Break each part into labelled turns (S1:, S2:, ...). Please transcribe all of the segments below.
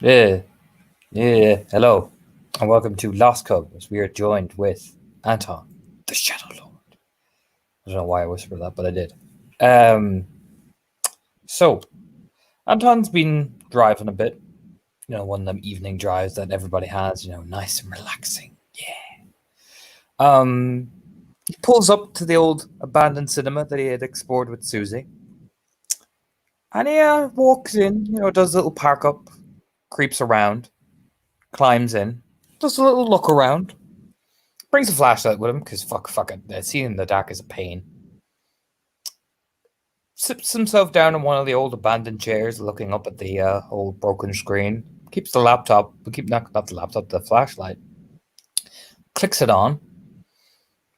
S1: Yeah, yeah. Hello, and welcome to Lost Cubs. We are joined with Anton, the Shadow Lord. I don't know why I whispered that, but I did. Um, so Anton's been driving a bit. One of them evening drives that everybody has. Nice and relaxing. Yeah. He pulls up to the old abandoned cinema that he had explored with Susie, and he walks in. Does a little park up, creeps around, climbs in, does a little look around. Brings a flashlight with him because fuck it. Seeing in the dark is a pain. Sits himself down in one of the old abandoned chairs, looking up at the old broken screen. Keeps the laptop. We keep not the laptop, the flashlight. Clicks it on.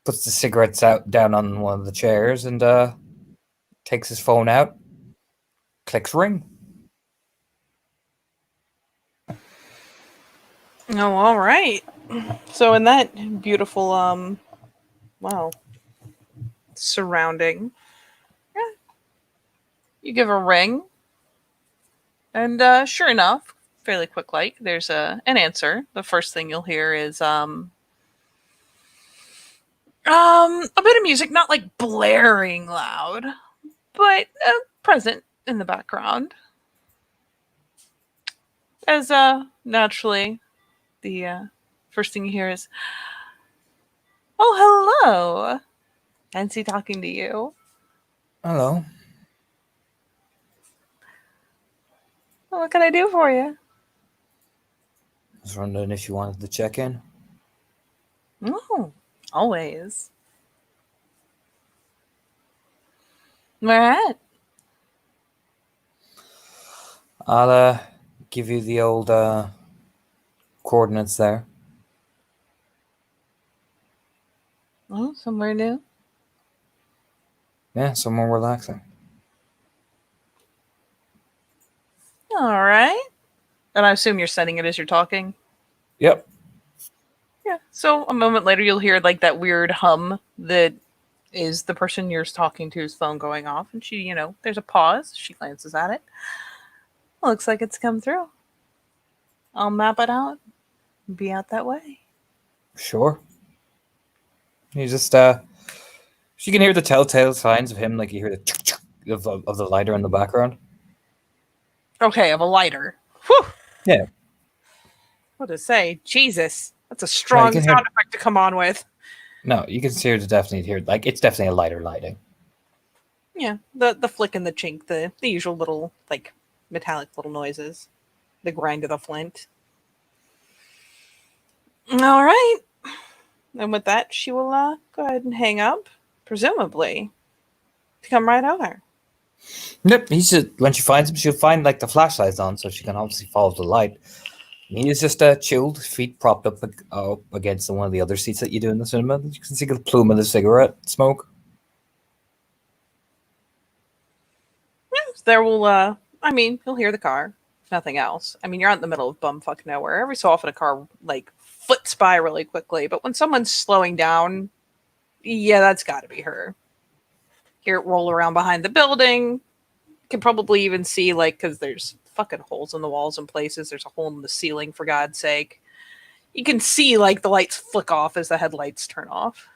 S1: Puts the cigarettes out down on one of the chairs and takes his phone out. Clicks ring.
S2: Oh, all right. So in that beautiful wow, surrounding, yeah, you give a ring, and sure enough, fairly quick like there's an answer. The first thing you'll hear is a bit of music, not like blaring loud, but present in the background. As naturally, the first thing you hear is, "Oh, hello, Nancy talking to you.
S1: Hello.
S2: What can I do for you?"
S1: I was wondering if you wanted to check in.
S2: Oh, always. Where at?
S1: I'll give you the old coordinates there.
S2: Oh, somewhere new.
S1: Yeah, somewhere relaxing.
S2: All right. And I assume you're setting it as you're talking.
S1: Yep.
S2: Yeah. So a moment later, you'll hear like that weird hum that is the person you're talking to's phone going off, and she, there's a pause. She glances at it. Looks like it's come through. I'll map it out. Be out that way.
S1: Sure. You just you can hear the telltale signs of him, like you hear the of the lighter in the background.
S2: Okay, of a lighter. Whew.
S1: Yeah.
S2: What to say? Jesus, that's a
S1: No, you
S2: strong
S1: can hear.
S2: sound effect to come on with.
S1: No, you can definitely hear. Like it's definitely a lighter lighting.
S2: Yeah, the flick and the chink, the usual little like metallic little noises, the grind of the flint. All right. And with that, she will go ahead and hang up, presumably, to come right over.
S1: Yep. He's just when she finds him, she'll find like the flashlight's on, so she can obviously follow the light. He is just chilled, feet propped up against one of the other seats that you do in the cinema. You can see the plume of the cigarette smoke.
S2: There will, you'll hear the car. Nothing else. I mean, you're out in the middle of bumfuck nowhere. Every so often a car, like, flits by really quickly, but when someone's slowing down, yeah, that's gotta be her. Hear it roll around behind the building. Can probably even see, like, because there's fucking holes in the walls in places. There's a hole in the ceiling, for God's sake. You can see, like, the lights flick off as the headlights turn off.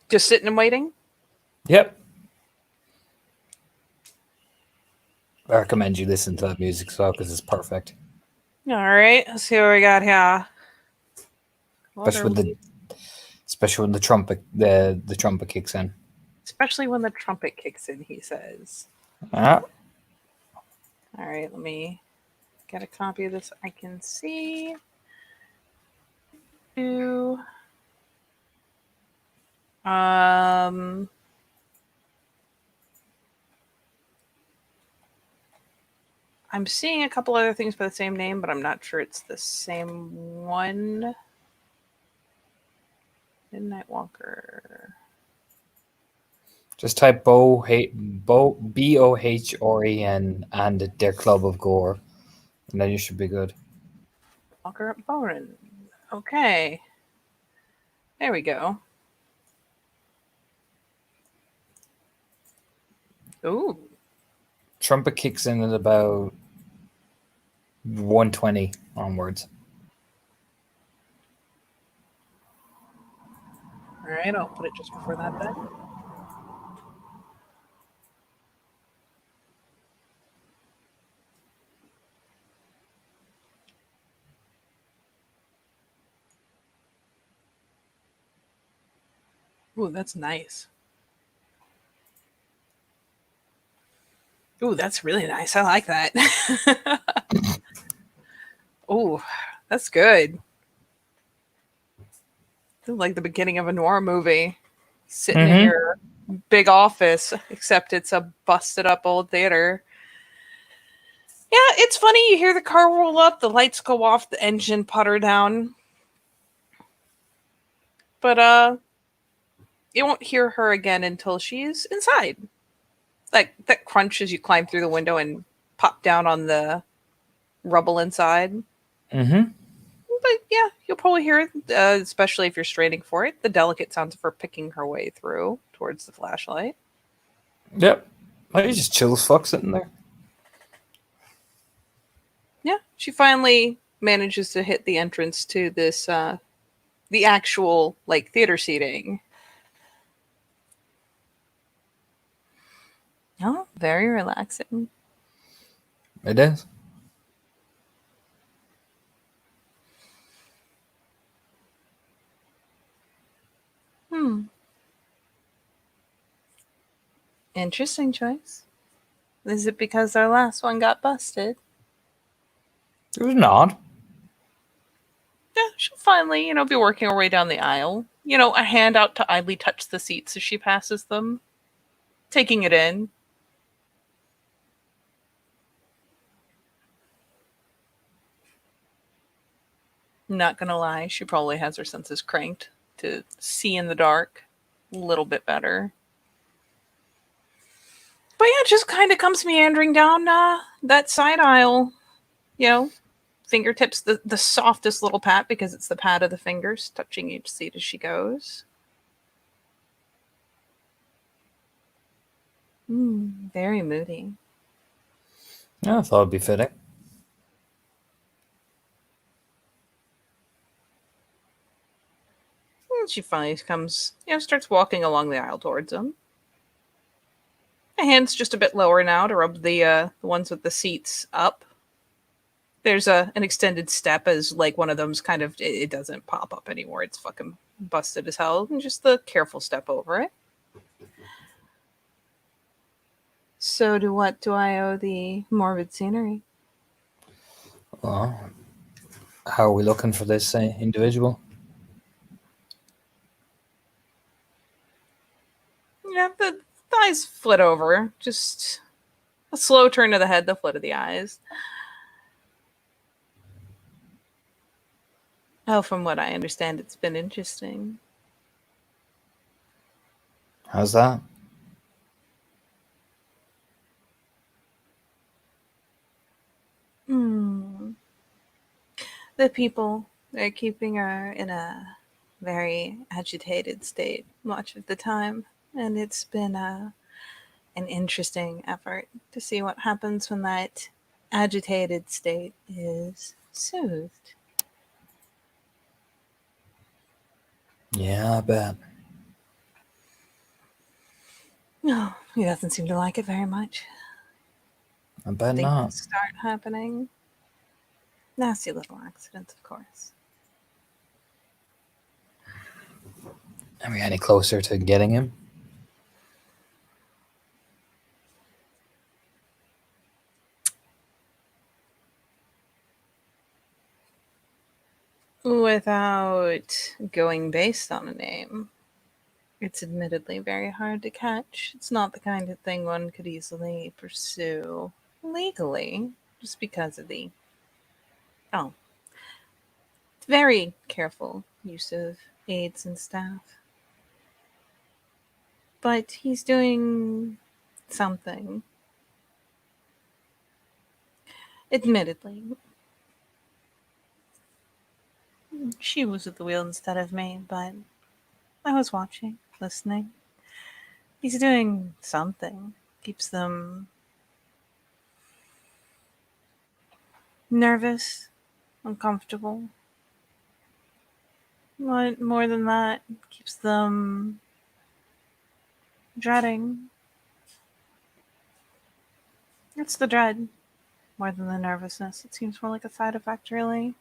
S2: Just sitting and waiting?
S1: Yep. I recommend you listen to that music as well because it's perfect.
S2: All right, let's see what we got here.
S1: Especially when the trumpet the trumpet kicks in.
S2: Especially when the trumpet kicks in, he says.
S1: Ah.
S2: All right, let me get a copy of this. I can see. Do um I'm seeing a couple other things by the same name, but I'm not sure it's the same one. Midnight Walker.
S1: Just type Bohren and their club of gore, and then you should be good.
S2: Walker up Boren. Okay. There we go. Ooh.
S1: Trumpet kicks in at about 120 onwards.
S2: All right, I'll put it just before that then. Ooh, that's nice. Ooh, that's really nice. I like that. Ooh, that's good. Like the beginning of a noir movie. Sitting in your big office, except it's a busted up old theater. Yeah, it's funny. You hear the car roll up, the lights go off, the engine putter down. But you won't hear her again until she's inside. Like that crunch as you climb through the window and pop down on the rubble inside.
S1: Mm-hmm.
S2: But yeah, you'll probably hear it, especially if you're straining for it, the delicate sounds of her picking her way through towards the flashlight.
S1: Yep. I just chill as fuck sitting there.
S2: Yeah, she finally manages to hit the entrance to this, the actual, like, theater seating. Oh, very relaxing.
S1: It is.
S2: Interesting choice. Is it because our last one got busted?
S1: It was not.
S2: Yeah, she'll finally, be working her way down the aisle. A hand out to idly touch the seats as she passes them, taking it in. Not gonna lie, she probably has her senses cranked to see in the dark a little bit better. But yeah, it just kind of comes meandering down that side aisle. You know, fingertips, the softest little pat because it's the pad of the fingers touching each seat as she goes. Very moody.
S1: Yeah, I thought it'd be fitting.
S2: And she finally comes, starts walking along the aisle towards him. My hand's just a bit lower now to rub the ones with the seats up. There's an extended step as like one of them's kind of it doesn't pop up anymore. It's fucking busted as hell. And just the careful step over it. So to what do I owe the morbid scenery?
S1: Well, how are we looking for this individual?
S2: Yeah, the eyes flit over. Just a slow turn of the head, the flit of the eyes. Oh, from what I understand, it's been interesting.
S1: How's that?
S2: The people, they're keeping her in a very agitated state much of the time. And it's been an interesting effort to see what happens when that agitated state is soothed.
S1: Yeah, I bet.
S2: No, he doesn't seem to like it very much.
S1: I bet
S2: Things
S1: not.
S2: start happening. Nasty little accidents, of course.
S1: Are we any closer to getting him?
S2: Without going based on a name, it's admittedly very hard to catch. It's not the kind of thing one could easily pursue legally, just because of the oh, very careful use of aides and staff. But he's doing something. Admittedly, she was at the wheel instead of me, but I was watching, listening. He's doing something. Keeps them nervous, uncomfortable. What more than that keeps them dreading? It's the dread more than the nervousness. It seems more like a side effect, really.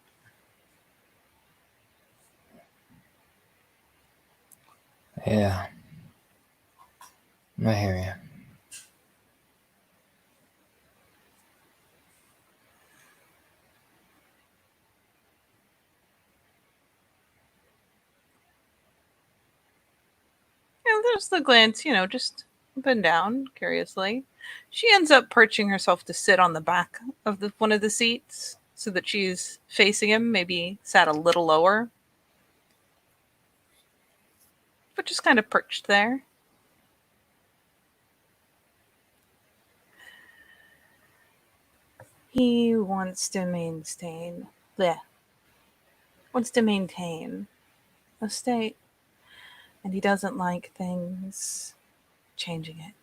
S1: Yeah, I hear you.
S2: And there's the glance, just up and down, curiously. She ends up perching herself to sit on the back of one of the seats so that she's facing him, maybe sat a little lower, but just kind of perched there. He wants to maintain a state, and he doesn't like things changing it.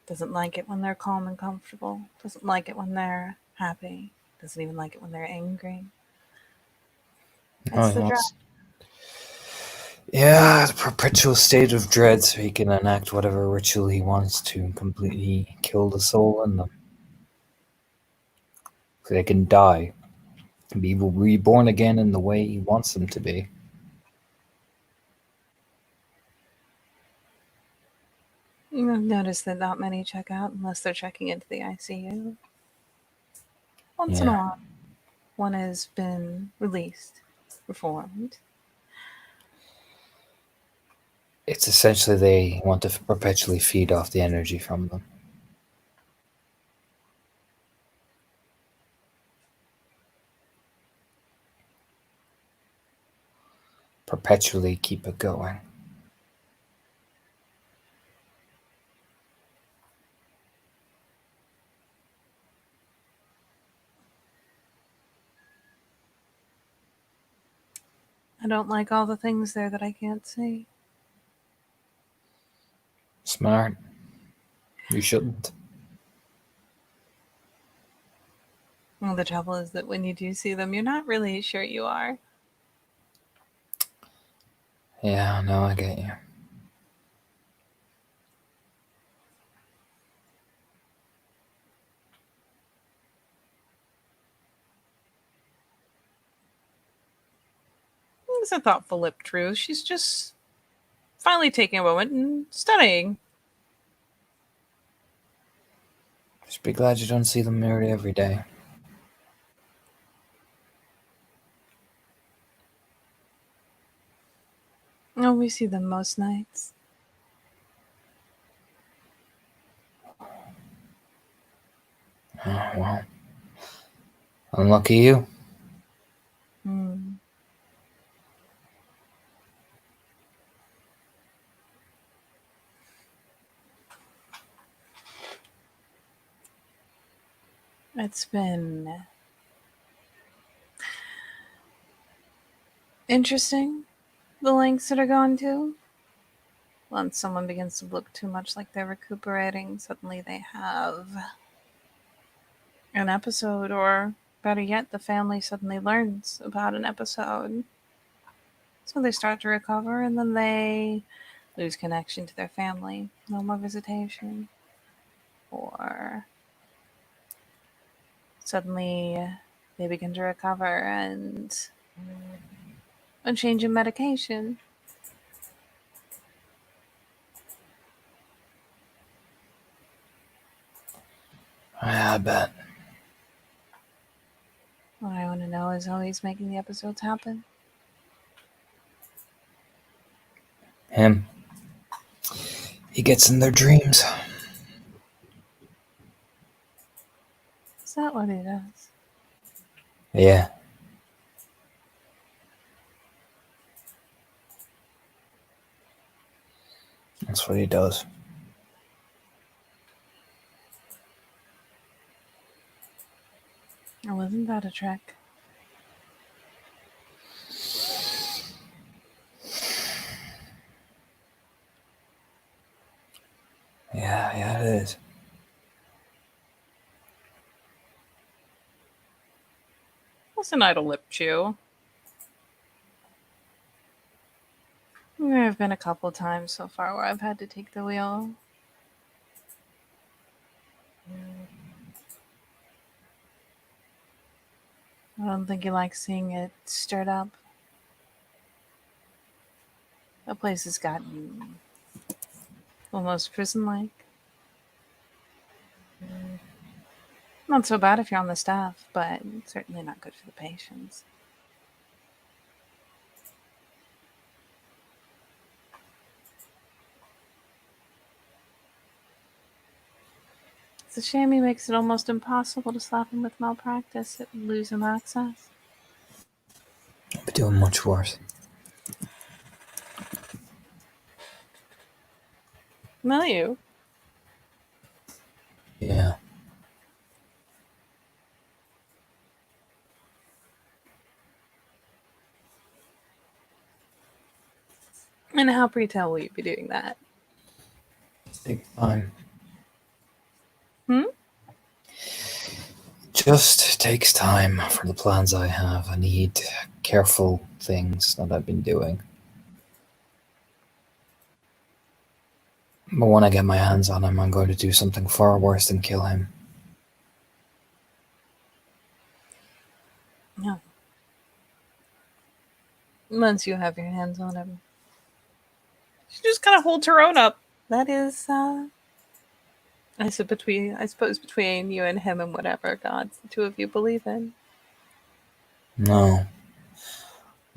S2: Doesn't like it when they're calm and comfortable. Doesn't like it when they're happy. Doesn't even like it when they're angry.
S1: Oh,
S2: It's the dread.
S1: yeah, it's a perpetual state of dread, so he can enact whatever ritual he wants to completely kill the soul in them. So they can die and be reborn again in the way he wants them to be.
S2: I've noticed that not many check out unless they're checking into the ICU. Once in a
S1: Yeah.
S2: while, one has been released, reformed.
S1: It's essentially they want to perpetually feed off the energy from them. Perpetually keep it going.
S2: I don't like all the things there that I can't see.
S1: Smart. You shouldn't.
S2: Well, the trouble is that when you do see them, you're not really sure you are.
S1: Yeah, no, I get you.
S2: It's a thoughtful lip truth. She's just finally taking a moment and studying.
S1: Just be glad you don't see them nearly every day.
S2: Oh, we see them most nights.
S1: Oh, well. Unlucky you.
S2: Hmm. It's been interesting, the lengths that are gone to. Once someone begins to look too much like they're recuperating, suddenly they have an episode, or better yet, the family suddenly learns about an episode. So they start to recover and then they lose connection to their family. No more visitation. Or suddenly they begin to recover and a change in medication.
S1: Yeah, I bet.
S2: What I want to know is how he's making the episodes happen.
S1: Him. He gets in their dreams.
S2: Is that what he does?
S1: Yeah. That's what he does.
S2: Or wasn't that a trick?
S1: Yeah, it is.
S2: That's an idle lip chew. There have been a couple times so far where I've had to take the wheel. I don't think you like seeing it stirred up. The place has gotten almost prison-like. Not so bad if you're on the staff, but certainly not good for the patients. It's a shame he makes it almost impossible to slap him with malpractice and lose him access.
S1: I'll be doing much worse.
S2: Will you?
S1: Yeah.
S2: And how pretell will you be doing that?
S1: Take time.
S2: Hmm?
S1: Just takes time for the plans I have. I need careful things that I've been doing. But when I get my hands on him, I'm going to do something far worse than kill him.
S2: No. Once you have your hands on him. She just kind of holds her own up. That is, I suppose between you and him and whatever gods the two of you believe in.
S1: No.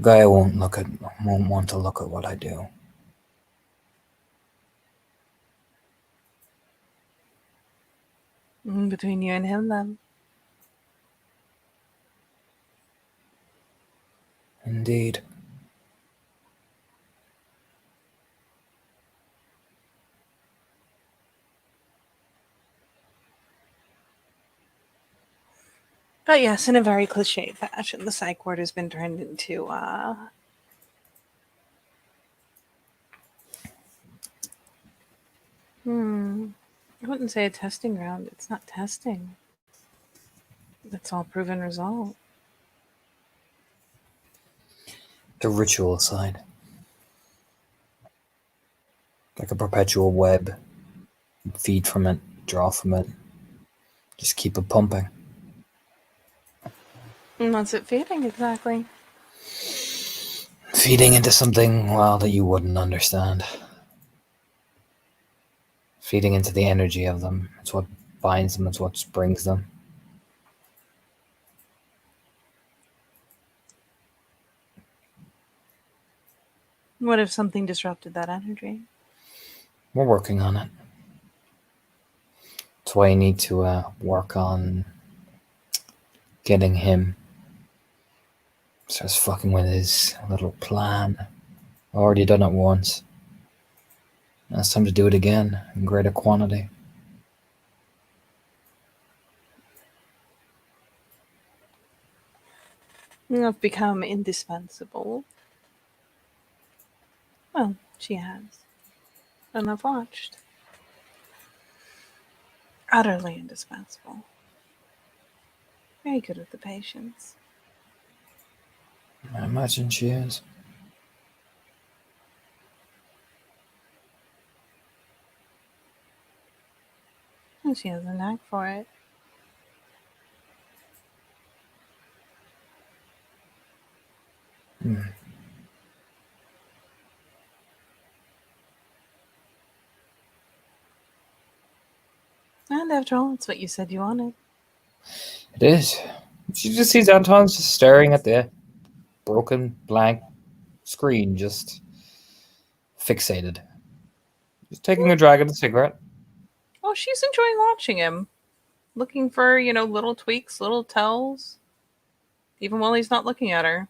S1: Gaia won't want to look at what I do.
S2: Between you and him, then.
S1: Indeed.
S2: But yes, in a very cliche fashion, the psych ward has been turned into, I wouldn't say a testing ground. It's not testing. That's all proven result.
S1: The ritual side. Like a perpetual web. Feed from it, draw from it. Just keep it pumping.
S2: And what's it feeding exactly?
S1: Feeding into something, well, that you wouldn't understand. Feeding into the energy of them. It's what binds them, it's what springs them.
S2: What if something disrupted that energy?
S1: We're working on it. That's why you need to work on getting him. Starts fucking with his little plan. I've already done it once. Now it's time to do it again in greater quantity.
S2: I've become indispensable. Well, she has. And I've watched. Utterly indispensable. Very good with the patients.
S1: I imagine she is.
S2: And she has a knack for it. And after all, it's what you said you wanted.
S1: It is. She just sees Anton's just staring at the broken, blank screen, just fixated. Just taking a drag of the cigarette.
S2: Oh, she's enjoying watching him. Looking for, little tweaks, little tells. Even while he's not looking at her.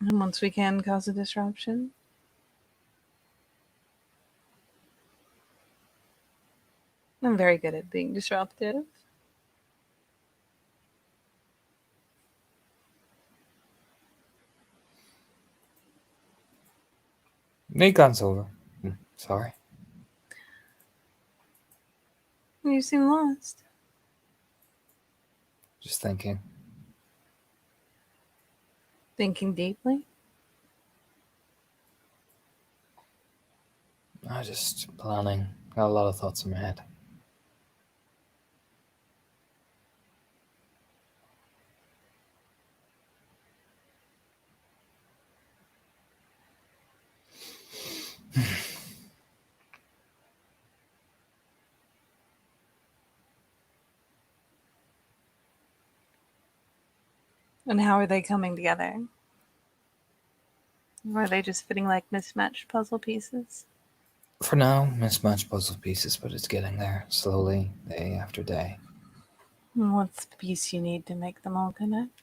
S2: And once we can cause a disruption. I'm very good at being disruptive.
S1: Nikon's over. Sorry.
S2: You seem lost.
S1: Just thinking.
S2: Thinking deeply?
S1: I just planning. Got a lot of thoughts in my head.
S2: And how are they coming together? Or are they just fitting like mismatched puzzle pieces?
S1: For now, mismatched puzzle pieces, but it's getting there slowly, day after day.
S2: And what's the piece you need to make them all connect?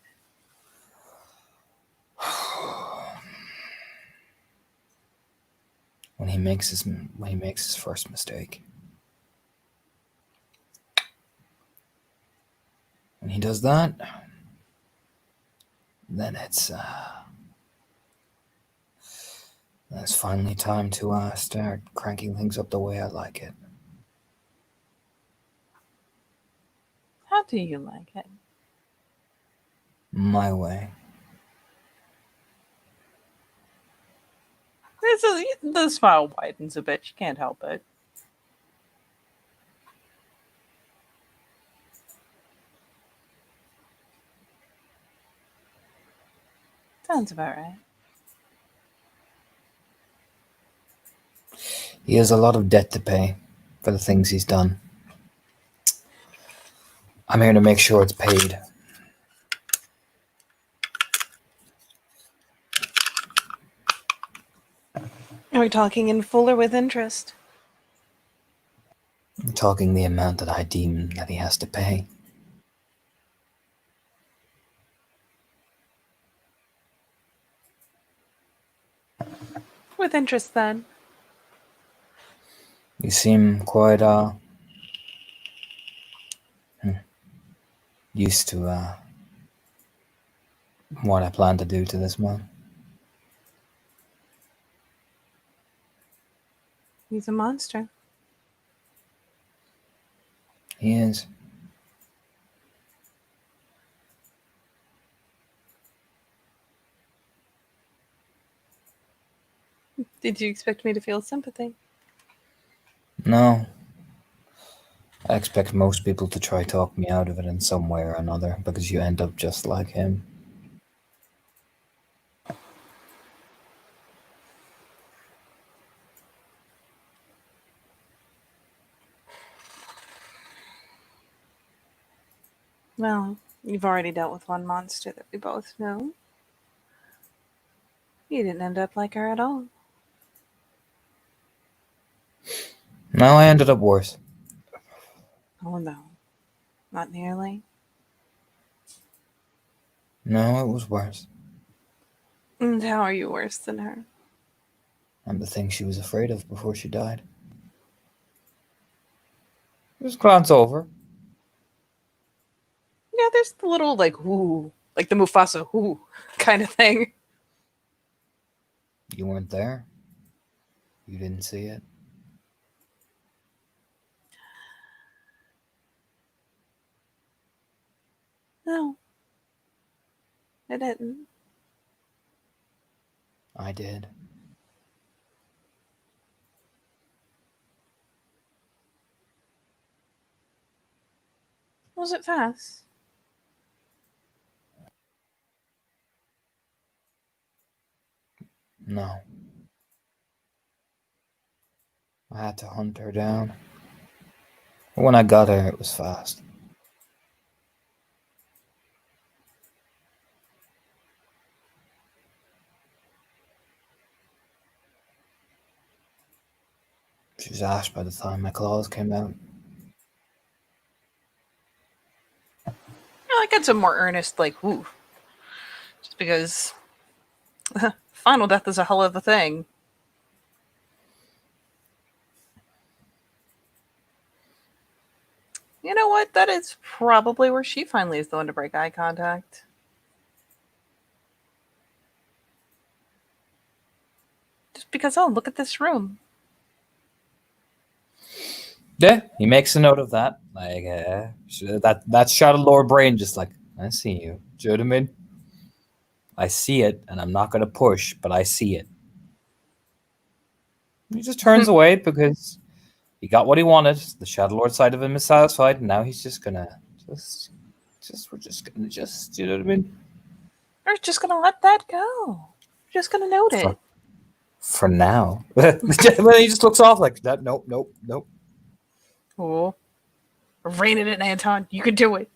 S1: When he makes his first mistake. When he does that, then it's finally time to start cranking things up the way I like it.
S2: How do you like it?
S1: My way.
S2: The smile widens a bit. You can't help it. Sounds about right.
S1: He has a lot of debt to pay for the things he's done. I'm here to make sure it's paid.
S2: Are we talking in full or with interest?
S1: I'm talking the amount that I deem that he has to pay.
S2: With interest, then.
S1: You seem quite used to what I plan to do to this man.
S2: He's a monster.
S1: He is.
S2: Did you expect me to feel sympathy?
S1: No. I expect most people to try talk me out of it in some way or another because you end up just like him.
S2: Well, you've already dealt with one monster that we both know. You didn't end up like her at all.
S1: No, I ended up worse.
S2: Oh no, not nearly.
S1: No, it was worse.
S2: And how are you worse than her?
S1: I'm the thing she was afraid of before she died. Just glance over.
S2: Yeah, there's the little like ooh, like the Mufasa ooh kind of thing.
S1: You weren't there. You didn't see it.
S2: No, I didn't.
S1: I did.
S2: Was it fast?
S1: No. I had to hunt her down. But when I got her, it was fast. She was ash by the time my claws came out.
S2: I got some more earnest like ooh, just because final death is a hell of a thing. You know what? That is probably where she finally is the one to break eye contact. Just because, oh, look at this room.
S1: Yeah, he makes a note of that. Like, that Shadow Lord brain just like, I see you. Do you know what I mean? I see it, and I'm not going to push, but I see it. He just turns away because he got what he wanted. The Shadow Lord side of him is satisfied, and now he's just gonna we're just gonna you know what I mean?
S2: We're just gonna let that go. We're just gonna note it.
S1: For now. He just looks off like that. Nope, nope, nope.
S2: Oh, rein it in, Anton. You can do it.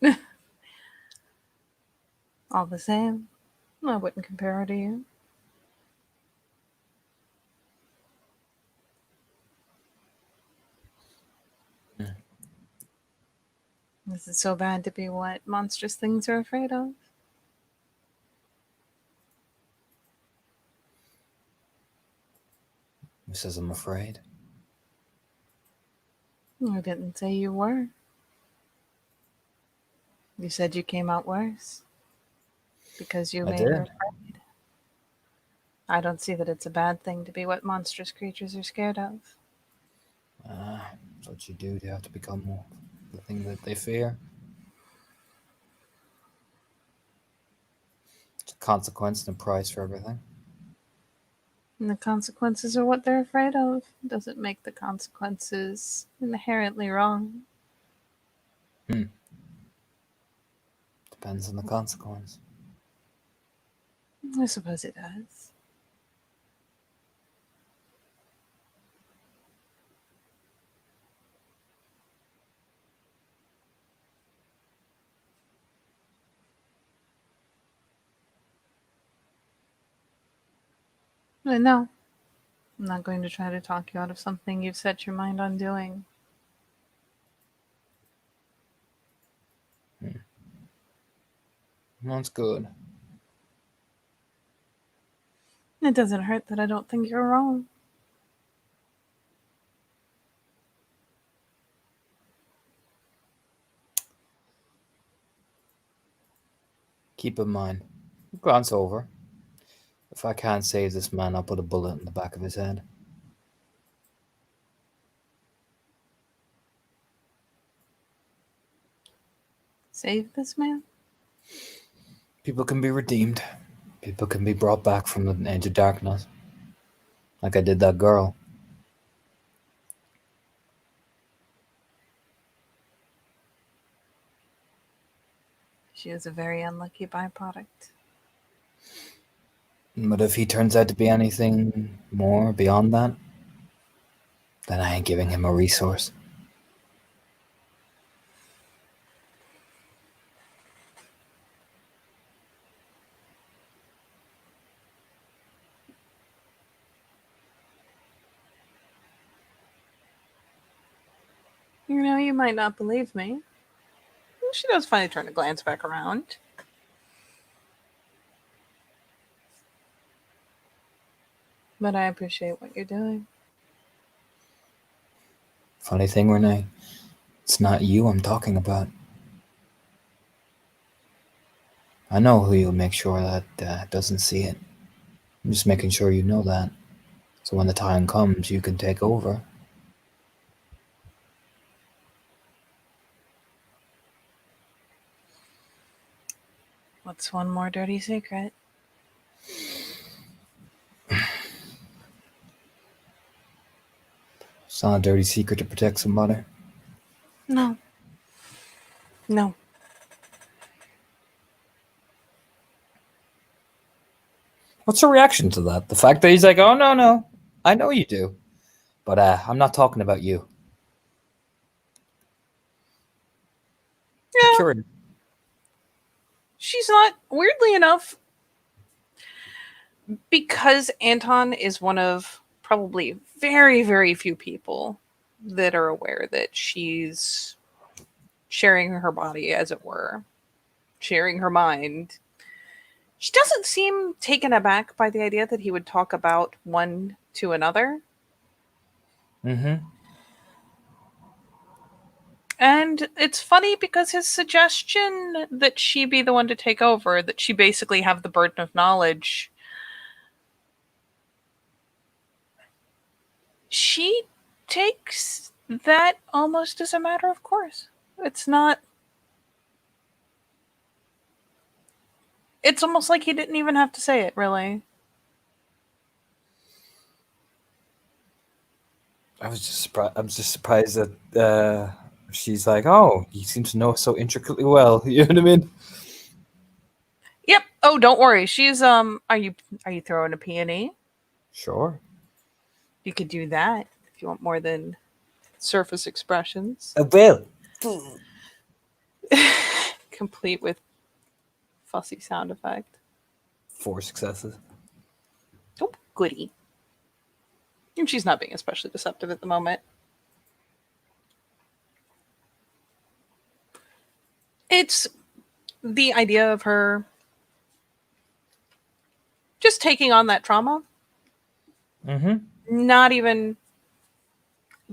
S2: All the same, I wouldn't compare her to you. Is it so bad to be what monstrous things are afraid of?
S1: He says, I'm afraid.
S2: I didn't say you were. You said you came out worse. Because you
S1: I
S2: made her
S1: did.
S2: afraid. I don't see that it's a bad thing to be what monstrous creatures are scared of.
S1: That's what you do. You have to become more the thing that they fear. It's a consequence and a price for everything.
S2: And the consequences are what they're afraid of. Doesn't make the consequences inherently wrong.
S1: Depends on the consequence.
S2: I suppose it does. But no, I'm not going to try to talk you out of something you've set your mind on doing.
S1: That's good.
S2: It doesn't hurt that I don't think you're wrong.
S1: Keep in mind, glance over. If I can't save this man, I'll put a bullet in the back of his head.
S2: Save this man?
S1: People can be redeemed. People can be brought back from the edge of darkness. Like I did that girl.
S2: She was a very unlucky byproduct.
S1: But if he turns out to be anything more beyond that, then I ain't giving him a resource.
S2: You know, you might not believe me. She does finally turn to glance back around. But I appreciate what you're doing.
S1: Funny thing, Renee, it's not you I'm talking about. I know who you'll make sure that doesn't see it. I'm just making sure you know that. So when the time comes, you can take over.
S2: What's one more dirty secret?
S1: It's not a dirty secret to protect somebody.
S2: No. No.
S1: What's your reaction to that? The fact that he's like, oh, no, no, I know you do. But I'm not talking about you.
S2: Yeah.
S1: Curious.
S2: She's not, weirdly enough, because Anton is one of probably very, very few people that are aware that she's sharing her body, as it were, sharing her mind. She doesn't seem taken aback by the idea that he would talk about one to another.
S1: Mm-hmm.
S2: And it's funny because his suggestion that she be the one to take over, that she basically have the burden of knowledge, She takes that almost as a matter of course. It's not. It's almost like he didn't even have to say it, really.
S1: I'm just surprised that she's like, oh, he seems to know so intricately well. You know what I mean?
S2: Yep. Oh, don't worry. She's Are you throwing a peony?
S1: Sure.
S2: You could do that if you want more than surface expressions,
S1: I will.
S2: complete with fussy sound effect.
S1: 4 successes.
S2: Oh, goody. And she's not being especially deceptive at the moment. It's the idea of her just taking on that trauma,
S1: Mm-hmm.
S2: not even,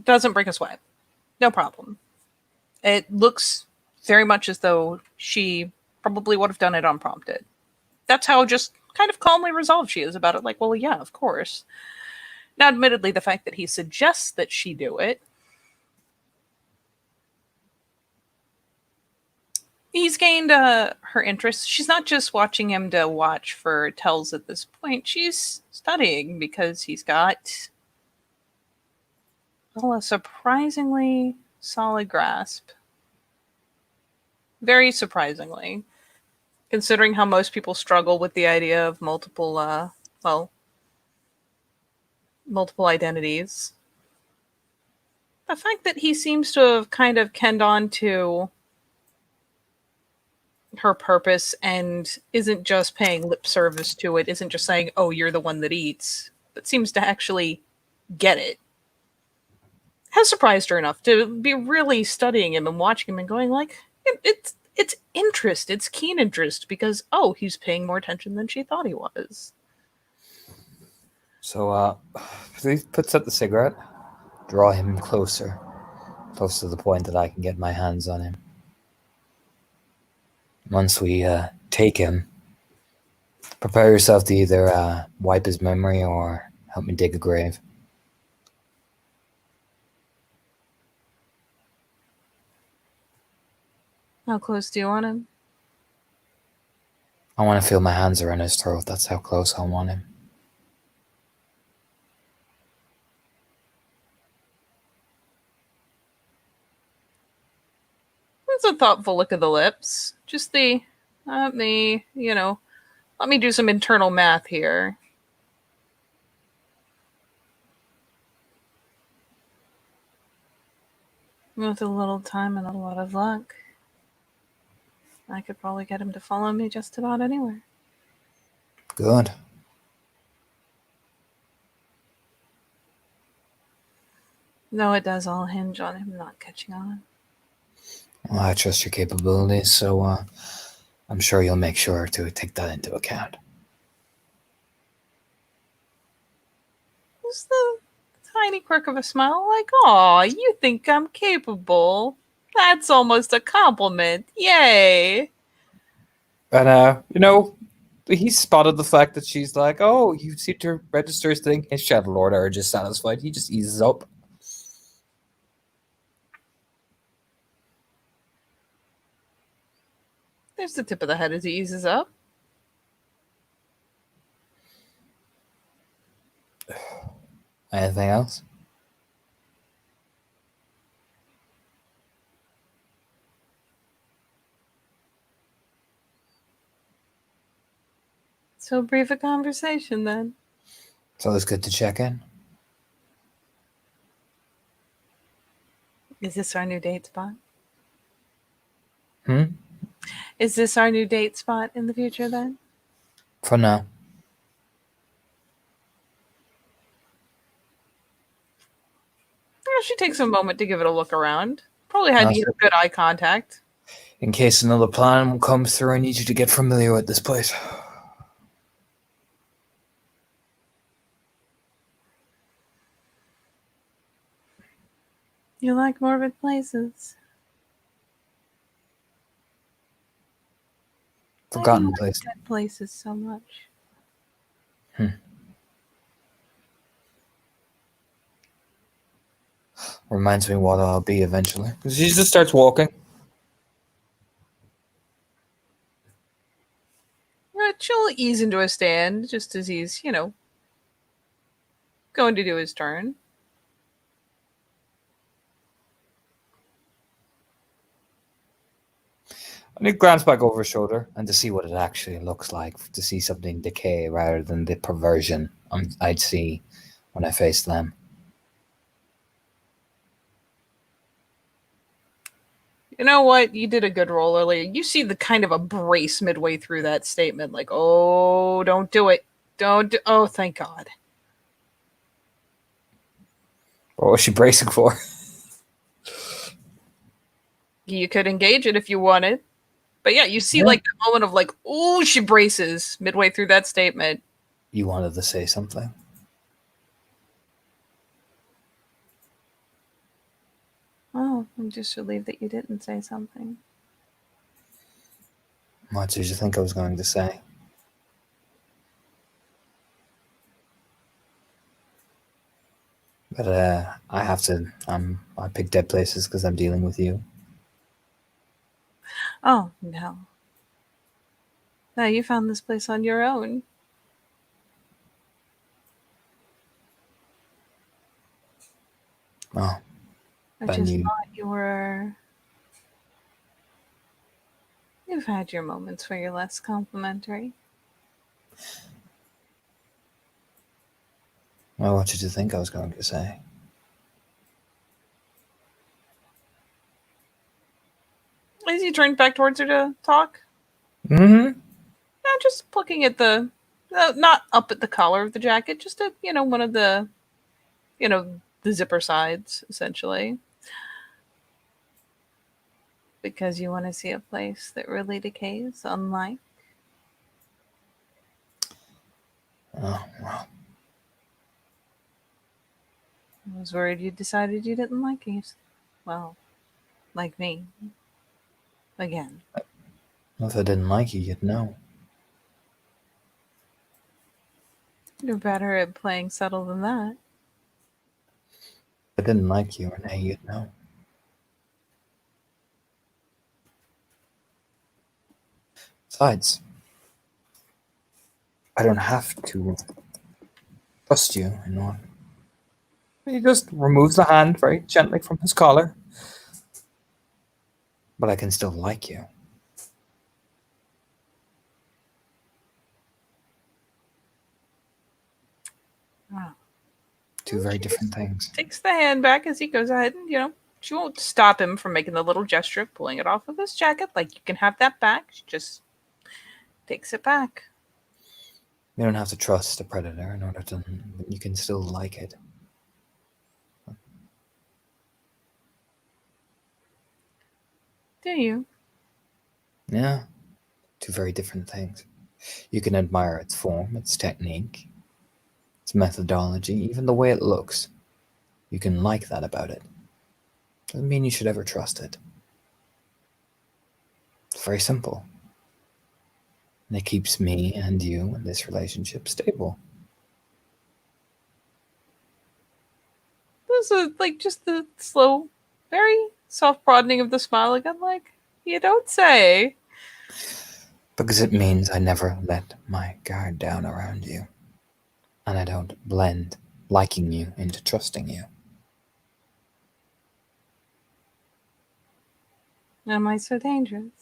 S2: doesn't break a sweat. No problem. It looks very much as though she probably would have done it unprompted. That's how just kind of calmly resolved she is about it. Like, well, yeah, of course. Now, admittedly, the fact that he suggests that she do it, he's gained her interest. She's not just watching him to watch for tells at this point. She's studying because he's got, well, a surprisingly solid grasp. Very surprisingly, considering how most people struggle with the idea of well, multiple identities. The fact that he seems to have kind of kenned on to her purpose and isn't just paying lip service to it, isn't just saying, oh, you're the one that eats, but seems to actually get it, has surprised her enough to be really studying him and watching him and going like, it's interest, it's keen interest because, oh, he's paying more attention than she thought he was.
S1: So, he puts up the cigarette, draw him closer, close to the point that I can get my hands on him. Once we take him, prepare yourself to either wipe his memory or help me dig a grave.
S2: How close do you want him?
S1: I want to feel my hands around his throat. That's how close I want him.
S2: It's a thoughtful look of the lips. Just let me, let me do some internal math here. With a little time and a lot of luck, I could probably get him to follow me just about anywhere.
S1: Good.
S2: Though it does all hinge on him not catching on.
S1: Well, I trust your capabilities, so I'm sure you'll make sure to take that into account.
S2: Just the tiny quirk of a smile, like, aw, you think I'm capable. That's almost a compliment. Yay.
S1: And, he spotted the fact that she's like, oh, you seem to register his thing. His Shadow Lord urge is satisfied. He just eases up.
S2: There's the tip of the head as he eases up.
S1: Anything else?
S2: So brief a conversation then.
S1: It's always good to check in.
S2: Is this our new date spot?
S1: Hmm?
S2: Is this our new date spot in the future then?
S1: For now.
S2: Well, she takes a moment to give it a look around. Probably had to get good eye contact.
S1: In case another plan comes through, I need you to get familiar with this place.
S2: You like morbid places.
S1: Forgotten
S2: Why do you
S1: place.
S2: like dead places so much?
S1: Reminds me what I'll be eventually. Because she just starts walking.
S2: She'll ease into a stand just as he's, going to do his turn.
S1: And he glance back over his shoulder and to see what it actually looks like, to see something decay rather than the perversion I'd see when I faced them.
S2: You know what? You did a good roll earlier. You see the kind of a brace midway through that statement, like, oh, don't do it. Oh, thank God.
S1: What was she bracing for?
S2: You could engage it if you wanted. But yeah, you see
S1: Yeah.
S2: like the moment of like, oh, she braces midway through that statement.
S1: You wanted to say something?
S2: Oh, I'm just relieved that you didn't say something.
S1: What did you think I was going to say? But I have to. I pick dead places because I'm dealing with you.
S2: Oh, no. No, you found this place on your own.
S1: Oh,
S2: I
S1: then
S2: just
S1: you.
S2: thought you were. You've had your moments where you're less complimentary.
S1: Well, what did you think I was going to say?
S2: As you turned back towards her to talk,
S1: Mm-hmm.
S2: just looking at the, not up at the collar of the jacket, just at, one of the, the zipper sides, essentially. Because you want to see a place that really decays, unlike.
S1: Oh, well.
S2: I was worried you decided you didn't like it. Well, like me. Again.
S1: If I didn't like you, you'd know.
S2: You're better at playing subtle than that.
S1: If I didn't like you, Renee, you'd know. Besides, I don't have to trust you in order. He just removes the hand very gently from his collar. But I can still like you.
S2: Wow.
S1: Two very different things.
S2: Takes the hand back as he goes ahead and, she won't stop him from making the little gesture of pulling it off of his jacket. Like, you can have that back. She just takes it back.
S1: You don't have to trust a predator in order to. You can still like it.
S2: Do you?
S1: Yeah. Two very different things. You can admire its form, its technique, its methodology, even the way it looks. You can like that about it. Doesn't mean you should ever trust it. It's very simple. And it keeps me and you in this relationship stable.
S2: This is like just the slow, very soft broadening of the smile again. Like, you don't say.
S1: Because it means I never let my guard down around you. And I don't blend liking you into trusting you.
S2: Am I so dangerous?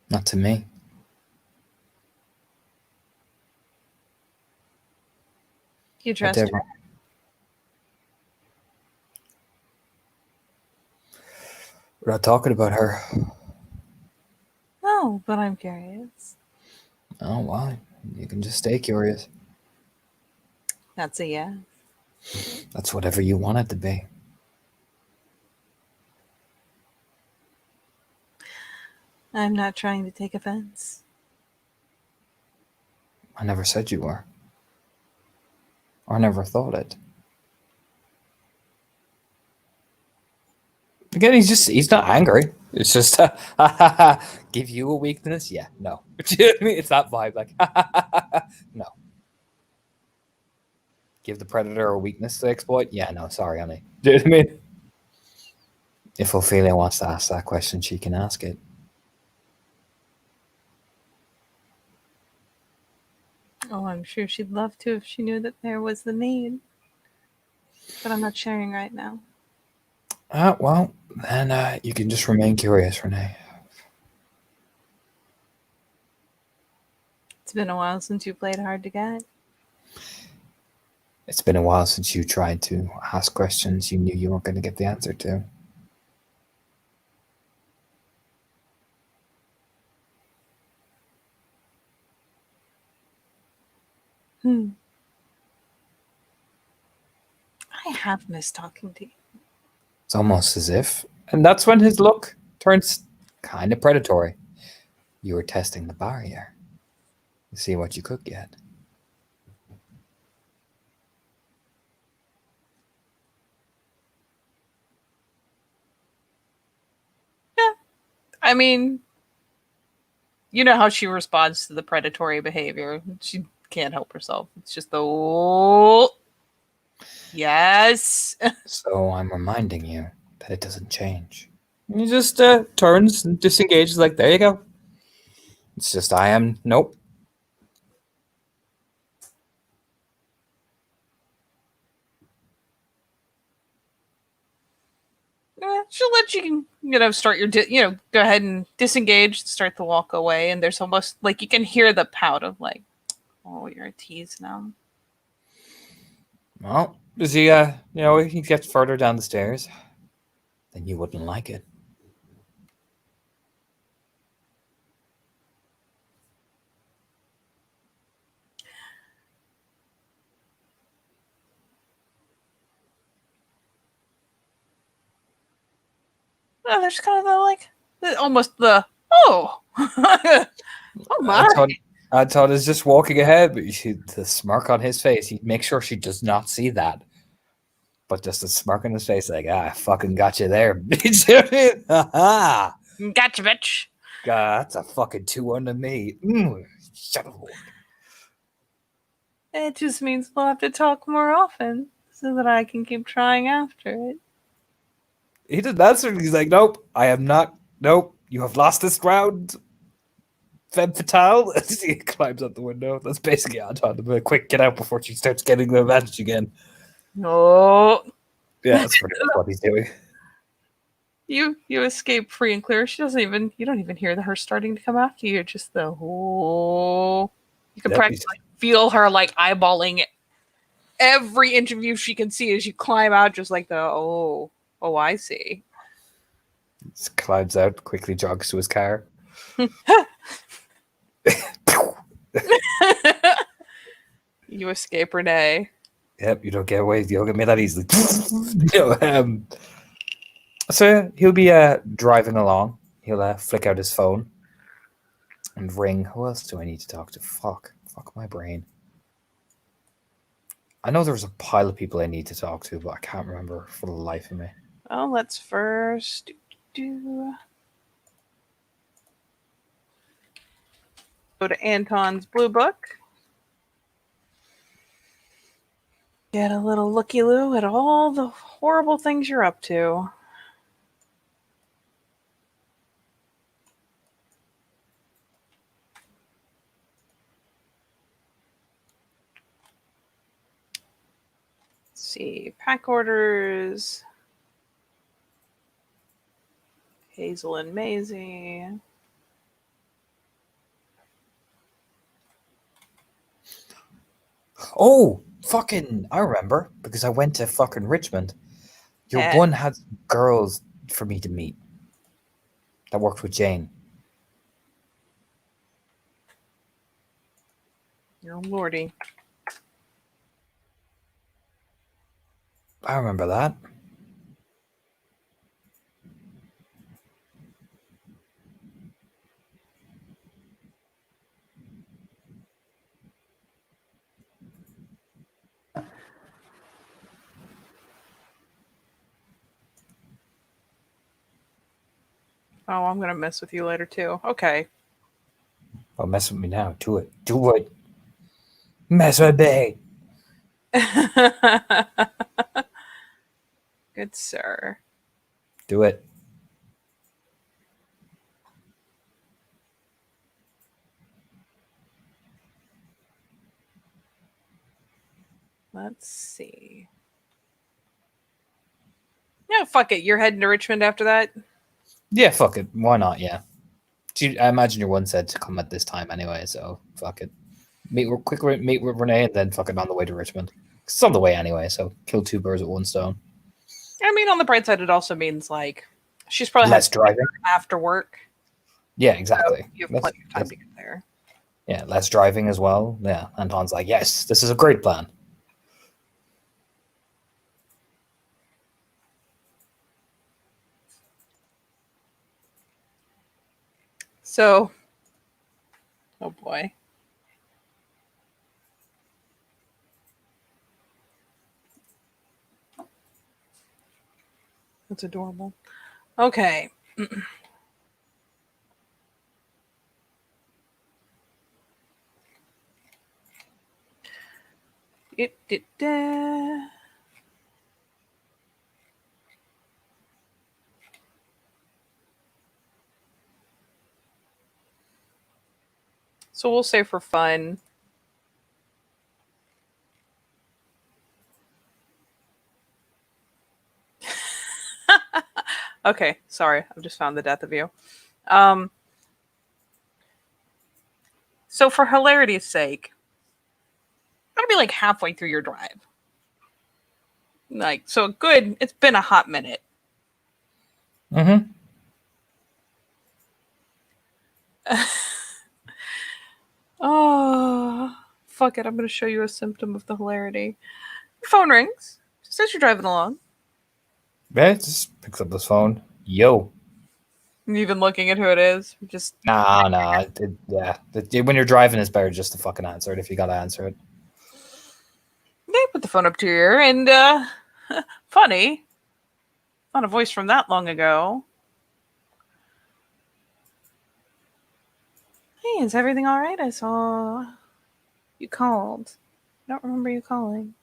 S1: Not to me.
S2: You trust her?
S1: We're not talking about her.
S2: No, but I'm curious.
S1: Oh, why? You can just stay curious.
S2: That's a yes.
S1: That's whatever you want it to be.
S2: I'm not trying to take offense.
S1: I never said you were. Or never thought it. Again, he's not angry. It's just give you a weakness? Yeah, no. Do you know what I mean? It's that vibe, like no. give the predator a weakness to exploit? Yeah, no, sorry, honey. Do you know what I mean? If Ophelia wants to ask that question, she can ask it.
S2: Oh, I'm sure she'd love to if she knew that there was the need. But I'm not sharing right now.
S1: Well, then you can just remain curious, Renee.
S2: It's been a while since you played Hard to Get.
S1: It's been a while since you tried to ask questions you knew you weren't going to get the answer to.
S2: I have missed talking to you.
S1: It's almost as if. And that's when his look turns kind of predatory. You were testing the barrier. To see what you could get.
S2: Yeah. I mean, you know how she responds to the predatory behavior. She can't help herself. It's just the oh, yes.
S1: So I'm reminding you that it doesn't change. He just turns and disengages like, there you go. It's just I am, nope.
S2: She'll let you, start your, go ahead and disengage, start the walk away. And there's almost like you can hear the pout of like, oh, you're a tease now.
S1: Well, does he, he gets further down the stairs, then you wouldn't like it.
S2: There's kind of almost the, oh, oh my.
S1: I thought it's just walking ahead, but the smirk on his face, he'd make sure she does not see that. But just a smirk on his face, like, I fucking got you there, bitch.
S2: Gotcha, bitch.
S1: God, that's a fucking 2 under me. Shut up.
S2: It just means we'll have to talk more often so that I can keep trying after it.
S1: He didn't answer. He's like, nope, I am not. Nope, you have lost this ground. Femme fatale. He climbs out the window. That's basically Anton. Quick, get out before she starts getting the advantage again.
S2: No.
S1: Yeah, that's pretty much what he's doing.
S2: You escape free and clear. You don't even hear her starting to come after you. Just the whole. You can practically feel her like eyeballing every inch of you she can see as you climb out. Just like the oh, I see.
S1: Just climbs out, quickly jogs to his car.
S2: You escape, Renee.
S1: Yep, you don't get away. You don't get me that easily. So he'll be driving along. He'll flick out his phone and ring. Who else do I need to talk to? Fuck my brain. I know there's a pile of people I need to talk to, but I can't remember for the life of me.
S2: Well, let's first go to Anton's Blue Book. Get a little looky-loo at all the horrible things you're up to. Let's see. Pack orders. Hazel and Maisie.
S1: Oh, fucking, I remember, because I went to fucking Richmond. Your one had girls for me to meet that worked with Jane.
S2: You're lordy.
S1: I remember that.
S2: Oh, I'm gonna mess with you later too. Okay.
S1: Oh, mess with me now. Do it. Do it. Mess with me.
S2: Good sir.
S1: Do it.
S2: Let's see. Yeah, fuck it. You're heading to Richmond after that?
S1: Yeah, fuck it. Why not? Yeah. I imagine your one said to come at this time anyway, so fuck it. Meet with Renee, and then fucking on the way to Richmond. It's on the way anyway, so kill two birds with one stone.
S2: I mean, on the bright side, it also means like she's probably
S1: Less driving
S2: after work.
S1: Yeah, exactly.
S2: So you have plenty of time to get there.
S1: Yeah, less driving as well. Yeah, Anton's like, yes, this is a great plan.
S2: So, oh boy. That's adorable. Okay. So we'll say for fun. Okay, sorry. I've just found the death of you. So for hilarity's sake, I'm gonna be like halfway through your drive. Like, so good. It's been a hot minute.
S1: Mm-hmm.
S2: Oh, fuck it. I'm gonna show you a symptom of the hilarity. Your phone rings. Just as you're driving along.
S1: Yeah, just picks up this phone. Yo.
S2: Even looking at who it is. Just
S1: Nah. When you're driving, it's better just to fucking answer it if you gotta answer it.
S2: they put the phone up to your ear and funny. Not a voice from that long ago. Hey, is everything all right? I saw you called. I don't remember you calling.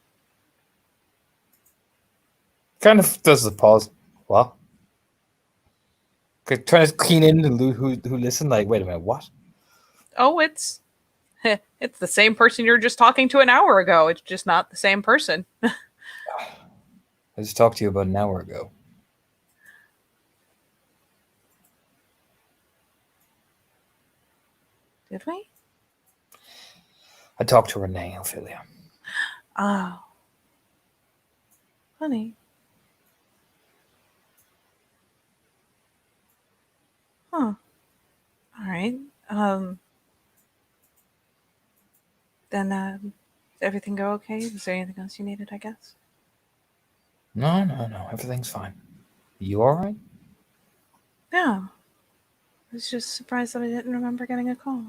S1: Kind of does the pause. What? Trying to clean in who listened. Like, wait a minute, what?
S2: Oh, it's the same person you were just talking to an hour ago. It's just not the same person.
S1: I just talked to you about an hour ago.
S2: Did we?
S1: I talked to Renee, Ophelia.
S2: Oh. Funny. Huh. All right. Then did everything go okay? Was there anything else you needed, I guess?
S1: No. Everything's fine. You all right?
S2: Yeah. I was just surprised that I didn't remember getting a call.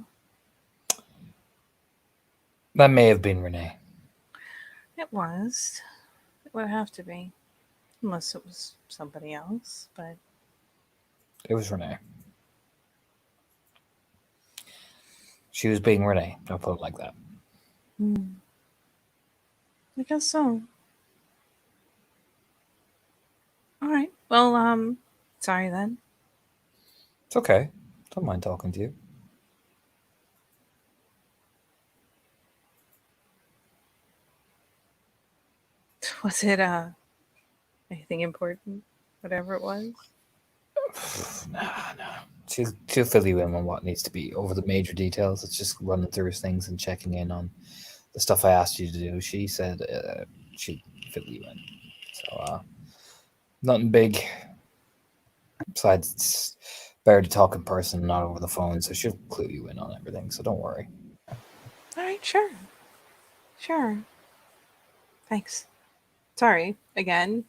S1: That may have been Renee.
S2: It was. It would have to be. Unless it was somebody else, but...
S1: It was Renee. She was being Renee. I'll put it like that.
S2: I guess so. All right. Well, sorry then.
S1: It's okay. Don't mind talking to you.
S2: Was it anything important? Whatever it was?
S1: Nah. She'll fill you in on what needs to be over the major details. It's just running through things and checking in on the stuff I asked you to do. She said she'd fill you in. So nothing big. Besides, it's better to talk in person, not over the phone. So she'll clue you in on everything. So don't worry.
S2: All right, sure. Thanks. Sorry again.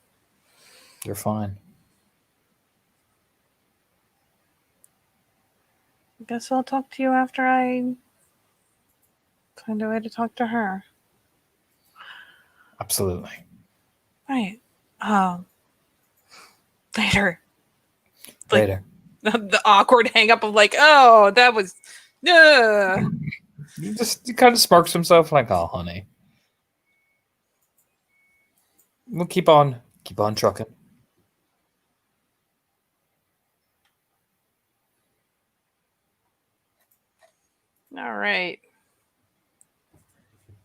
S1: You're fine.
S2: I guess I'll talk to you after I find a way to talk to her.
S1: Absolutely.
S2: Right. Later.
S1: Later.
S2: The awkward hang up of like, oh, that was
S1: He kind of sparks himself like, oh, honey. We'll keep on trucking.
S2: All right.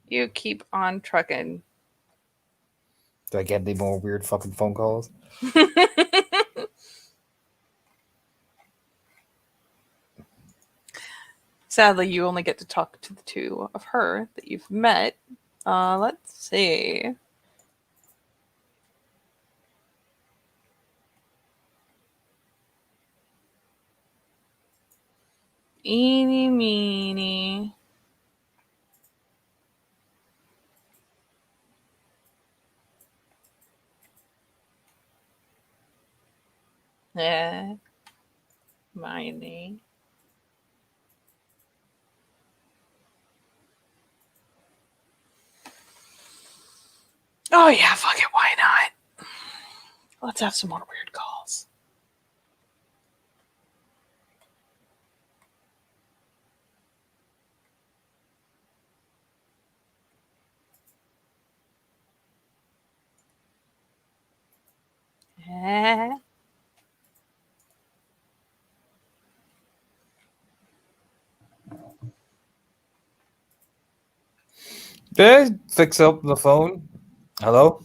S2: You keep on trucking.
S1: Do I get any more weird fucking phone calls?
S2: Sadly, you only get to talk to the two of her that you've met. Let's see. Eeny, meeny. Miny. Oh yeah, fuck it, why not? Let's have some more weird calls. Eh.
S1: Did I fix up the phone? Hello?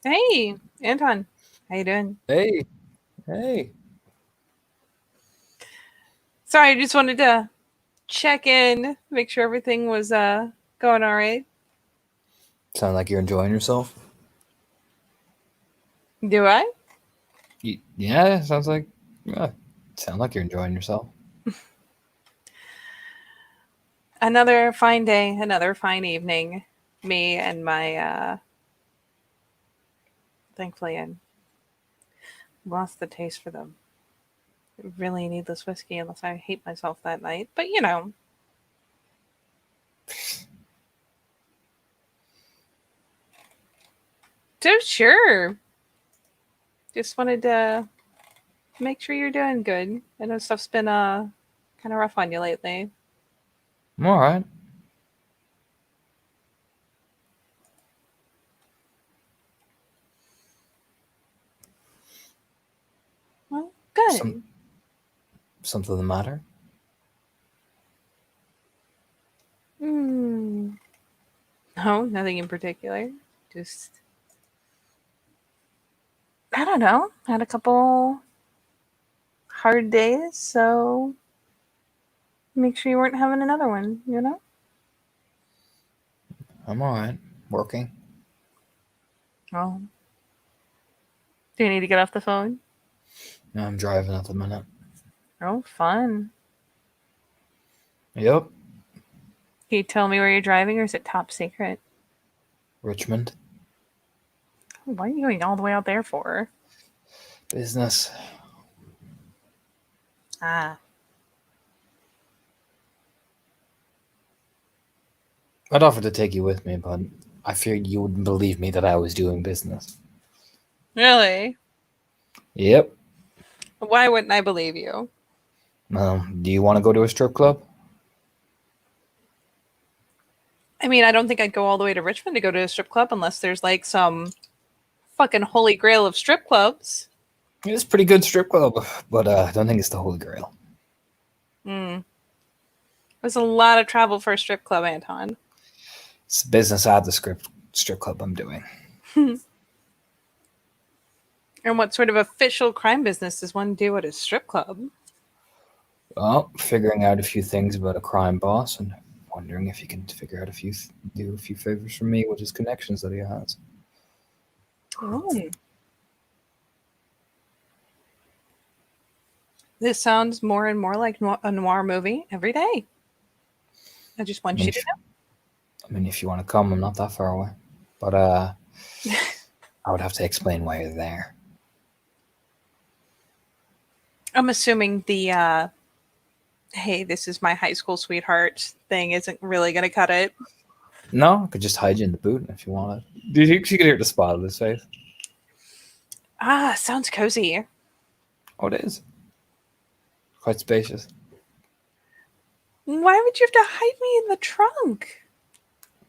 S2: Hey, Anton. How you doing?
S1: Hey. Hey.
S2: Sorry, I just wanted to check in, make sure everything was going all right.
S1: Sound like you're enjoying yourself?
S2: Do I?
S1: Yeah, sounds like sound like you're enjoying yourself.
S2: Another fine day, another fine evening. Me and my thankfully I lost the taste for the really needless whiskey unless I hate myself that night. But you know. So sure. Just wanted to make sure you're doing good. I know stuff's been kind of rough on you lately.
S1: I'm all right.
S2: Well, good.
S1: Something the matter?
S2: No, nothing in particular. Just I don't know. Had a couple hard days, so make sure you weren't having another one, you know?
S1: I'm all right. Working.
S2: Oh. Do you need to get off the phone?
S1: No, I'm driving at the minute.
S2: Oh, fun.
S1: Yep.
S2: Can you tell me where you're driving, or is it top secret?
S1: Richmond.
S2: What are you going all the way out there for?
S1: Business.
S2: Ah.
S1: I'd offer to take you with me, but I feared you wouldn't believe me that I was doing business.
S2: Really?
S1: Yep.
S2: Why wouldn't I believe you?
S1: Do you want to go to a strip club?
S2: I mean, I don't think I'd go all the way to Richmond to go to a strip club unless there's like some fucking holy grail of strip clubs.
S1: It's a pretty good strip club, but I don't think it's the Holy Grail.
S2: There's a lot of travel for a strip club, Anton.
S1: It's business at the strip club I'm doing.
S2: And what sort of official crime business does one do at a strip club?
S1: Well, figuring out a few things about a crime boss and wondering if you can figure out do a few favors for me with his connections that he has.
S2: Oh. This sounds more and more like a noir movie every day. I just want you to know.
S1: I mean, if you want to come, I'm not that far away. But I would have to explain why you're there.
S2: I'm assuming the hey, this is my high school sweetheart thing isn't really going to cut it.
S1: No, I could just hide you in the boot if you wanted. Do you think she could hear the spot of his face?
S2: Ah, sounds cozy.
S1: Oh, it is. Quite spacious.
S2: Why would you have to hide me in the trunk?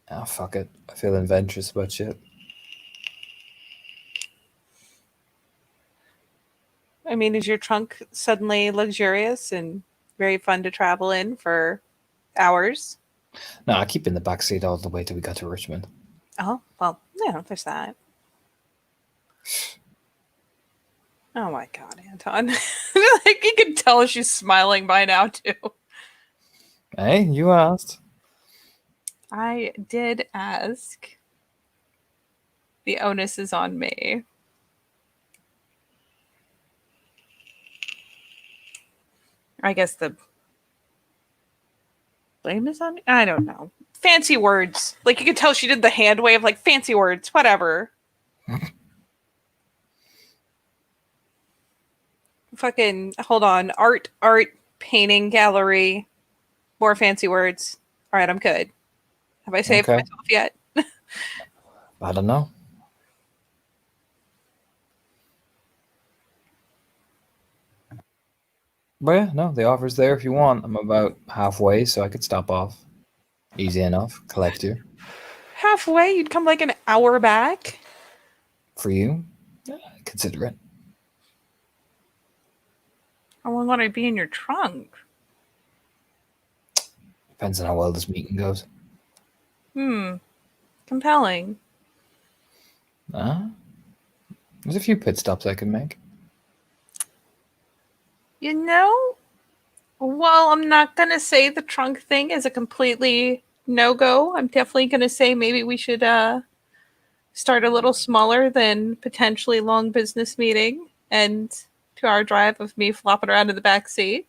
S1: Ah, fuck it. I feel adventurous about shit.
S2: I mean, is your trunk suddenly luxurious and very fun to travel in for hours?
S1: No, I keep in the back seat all the way till we got to Richmond.
S2: Oh, well, yeah, there's that. Oh my god, Anton. Like you can tell she's smiling by now too.
S1: Hey, you asked.
S2: I did ask. The onus is on me. I guess the blame is on me? I don't know. Fancy words. Like you could tell she did the hand wave, like fancy words, whatever. Fucking hold on. Art, painting, gallery, more fancy words. All right, I'm good. Have I saved
S1: Okay.
S2: myself yet?
S1: I don't know. But yeah, no, the offer's there if you want. I'm about halfway, so I could stop off. Easy enough. Collect you.
S2: Halfway? You'd come like an hour back?
S1: For you, yeah, consider it.
S2: How long would I be in your trunk?
S1: Depends on how well this meeting goes.
S2: Compelling.
S1: There's a few pit stops I can make.
S2: You know, well, I'm not going to say the trunk thing is a completely no-go. I'm definitely going to say maybe we should start a little smaller than potentially long business meeting and 2-hour drive of me flopping around in the back seat.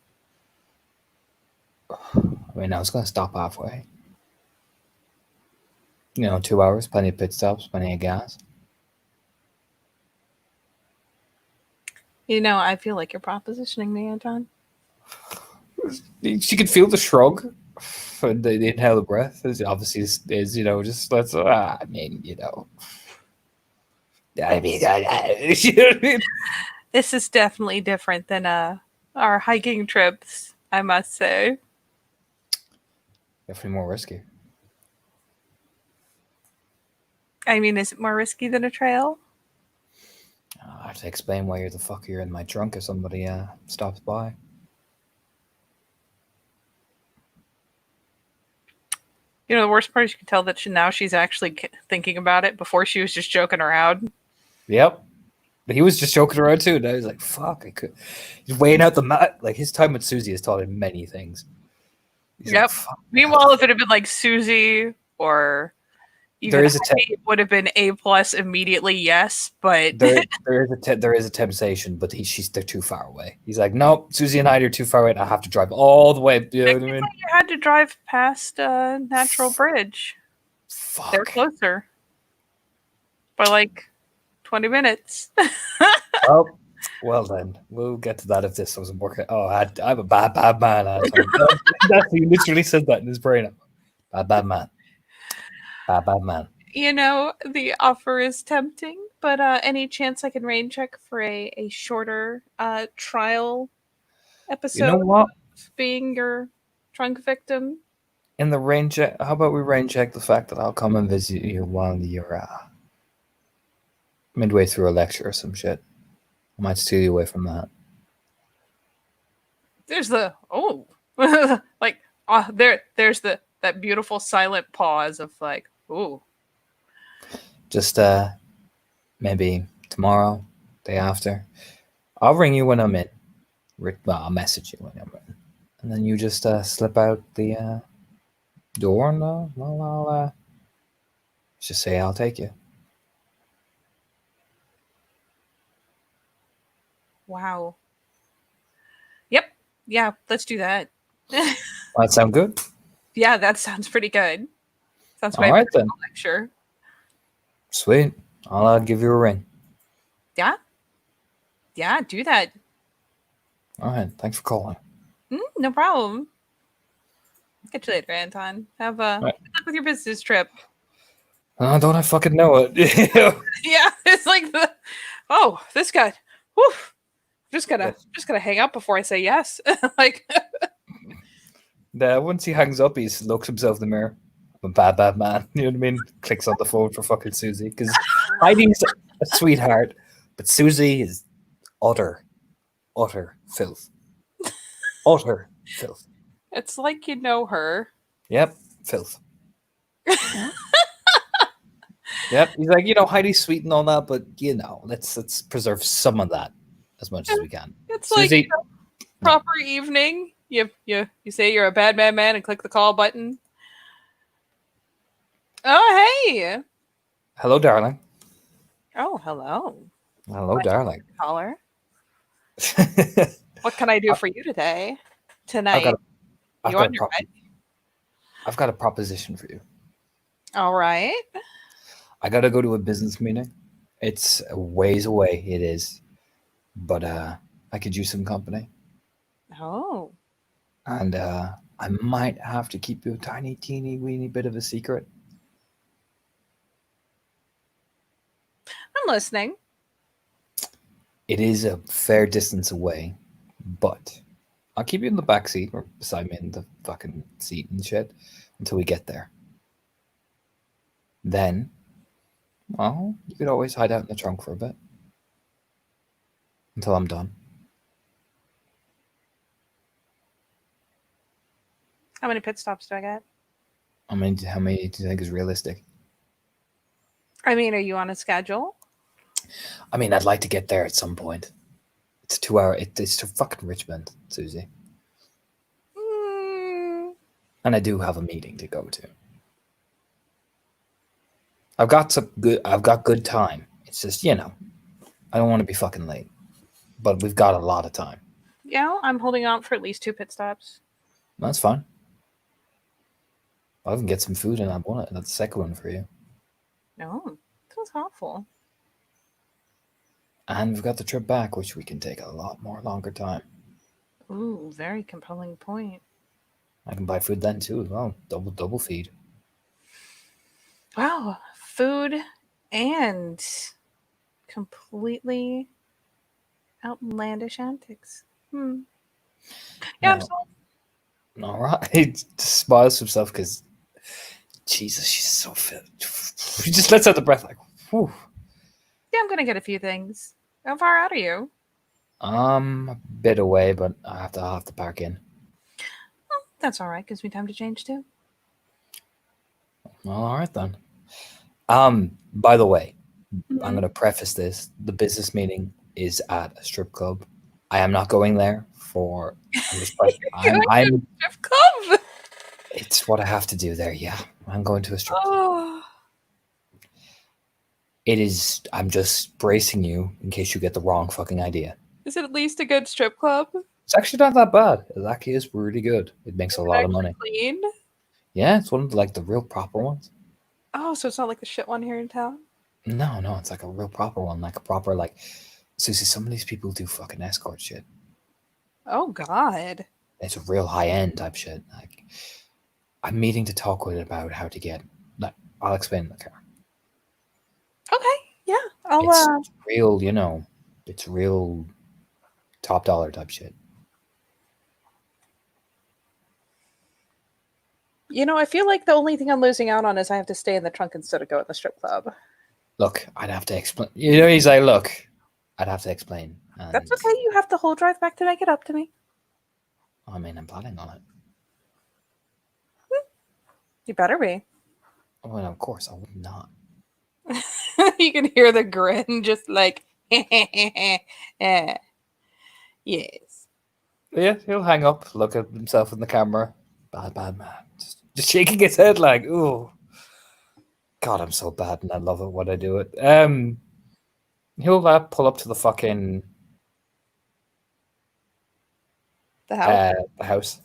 S1: I mean, I was going to stop halfway. 2 hours, plenty of pit stops, plenty of gas.
S2: You know, I feel like you're propositioning me, Anton.
S1: She could feel the shrug. The inhale the breath is obviously is just let's. I mean, you know what I mean?
S2: This is definitely different than our hiking trips, I must say.
S1: Definitely more risky.
S2: I mean, is it more risky than a trail?
S1: I have to explain why the fuck you're in my trunk if somebody stops by.
S2: You know, the worst part is you can tell that she's actually thinking about it. Before she was just joking around.
S1: Yep. But he was just joking around too, and I was like, fuck, I could. He's weighing out the mat. Like, his time with Susie has taught him many things. He's
S2: Yep.
S1: like, fuck.
S2: Meanwhile, if it had been like Susie or even
S1: There is
S2: it would have been A+ immediately, yes, but
S1: there is a temptation, but they're too far away. He's like, no, Susie and I are too far away. I have to drive all the way. You know what I mean?
S2: you had to drive past Natural Bridge.
S1: Fuck.
S2: They're closer by like 20 minutes.
S1: Oh, well then, we'll get to that if this doesn't work. Oh, I'm a bad man. He literally said that in his brain. Bad man. Bad man.
S2: You know, the offer is tempting, but any chance I can rain check for a shorter trial episode
S1: You know what?
S2: of being your trunk victim?
S1: In the rain check, how about we rain check the fact that I'll come and visit you while you're midway through a lecture or some shit. I might steal you away from that.
S2: There's the like there's that beautiful silent pause of like, ooh.
S1: Just maybe tomorrow, day after. I'll ring you when I'm in. Well, I'll message you when I'm in. And then you just slip out the door and I'll just say I'll take you.
S2: Wow. Yep. Yeah, let's do that.
S1: That sound good?
S2: Yeah, that sounds pretty good. Sounds
S1: All right then.
S2: Lecture.
S1: Sweet. I'll give you a ring.
S2: Yeah. Yeah, do that.
S1: All right. Thanks for calling.
S2: No problem. Catch you later, Anton. Have good luck with your business trip.
S1: Don't I fucking know it?
S2: Yeah, it's like this guy. Whew, just gotta hang up before I say yes. Like,
S1: once he hangs up, he looks himself in the mirror. I'm a bad man. You know what I mean? Clicks on the phone for fucking Susie because Heidi's a sweetheart, but Susie is utter utter filth. Utter filth.
S2: It's like you know her.
S1: Yep, filth. Yep. He's like, Heidi's sweet and all that, but let's preserve some of that as much as we can.
S2: It's like
S1: Susie,
S2: proper evening. You say you're a bad man and click the call button. Oh hey.
S1: hello, darling.
S2: Oh hello.
S1: Hello, darling.
S2: Caller. What can I do for you today? Tonight.
S1: I've got a proposition for you.
S2: All right.
S1: I gotta go to a business meeting. It's a ways away, it is. But I could use some company.
S2: Oh.
S1: And I might have to keep you a tiny, teeny, weeny bit of a secret.
S2: I'm listening.
S1: It is a fair distance away, but I'll keep you in the back seat or beside me in the fucking seat and shit until we get there. Then, well, you could always hide out in the trunk for a bit until I'm done.
S2: How many pit stops do I get?
S1: I mean, how many do you think is realistic?
S2: I mean, are you on a schedule?
S1: I mean, I'd like to get there at some point. It's a 2 hour. It's to fucking Richmond, Susie. And I do have a meeting to go to. I've got good time. It's just, I don't want to be fucking late. But we've got a lot of time.
S2: Yeah, I'm holding out for at least 2 pit stops.
S1: That's fine. I can get some food and I want it. That's the second one for you.
S2: No, that's awful.
S1: And we've got the trip back, which we can take a lot more longer time.
S2: Ooh, very compelling point.
S1: I can buy food then too as well. Double feed.
S2: Wow, food and completely outlandish antics. Yeah, I'm sold.
S1: All right. Just smiles to himself because, Jesus, she's so fit. He just lets out the breath like, whew.
S2: Yeah, I'm gonna get a few things. How far out are you?
S1: A bit away, but I'll have to park in.
S2: Oh, that's all right. Gives me time to change too.
S1: Well, all right then. By the way, I'm going to preface this. The business meeting is at a strip club. I am not going there for. I'm
S2: strip club.
S1: It's what I have to do there. Yeah, I'm going to a strip club.
S2: Oh.
S1: It is. I'm just bracing you in case you get the wrong fucking idea.
S2: Is it at least a good strip club?
S1: It's actually not that bad. It actually is really good. It makes a lot of money.
S2: Clean?
S1: Yeah, it's one of the real proper ones.
S2: Oh, so it's not like the shit one here in town?
S1: No, it's like a real proper one, like a proper Susie, some of these people do fucking escort shit.
S2: Oh God.
S1: It's a real high end type shit. Like, I'm meeting to talk with it about how to get. I'll explain in the car.
S2: Okay, yeah,
S1: It's real, it's real top dollar type shit.
S2: I feel like the only thing I'm losing out on is I have to stay in the trunk instead of go at the strip club.
S1: Look, I'd have to explain. He's like, look, I'd have to explain.
S2: That's okay. You have the whole drive back to make it up to me.
S1: I mean, I'm planning on it.
S2: You better be.
S1: Well, of course, I would not.
S2: You can hear the grin, just like, yes.
S1: Yeah, he'll hang up, look at himself in the camera. Bad man. Just shaking his head like, ooh. God, I'm so bad and I love it when I do it. He'll pull up to the fucking...
S2: The house?
S1: The house.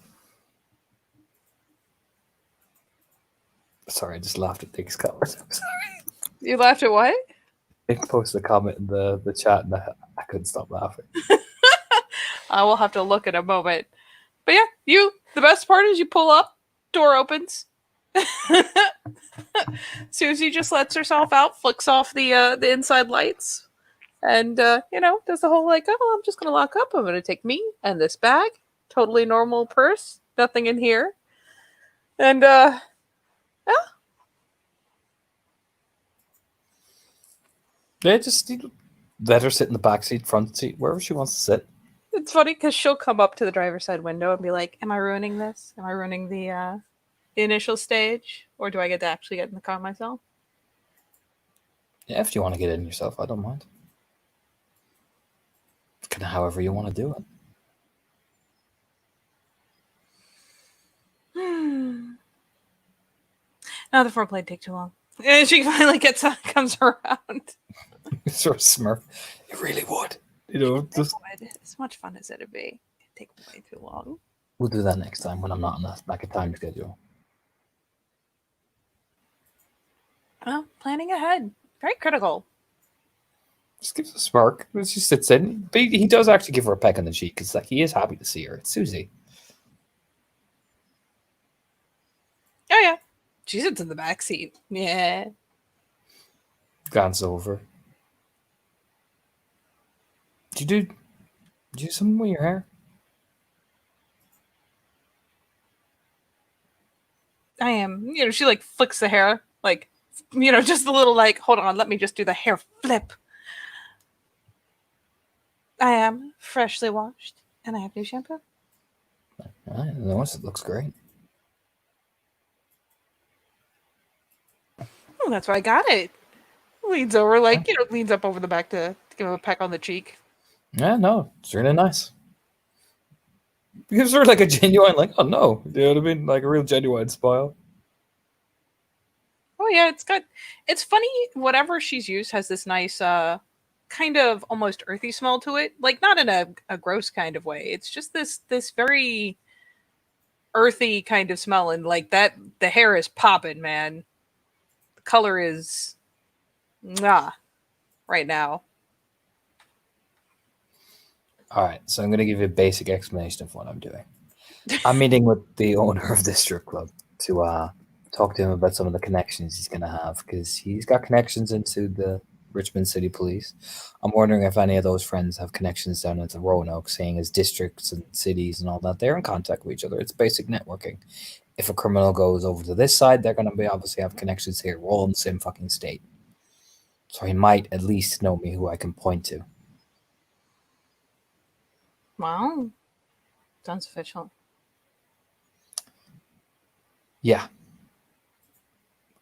S1: Sorry, I just laughed at Dick's comment. I'm sorry.
S2: You laughed at what?
S1: Dick posted a comment in the chat and I couldn't stop laughing.
S2: I will have to look in a moment. But yeah, the best part is you pull up, door opens. Susie just lets herself out, flicks off the inside lights, and does the whole I'm just gonna lock up. I'm gonna take me and this bag, totally normal purse, nothing in here, and yeah.
S1: Yeah, just let her sit in the back seat, front seat, wherever she wants to sit.
S2: It's funny because she'll come up to the driver's side window and be like, "Am I ruining this? Am I ruining the initial stage, or do I get to actually get in the car myself?"
S1: Yeah, if you want to get in yourself, I don't mind. Kind of however you want to do it.
S2: Now the foreplay take too long. And she finally comes around.
S1: Sort of smirk. It really would. You know, just
S2: As much fun as it'd be, it'd take way too long.
S1: we'll do that next time when I'm not on a time schedule.
S2: Well, planning ahead. Very critical.
S1: Just gives a smirk. She sits in. But he does actually give her a peck on the cheek because like he is happy to see her. It's Susie.
S2: Oh yeah. She sits in the back seat. Yeah.
S1: Glance over. Did you do something with your hair?
S2: I am. She like flicks the hair. Like, just a little like, hold on, let me just do the hair flip. I am freshly washed and I have new shampoo.
S1: I notice it looks great.
S2: Oh, that's why I got it. Leans over, like, leans up over the back to give him a peck on the cheek.
S1: Yeah, no, it's really nice. Gives her like a genuine, like, oh no, you know what I mean? Like a real genuine smile.
S2: Oh yeah, it's funny, whatever she's used has this nice kind of almost earthy smell to it. Like not in a gross kind of way. It's just this very earthy kind of smell, and like that the hair is popping, man. The color is right now.
S1: All right, so I'm going to give you a basic explanation of what I'm doing. I'm meeting with the owner of this strip club to talk to him about some of the connections he's going to have because he's got connections into the Richmond City Police. I'm wondering if any of those friends have connections down into Roanoke, seeing as districts and cities and all that. They're in contact with each other. It's basic networking. If a criminal goes over to this side, they're going to be obviously have connections here. We're all in the same fucking state. So he might at least know me who I can point to.
S2: Wow. Sounds official.
S1: Yeah.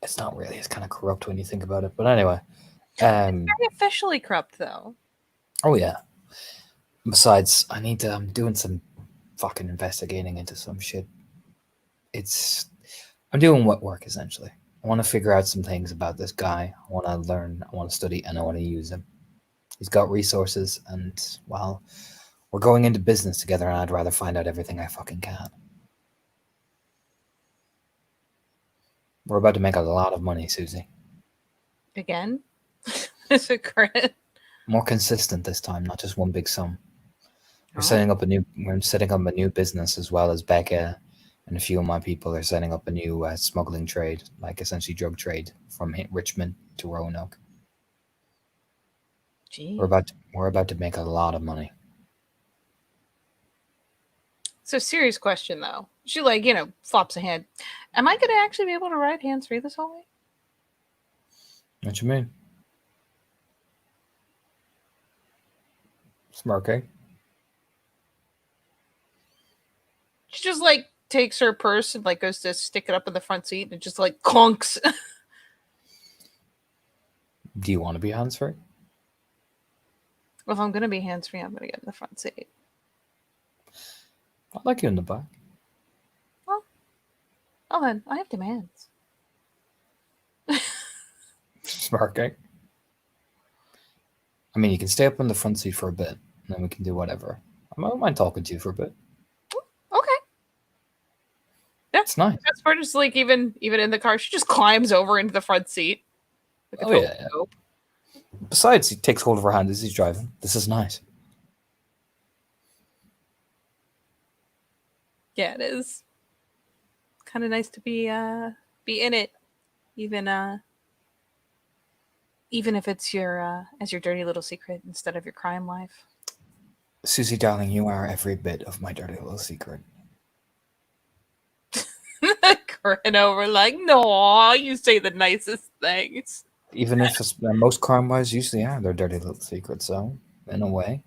S1: It's not really. It's kind of corrupt when you think about it. But anyway. Very
S2: officially corrupt, though.
S1: Oh, yeah. Besides, I'm doing some fucking investigating into some shit. I'm doing wet work, essentially. I want to figure out some things about this guy. I want to learn, I want to study, and I want to use him. He's got resources, and, well, we're going into business together, and I'd rather find out everything I fucking can. We're about to make a lot of money, Susie.
S2: Again? Is it correct?
S1: More consistent this time, not just one big sum. We're setting up a new business, as well as Becca and a few of my people are setting up a new smuggling trade, like essentially drug trade from Richmond to Roanoke.
S2: Jeez.
S1: We're about to make a lot of money.
S2: So serious question though. She flops a hand. Am I gonna actually be able to ride hands-free this whole way?
S1: What you mean? Smirking.
S2: She just takes her purse and goes to stick it up in the front seat and it just clunks.
S1: Do you want to be hands-free?
S2: Well, if I'm gonna be hands-free, I'm gonna get in the front seat.
S1: I'd like you in the back.
S2: Well then, I have demands.
S1: Smirking. I mean, you can stay up in the front seat for a bit, and then we can do whatever. I don't mind talking to you for a bit.
S2: Okay. Yeah,
S1: it's nice.
S2: That's part just even in the car, she just climbs over into the front seat.
S1: Yeah. Besides, he takes hold of her hand as he's driving. This is nice.
S2: Yeah, it is. Kind of nice to be in it, even if it's your dirty little secret instead of your crime life.
S1: Susie, darling, you are every bit of my dirty little secret.
S2: Grin over no, you say the nicest things.
S1: Even if most crime-wise usually are their dirty little secrets, so in a way,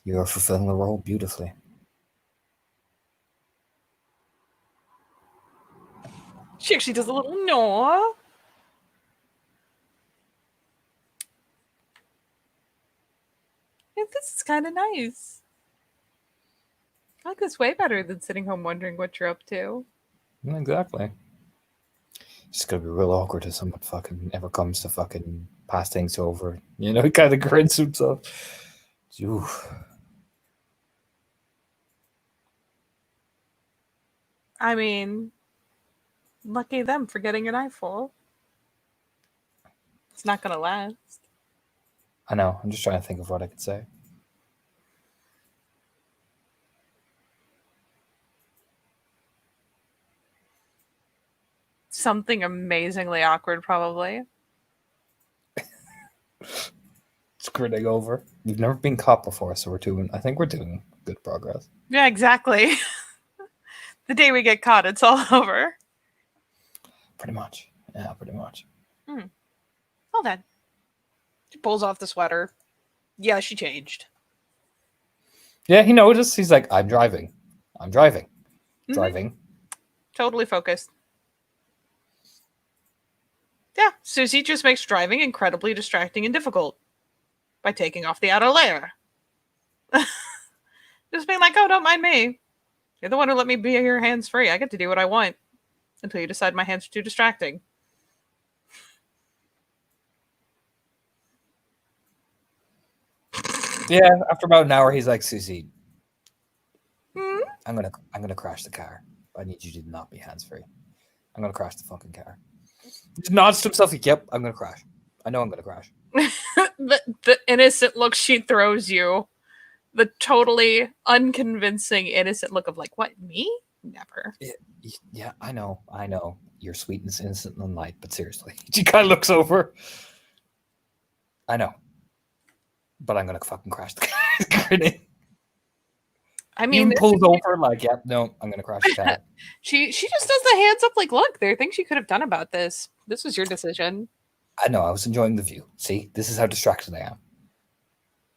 S1: You are fulfilling the role beautifully.
S2: She actually does a little no. Yeah, this is kind of nice. I like this way better than sitting home wondering what you're up to.
S1: Exactly. It's just gonna be real awkward if someone fucking ever comes to fucking pass things over. You know, he kind of grins himself. Oof.
S2: I mean, lucky them for getting an eyeful. It's not gonna last.
S1: I know. I'm just trying to think of what I could say.
S2: Something amazingly awkward, probably.
S1: It's grinning over. We've never been caught before, so I think we're doing good progress.
S2: Yeah, exactly. The day we get caught, it's all over.
S1: Pretty much. Yeah, pretty much.
S2: Hold on. She pulls off the sweater. Yeah, she changed.
S1: Yeah, he noticed. He's like, I'm driving. I'm driving.
S2: Mhm.
S1: Driving.
S2: Totally focused. Yeah, Susie just makes driving incredibly distracting and difficult by taking off the outer layer. Just being like, oh, don't mind me. You're the one who let me be here hands free. I get to do what I want until you decide my hands are too distracting.
S1: Yeah, after about an hour, he's like, Susie,
S2: Hmm?
S1: I'm gonna crash the car. I need you to not be hands free. I'm gonna crash the fucking car. He just nods to himself. Like, yep, I'm gonna crash. I know I'm gonna crash.
S2: The innocent look she throws you. The totally unconvincing innocent look of like, what, me? Never.
S1: Yeah, I know. You're sweet and innocent and light, but seriously, she kind of looks over. I know, but I'm gonna fucking crash the car. Grinning.
S2: I
S1: He
S2: mean,
S1: even pulls over like, yep, no, I'm gonna crash the car.
S2: she just does the hands up like, look, there are things you could have done about this. This was your decision.
S1: I know. I was enjoying the view. See, this is how distracted I am.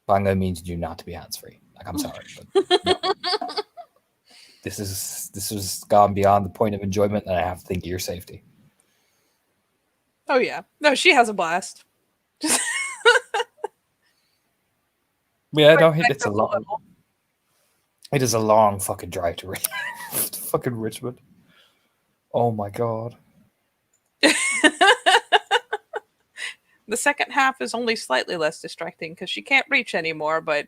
S1: But I'm gonna mean you not to be hands free. Like, I'm sorry, but no. This was gone beyond the point of enjoyment, and I have to think of your safety.
S2: Oh yeah. No, she has a blast.
S1: Yeah, no, it's a long. It is a long fucking drive to fucking Richmond. Oh my god.
S2: The second half is only slightly less distracting because she can't reach anymore, but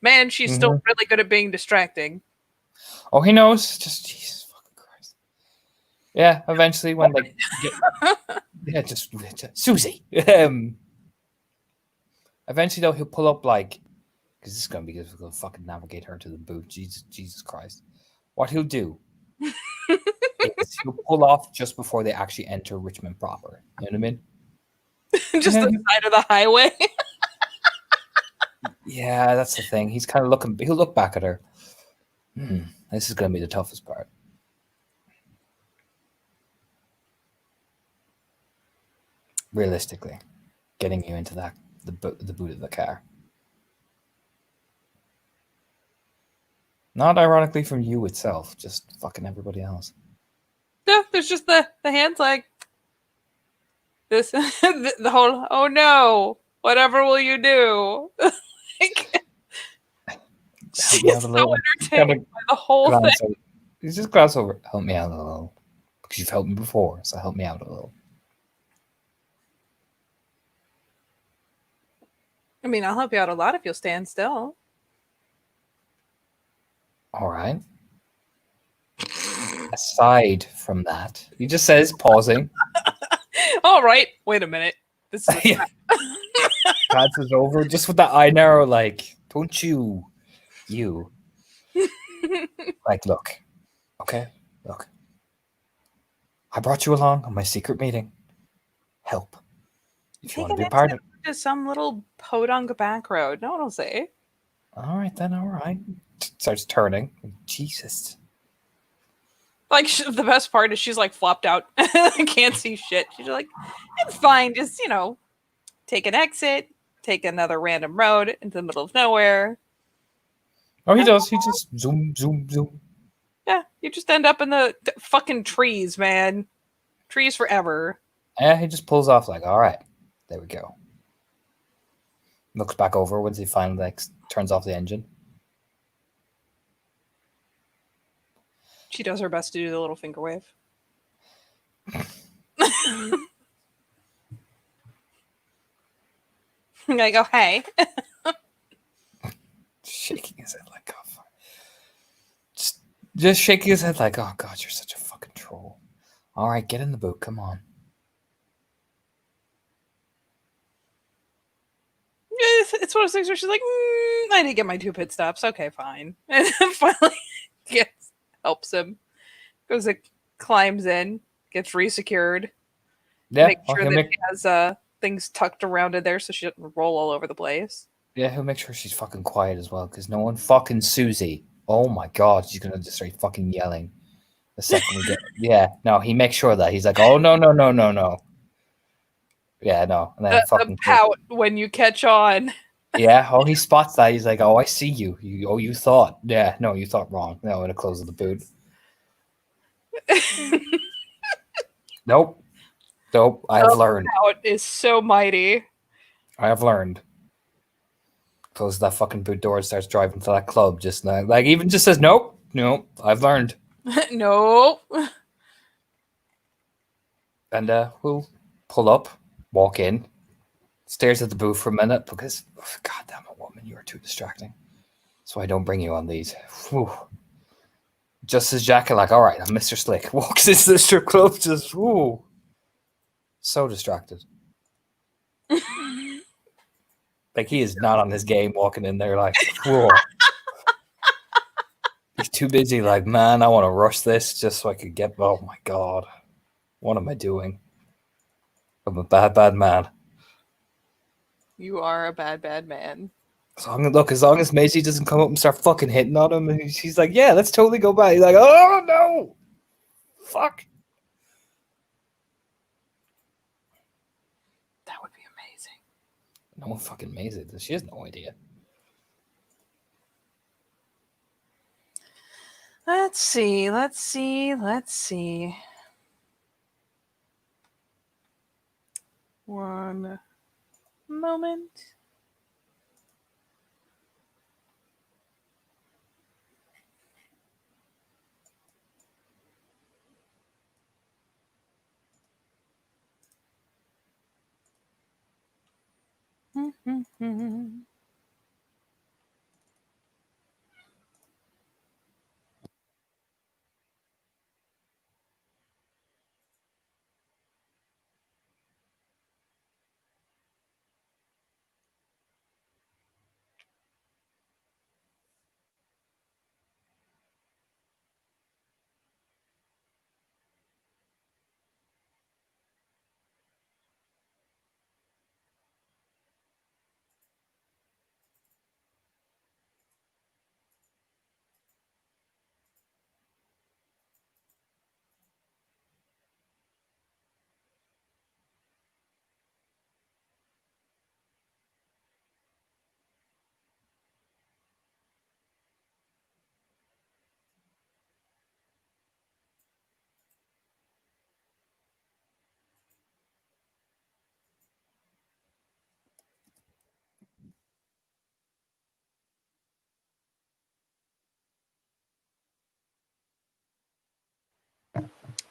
S2: man, she's still really good at being distracting.
S1: Oh, he knows. Just Jesus fucking Christ. Yeah, eventually when they get, just Susie. Eventually though, he'll pull up like, because this is gonna be difficult to fucking navigate her to the boot. Jesus Christ. What he'll do is he'll pull off just before they actually enter Richmond proper. You know what I mean?
S2: Just the side of the highway.
S1: Yeah, that's the thing. He's kind of looking. He'll look back at her. This is going to be the toughest part. Realistically, getting you into the boot of the car. Not ironically from you itself, just fucking everybody else.
S2: Yeah, there's just the hands like this. The whole, oh no, whatever will you do? Like, she's so entertained by the whole thing.
S1: You just gloss over. Help me out a little. Because you've helped me before, so help me out a little.
S2: I mean, I'll help you out a lot if you'll stand still.
S1: All right. Aside from that, he just says, pausing.
S2: All right, wait a minute. This is
S1: glances over just with that eye narrow, like, don't you. Like, look. Okay, look. I brought you along on my secret meeting. Help. If you want to be a part of it.
S2: Just some little podunk back road. No one will say.
S1: All right, then, all right. Starts turning. Jesus.
S2: Like, the best part is she's like flopped out. Can't see shit. She's like, it's fine. Just, take an exit, take another random road into the middle of nowhere.
S1: Oh, he does. He just zoom, zoom, zoom.
S2: Yeah, you just end up in the fucking trees, man. Trees forever.
S1: Yeah, he just pulls off like, all right, there we go. Looks back over once he finally like turns off the engine.
S2: She does her best to do the little finger wave. I go, hey.
S1: Shaking his head like, oh, fuck. Just shaking his head like, oh god, you're such a fucking troll. All right, get in the boot. Come on.
S2: It's one of those things where she's like, I did get my 2 pit stops. Okay, fine. And then finally helps him. Goes, it climbs in, gets resecured,
S1: Yeah,
S2: makes sure that he has things tucked around in there so she doesn't roll all over the place.
S1: yeah, he'll make sure she's fucking quiet as well, because no one fucking Susie. Oh my god, she's gonna just start fucking yelling. The second we get, yeah, no, he makes sure that he's like, oh no, no, no, no, no. Yeah, no, and then
S2: The
S1: fucking
S2: pout when you catch on.
S1: yeah, oh, he spots that. He's like, oh, I see you. You thought, yeah, no, you thought wrong. No, I'm gonna close the boot. Nope, nope. I have learned.
S2: Pout is so mighty.
S1: I have learned. Closes that fucking boot door and starts driving to that club. Just now, like even just says, nope, nope. I've learned.
S2: No.
S1: And we'll pull up, walk in, stares at the booth for a minute because, oh, god damn it, woman, you are too distracting. So I don't bring you on these. Whew. Just as Jack, like, all right, I'm Mr. Slick, walks into the strip club, just, whoo, so distracted. Like he is not on his game walking in there, like, whoa. He's too busy, like, man, I want to rush this just so I could get, oh my god, what am I doing? I'm a bad, bad man.
S2: You are a bad, bad man.
S1: So look, as long as Maisie doesn't come up and start fucking hitting on him, and she's like, yeah, let's totally go back. He's like, oh no, fuck.
S2: That would be amazing.
S1: No one fucking Maisie. She has no idea.
S2: Let's see. Let's see. Let's see. One moment.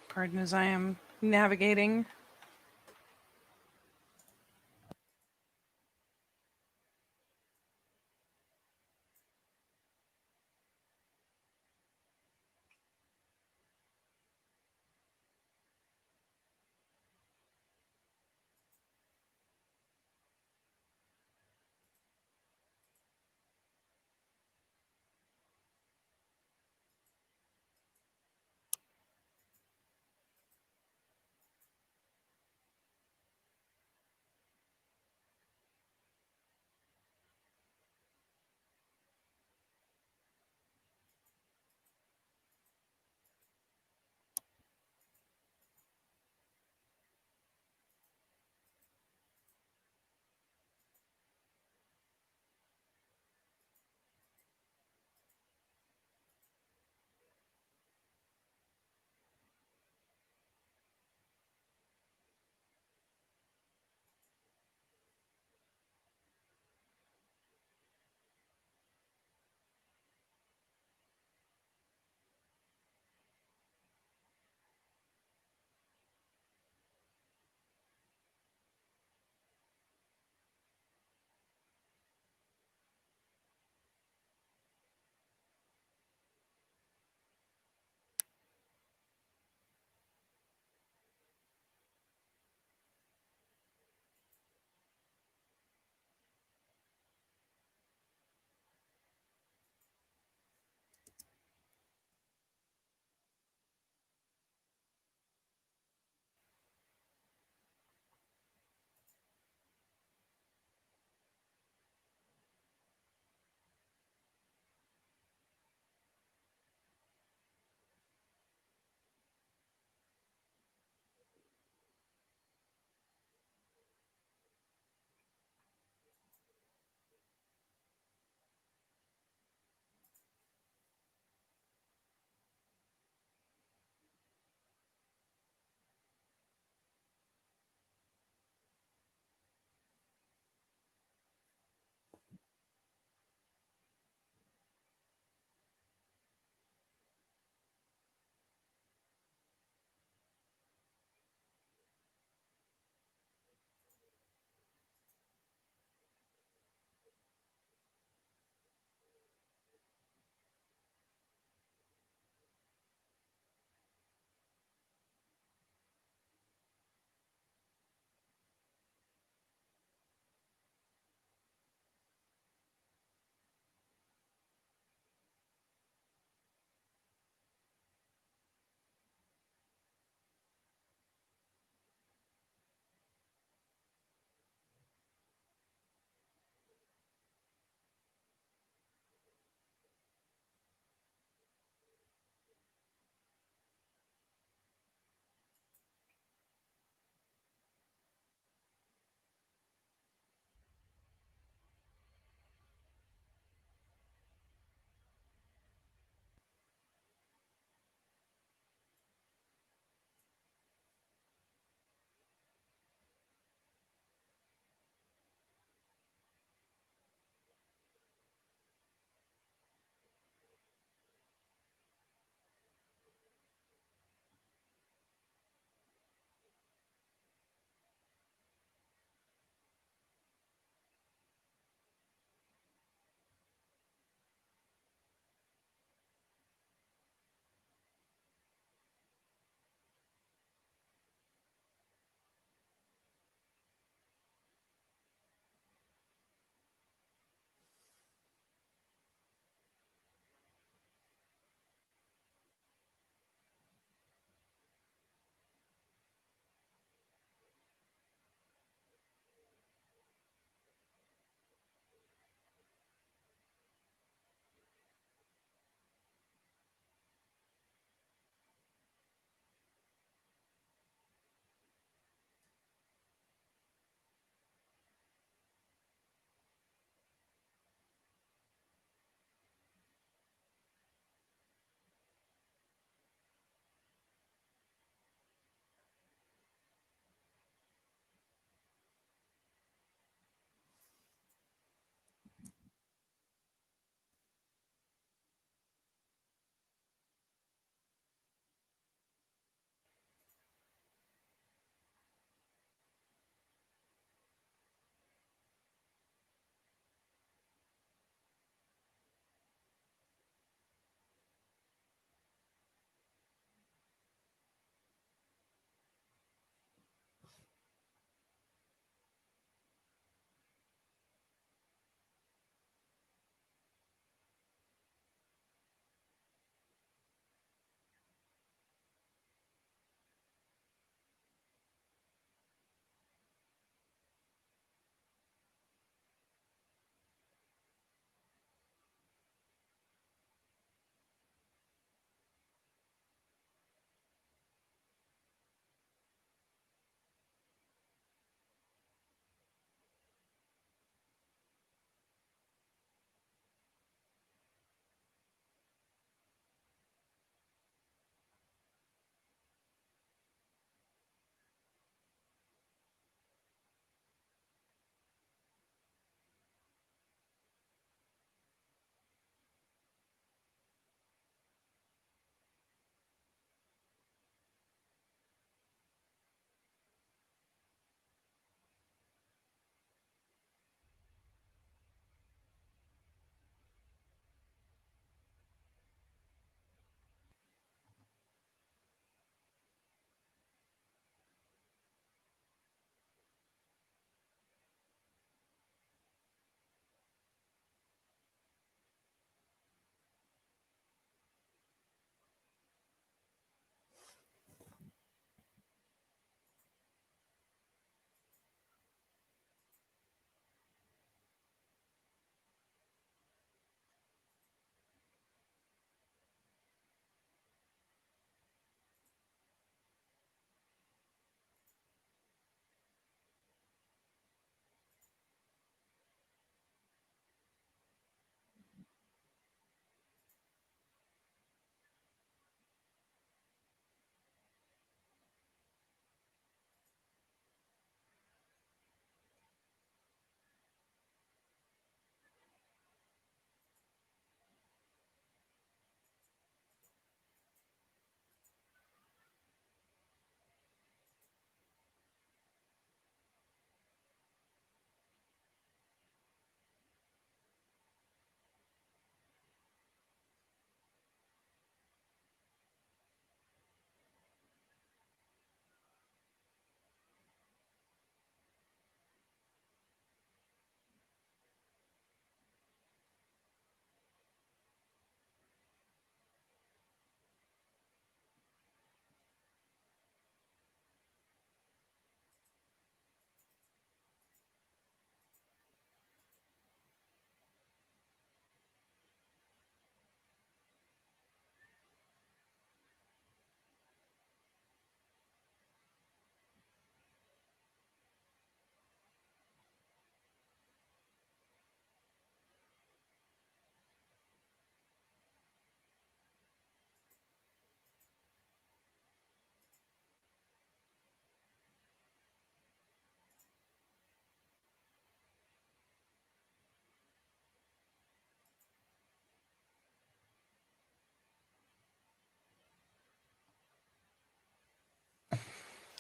S2: Pardon as I am navigating.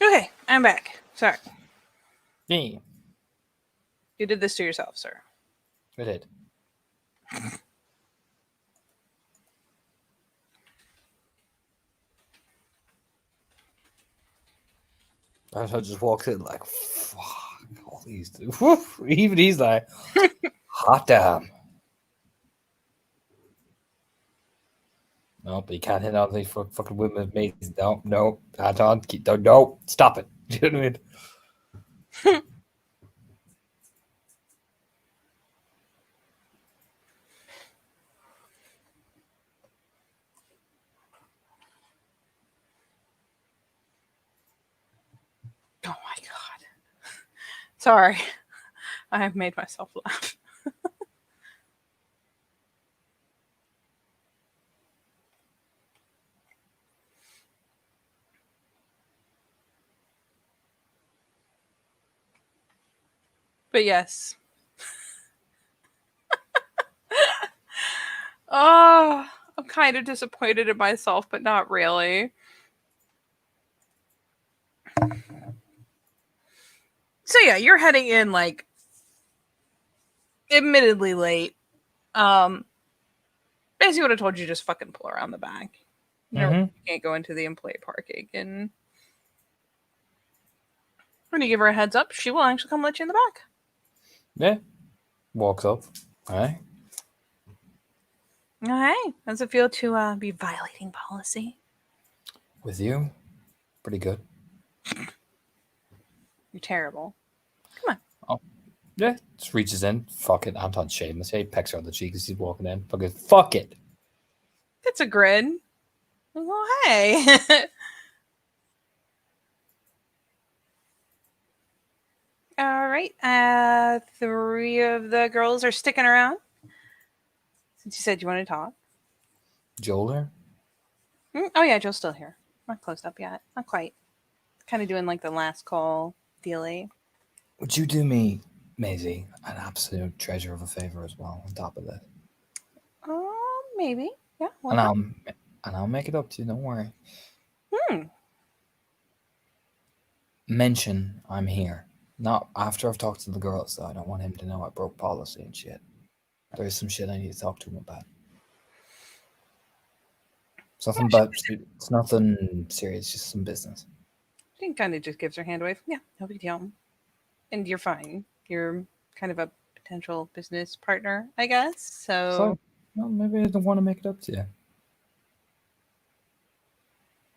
S2: Okay, I'm back. Sorry.
S1: Yeah,
S2: You did this to yourself, sir.
S1: I did. I just walks in like, fuck, all these. Woof, even he's like, hot damn. No, but you can't hit on these fucking women with mates. No, Anton, no, stop it. Do you know what I mean?
S2: Oh my god. Sorry. I have made myself laugh. But yes. Oh, I'm kind of disappointed in myself, but not really. So yeah, you're heading in like admittedly late. Basically would have told you just fucking pull around the back. You can't go into the employee parking. And when you give her a heads up, she will actually come let you in the back.
S1: Yeah. Walks up. All right.
S2: Okay. How does it feel to be violating policy?
S1: With you, pretty good.
S2: You're terrible.
S1: Yeah, just reaches in. Fuck it. Anton's shameless. He pecks her on the cheek as he's walking in. Fucking fuck it.
S2: It's a grin. Well, hey. All right. 3 of the girls are sticking around. Since you said you wanted to talk.
S1: Joel here?
S2: Oh, yeah, Joe's still here. Not closed up yet. Not quite. Kind of doing like the last call dealy.
S1: Would you do me, Maisie, an absolute treasure of a favor as well on top of this?
S2: Maybe. Yeah.
S1: And I'll make it up to you, don't worry. Mention I'm here. Not after I've talked to the girls, though. I don't want him to know I broke policy and shit. There's some shit I need to talk to him about. It's nothing serious, just some business.
S2: She kind of just gives her hand away. Yeah, no big deal. And you're fine. You're kind of a potential business partner, I guess. So
S1: well, maybe I don't want to make it up to you.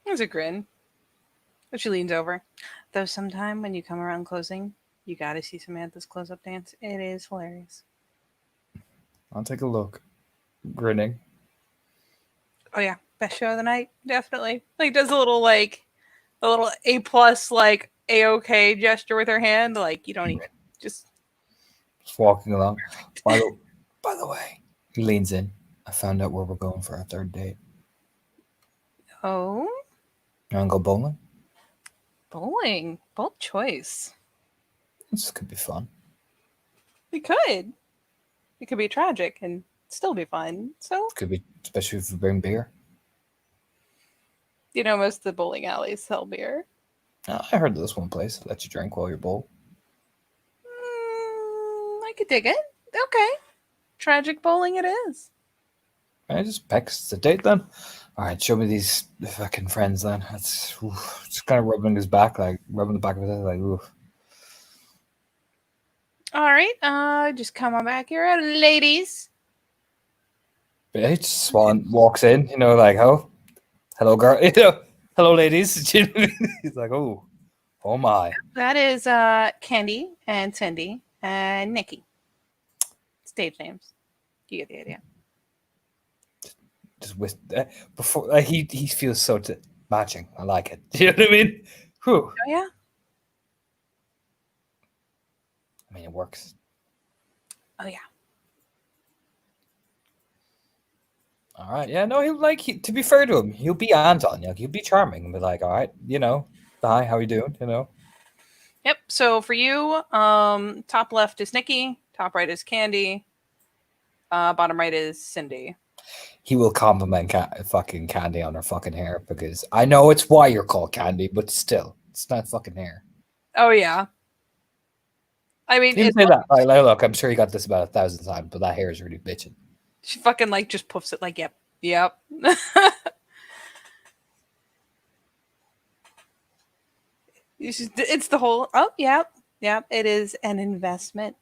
S2: there's a grin. But she leans over. Though sometime when you come around closing, you gotta see Samantha's close-up dance. It is hilarious.
S1: I'll take a look. Grinning.
S2: Oh yeah, best show of the night, definitely. Like does a little A+ like A-OK gesture with her hand. Like you don't even just
S1: walking along. By the way, he leans in. I found out where we're going for our third date.
S2: Oh?
S1: You want to go bowling?
S2: Bowling. Bold choice.
S1: This could be fun.
S2: It could. It could be tragic and still be fun. So
S1: Could be, especially if we bring beer.
S2: You know, most of the bowling alleys sell beer.
S1: I heard of this one place that lets you drink while you bowl.
S2: I could dig it. Okay. Tragic bowling it is.
S1: I just pecks the date then. All right, show me these fucking friends then. It's kind of rubbing his back, like rubbing the back of his head, like oof.
S2: All right, just come on back here, ladies.
S1: But yeah, Swan walks in, like, oh, hello, girl, hello, ladies. He's like, oh my.
S2: That is Candy and Cindy and Nikki. Stage names. You get the idea.
S1: Just with before he feels so matching. I like it. Do you know what I mean? Whew.
S2: Oh yeah.
S1: I mean, it works.
S2: Oh yeah.
S1: All right. Yeah. No, to be fair to him, he'll be Anton. He'll be charming and be like, all right, hi, how you doing?
S2: Yep. So for you, top left is Nikki. Top right is Candy. Bottom right is Cindy.
S1: He will compliment fucking Candy on her fucking hair because I know it's why you're called Candy, but still, It's not fucking hair.
S2: Oh yeah. I mean,
S1: Even say that. Like, look, I'm sure you got this about 1,000 times, but that hair is really bitching.
S2: she fucking like just puffs it like, yep. It's the whole. Oh, yep. It is an investment.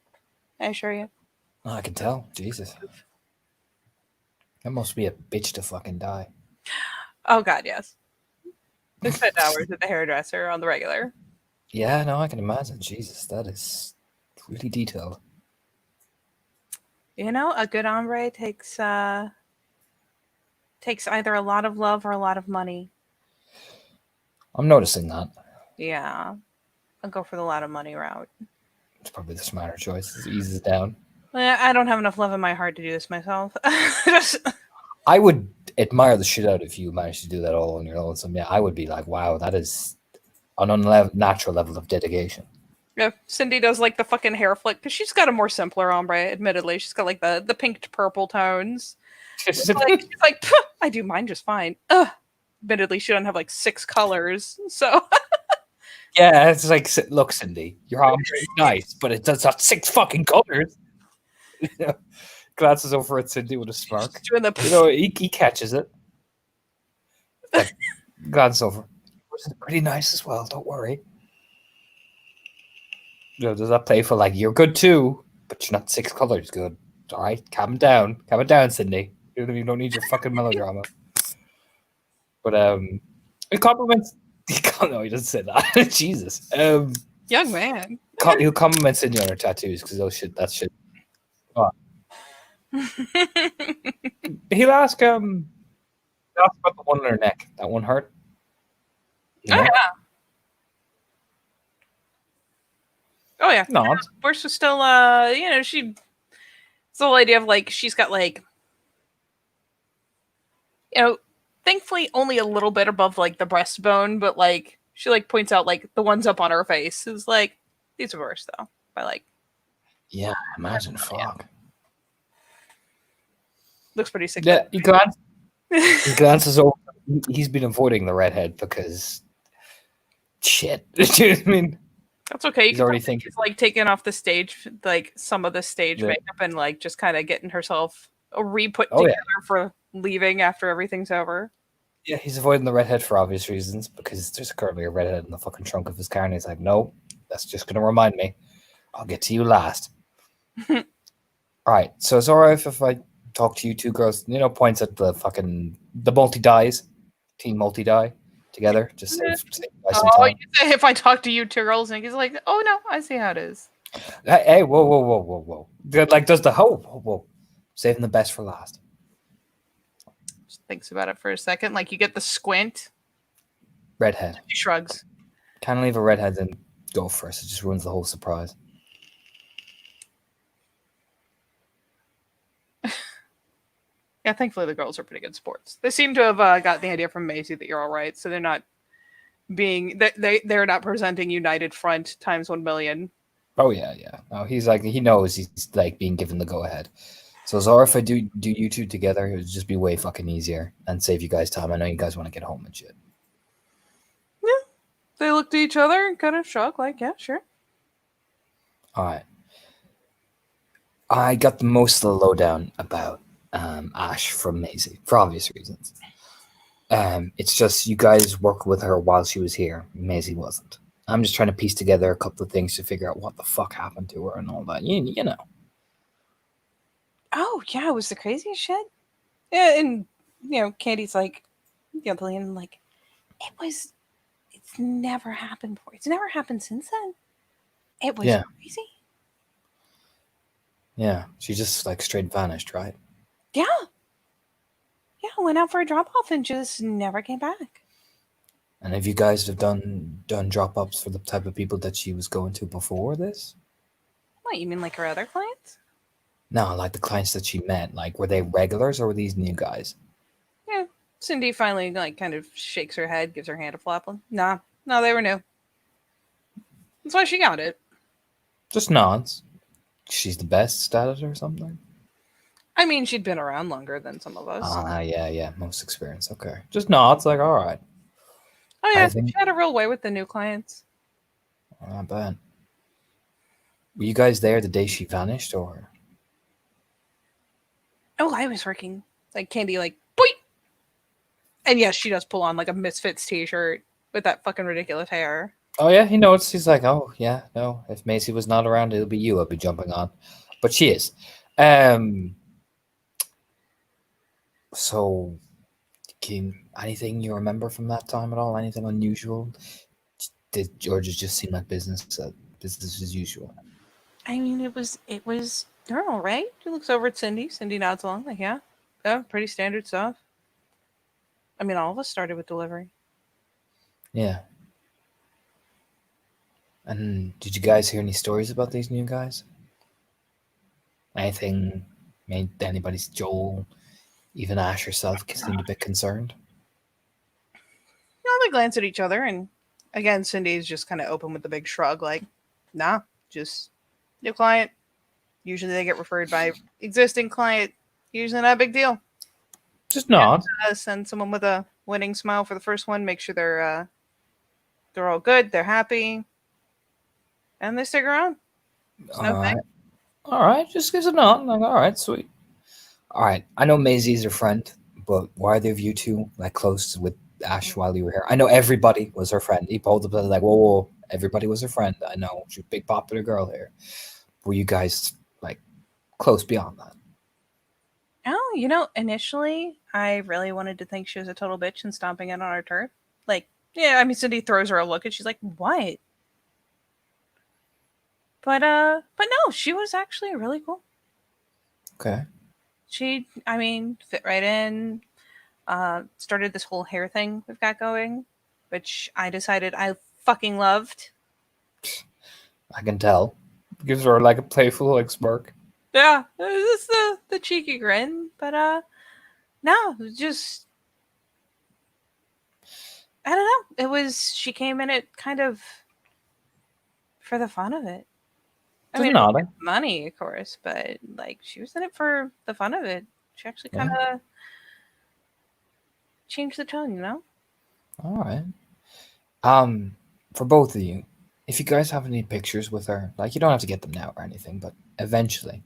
S2: I assure you.
S1: Oh, I can tell. Jesus. That must be a bitch to fucking die.
S2: Oh God, yes. I spent hours at the hairdresser on the regular.
S1: Yeah, no, I can imagine. Jesus, that is really detailed.
S2: You know, a good hombre takes either a lot of love or a lot of money.
S1: I'm noticing that.
S2: Yeah, I'll go for the lot of money route.
S1: It's probably the smarter choice. It eases down.
S2: I don't have enough love in my heart to do this myself.
S1: I would admire the shit out if you managed to do that all on your own. So yeah, I would be like, wow, that is an unnatural level of dedication.
S2: Yeah, Cindy does like the fucking hair flick because she's got a more simpler ombre. Admittedly, she's got like the pink to purple tones. She's like, I do mine just fine. Ugh. Admittedly, she doesn't have like 6 colors, so
S1: yeah, it's like, look, Cindy, your ombre is nice, but it does have 6 fucking colors. Glances over at Cindy with a smirk.
S2: Doing the,
S1: you know, he catches it. Like, glance over. It's pretty nice as well. Don't worry. You know, does that playful like you're good too, but you're not 6 colors good. All right, calm down, Cindy. You don't need your fucking melodrama. But it compliments. No, he doesn't say that. Jesus.
S2: young man.
S1: He'll compliment Cindy on her tattoos because that shit. Oh. He'll ask about the one on her neck. That one hurt.
S2: You know? Oh yeah. Oh yeah.
S1: No,
S2: we're still you know, it's the whole idea of like she's got like, you know, thankfully only a little bit above like the breastbone, but like she like points out like the ones up on her face is like these are worse though. By like,
S1: yeah, imagine fuck.
S2: Looks pretty sick.
S1: Yeah, he glances over. He's been avoiding the redhead because shit. Do you know what I mean?
S2: That's okay.
S1: He's already thinking.
S2: He's like taking off the stage, like some of the stage makeup, and like just kind of getting herself re-put together for leaving after everything's over.
S1: Yeah, he's avoiding the redhead for obvious reasons because there's currently a redhead in the fucking trunk of his car, and he's like, "No, that's just going to remind me. I'll get to you last." All right, so it's all right if I talk to you two girls. You know, points at the multi-dyes, team multi-dye together. Just save some time.
S2: You say if I talk to you two girls, and he's like, "Oh no, I see how it is."
S1: Hey, whoa! Like, does the whoa? Saving the best for last.
S2: Just thinks about it for a second. Like you get the squint.
S1: Redhead.
S2: He shrugs.
S1: Can't leave a redhead and go first. It just ruins the whole surprise.
S2: Yeah, thankfully the girls are pretty good sports. They seem to have got the idea from Maisie that you're all right, so they're not they're not presenting United Front times 1,000,000.
S1: Oh yeah. No, he knows he's like being given the go ahead. So Zara, if I do you two together, it would just be way fucking easier and save you guys time. I know you guys want to get home and shit.
S2: Yeah, they looked at each other and kind of shocked, like, yeah, sure.
S1: All right. I got the most of the lowdown about Ash from Maisie for obvious reasons. It's just you guys worked with her while she was here. Maisie wasn't. I'm just trying to piece together a couple of things to figure out what the fuck happened to her and all that. You know.
S2: Oh yeah, it was the craziest shit. Yeah, and you know, Candy's like, like, it's never happened before. It's never happened since then. It was crazy.
S1: Yeah, she just like straight vanished, right?
S2: Yeah. Yeah, went out for a drop off and just never came back.
S1: And have you guys have done drop ups for the type of people that she was going to before this?
S2: What, you mean like her other clients?
S1: No, like the clients that she met. Like, were they regulars or were these new guys?
S2: Yeah. Cindy finally like kind of shakes her head, gives her hand a flap. No, they were new. That's why she got it.
S1: Just nods. She's the best at it or something?
S2: I mean, she'd been around longer than some of us.
S1: Yeah. Most experience. Okay. Just nods, like, all right.
S2: Oh yeah,
S1: I think.
S2: she had a real way with the new clients.
S1: I bet. Were you guys there the day she vanished, or?
S2: Oh, I was working like Candy, like boy. And yes, she does pull on like a Misfits t-shirt with that fucking ridiculous hair.
S1: Oh yeah, he knows. He's like, oh yeah, no. If Maisie was not around, it'll be you. I'll be jumping on, but she is. Um. So, anything you remember from that time at all? Anything unusual? Did Georgia just seem like business as usual?
S2: I mean, it was normal, right? She looks over at Cindy. Cindy nods along, like, yeah, yeah, pretty standard stuff. I mean, all of us started with delivery.
S1: Yeah. And did you guys hear any stories about these new guys? Anything made anybody's Joel, even Ash herself, seemed a bit concerned?
S2: You know, they glance at each other, and again, Cindy's just kind of open with a big shrug, like, nah, just new client. Usually they get referred by existing client. Usually not a big deal.
S1: Just nod.
S2: Send someone with a winning smile for the first one. Make sure they're all good, they're happy, and they stick around. It's
S1: All
S2: no
S1: right.
S2: thing.
S1: All right. Just gives a nod. Like, all right, sweet. All right. I know Maisie's your friend, but why are there you two like close with Ash while you were here? I know everybody was her friend. He pulled up and was like, whoa, whoa, everybody was her friend. I know she's a big popular girl here. Were you guys like close beyond that?
S2: Oh, you know, initially I really wanted to think she was a total bitch and stomping in on our turf. Like, yeah, I mean, Cindy throws her a look and she's like, "What?" But no, she was actually really cool.
S1: Okay.
S2: She, I mean, fit right in. Started this whole hair thing we've got going, which I decided I fucking loved.
S1: I can tell. Gives her like a playful like smirk.
S2: Yeah, this is the cheeky grin, but no, it was just I don't know. It was she came in it kind of for the fun of it. I
S1: Just
S2: mean,
S1: nodding.
S2: money, of course, but like she was in it for the fun of it. She actually kind
S1: Yeah.
S2: of changed the tone, you know?
S1: All right. For both of you, if you guys have any pictures with her, like you don't have to get them now or anything, but eventually,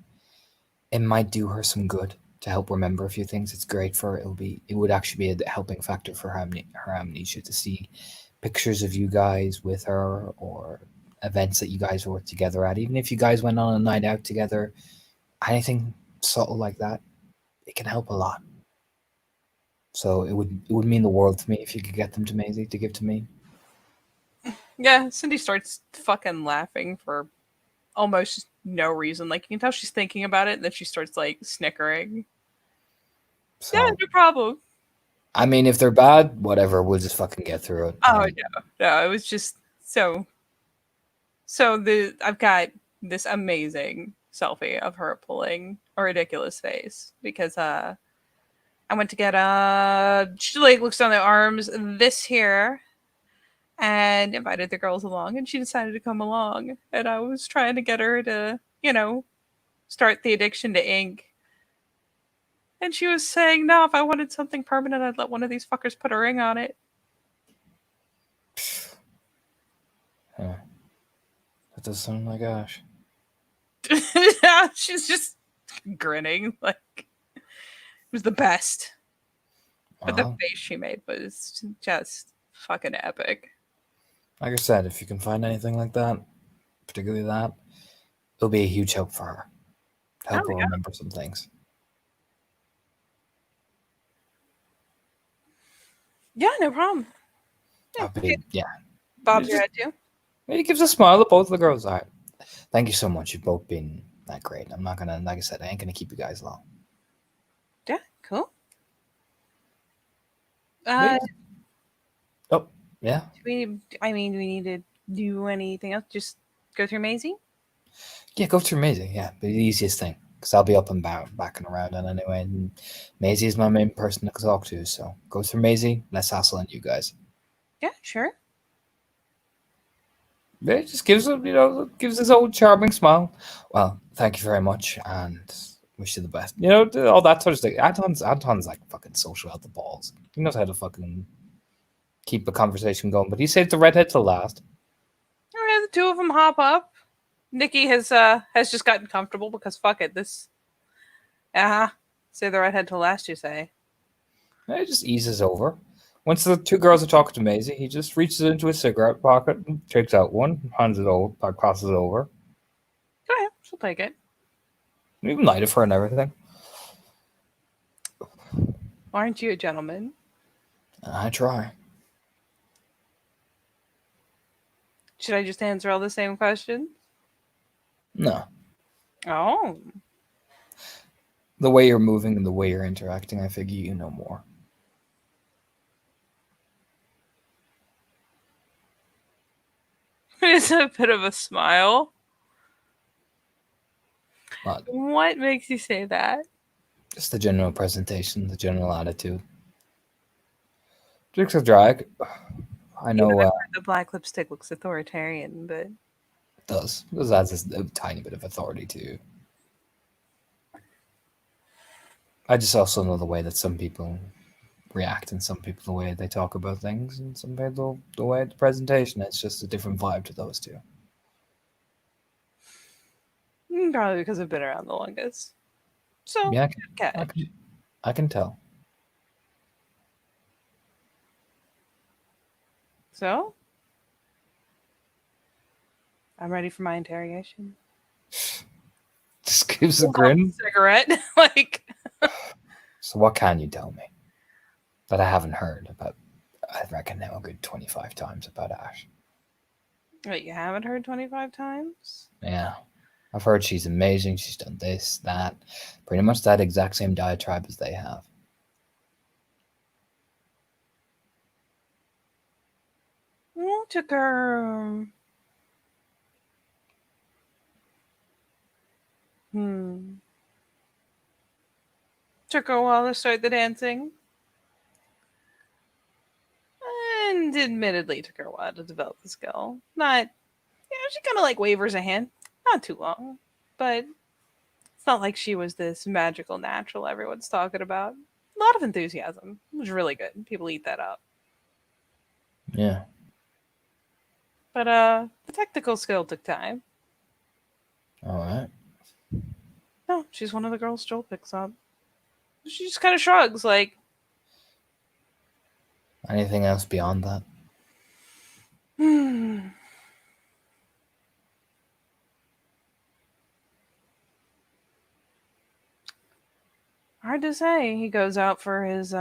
S1: it might do her some good to help remember a few things. It's great for her. It would actually be a helping factor for her amnesia to see pictures of you guys with her or events that you guys worked together at. Even if you guys went on a night out together, anything subtle like that, it can help a lot. So it would mean the world to me if you could get them to Maisie to give to me.
S2: Yeah, Cindy starts fucking laughing for almost no reason. Like you can tell she's thinking about it, and then she starts like snickering.
S1: So
S2: Yeah, no problem.
S1: I mean, if they're bad, whatever, we'll just fucking get through it.
S2: Oh no, it was just so the I've got this amazing selfie of her pulling a ridiculous face because I went to get she like looks down the arms this here and invited the girls along and she decided to come along and I was trying to get her to, you know, start the addiction to ink. And she was saying, no, if I wanted something permanent, I'd let one of these fuckers put a ring on it.
S1: Huh. That does sound like Ash.
S2: Yeah, she's just grinning. Like, it was the best. But the
S1: Well,
S2: face she made was just fucking epic.
S1: like I said, if you can find anything like that, particularly that, it'll be a huge help for her.
S2: Oh,
S1: Help her
S2: yeah.
S1: remember some things.
S2: Yeah, no problem. Yeah,
S1: That'd be, yeah.
S2: Bob's your head too.
S1: It gives a smile to both of the girls. All right. Thank you so much. You've both been that great. I'm not gonna, like I said, I ain't gonna keep you guys long.
S2: Yeah, cool.
S1: Yeah. Oh, yeah.
S2: I mean, do we need to do anything else? Just go through Maisie?
S1: Yeah, go through Maisie. Yeah, be the easiest thing. Because I'll be up and back and around and anyway. And Maisie is my main person to talk to. So go through Maisie. Less hassle on you guys.
S2: Yeah, sure.
S1: Yeah, it just gives his old charming smile. Well, thank you very much and wish you the best. All that sort of stuff. Anton's like fucking social out the balls. He knows how to fucking keep the conversation going. But he saved the redhead till last.
S2: Yeah, the two of them hop up. Nikki has just gotten comfortable because fuck it, this say the redhead till last, you say.
S1: And it just eases over. Once the two girls are talking to Maisie, he just reaches into his cigarette pocket and takes out one, hands it over, crosses it over.
S2: Go ahead, she'll take it.
S1: Even light it for her and everything.
S2: Aren't you a gentleman?
S1: I try.
S2: Should I just answer all the same questions?
S1: No.
S2: Oh.
S1: The way you're moving and the way you're interacting, I figure you know more.
S2: It's a bit of a smile.
S1: But
S2: What makes you say that?
S1: just the general presentation, the general attitude. Dukes of Drag, I know
S2: The black lipstick looks authoritarian, but
S1: it does. It adds a tiny bit of authority too. I just also know the way that some people react and some people the way they talk about things and some people the way the presentation. It's just a different vibe to those two.
S2: probably because I've been around the longest. So
S1: Yeah,
S2: catch.
S1: I can tell.
S2: So I'm ready for my interrogation.
S1: Just gives a grin.
S2: Cigarette, like.
S1: So what can you tell me that I haven't heard about? I reckon now a good 25 times about Ash.
S2: Wait, you haven't heard 25 times?
S1: Yeah. I've heard she's amazing. She's done this, that. Pretty much that exact same diatribe as they have.
S2: Took her. Took her a while to start the dancing. And admittedly took her a while to develop the skill. Not, she kind of like wavers a hand. Not too long. But it's not like she was this magical natural everyone's talking about. A lot of enthusiasm. It was really good. People eat that up.
S1: Yeah.
S2: But the technical skill took time.
S1: All right.
S2: No, she's one of the girls Joel picks up. She just kind of shrugs, like,
S1: Anything else beyond that?
S2: Hard to say. He goes out for his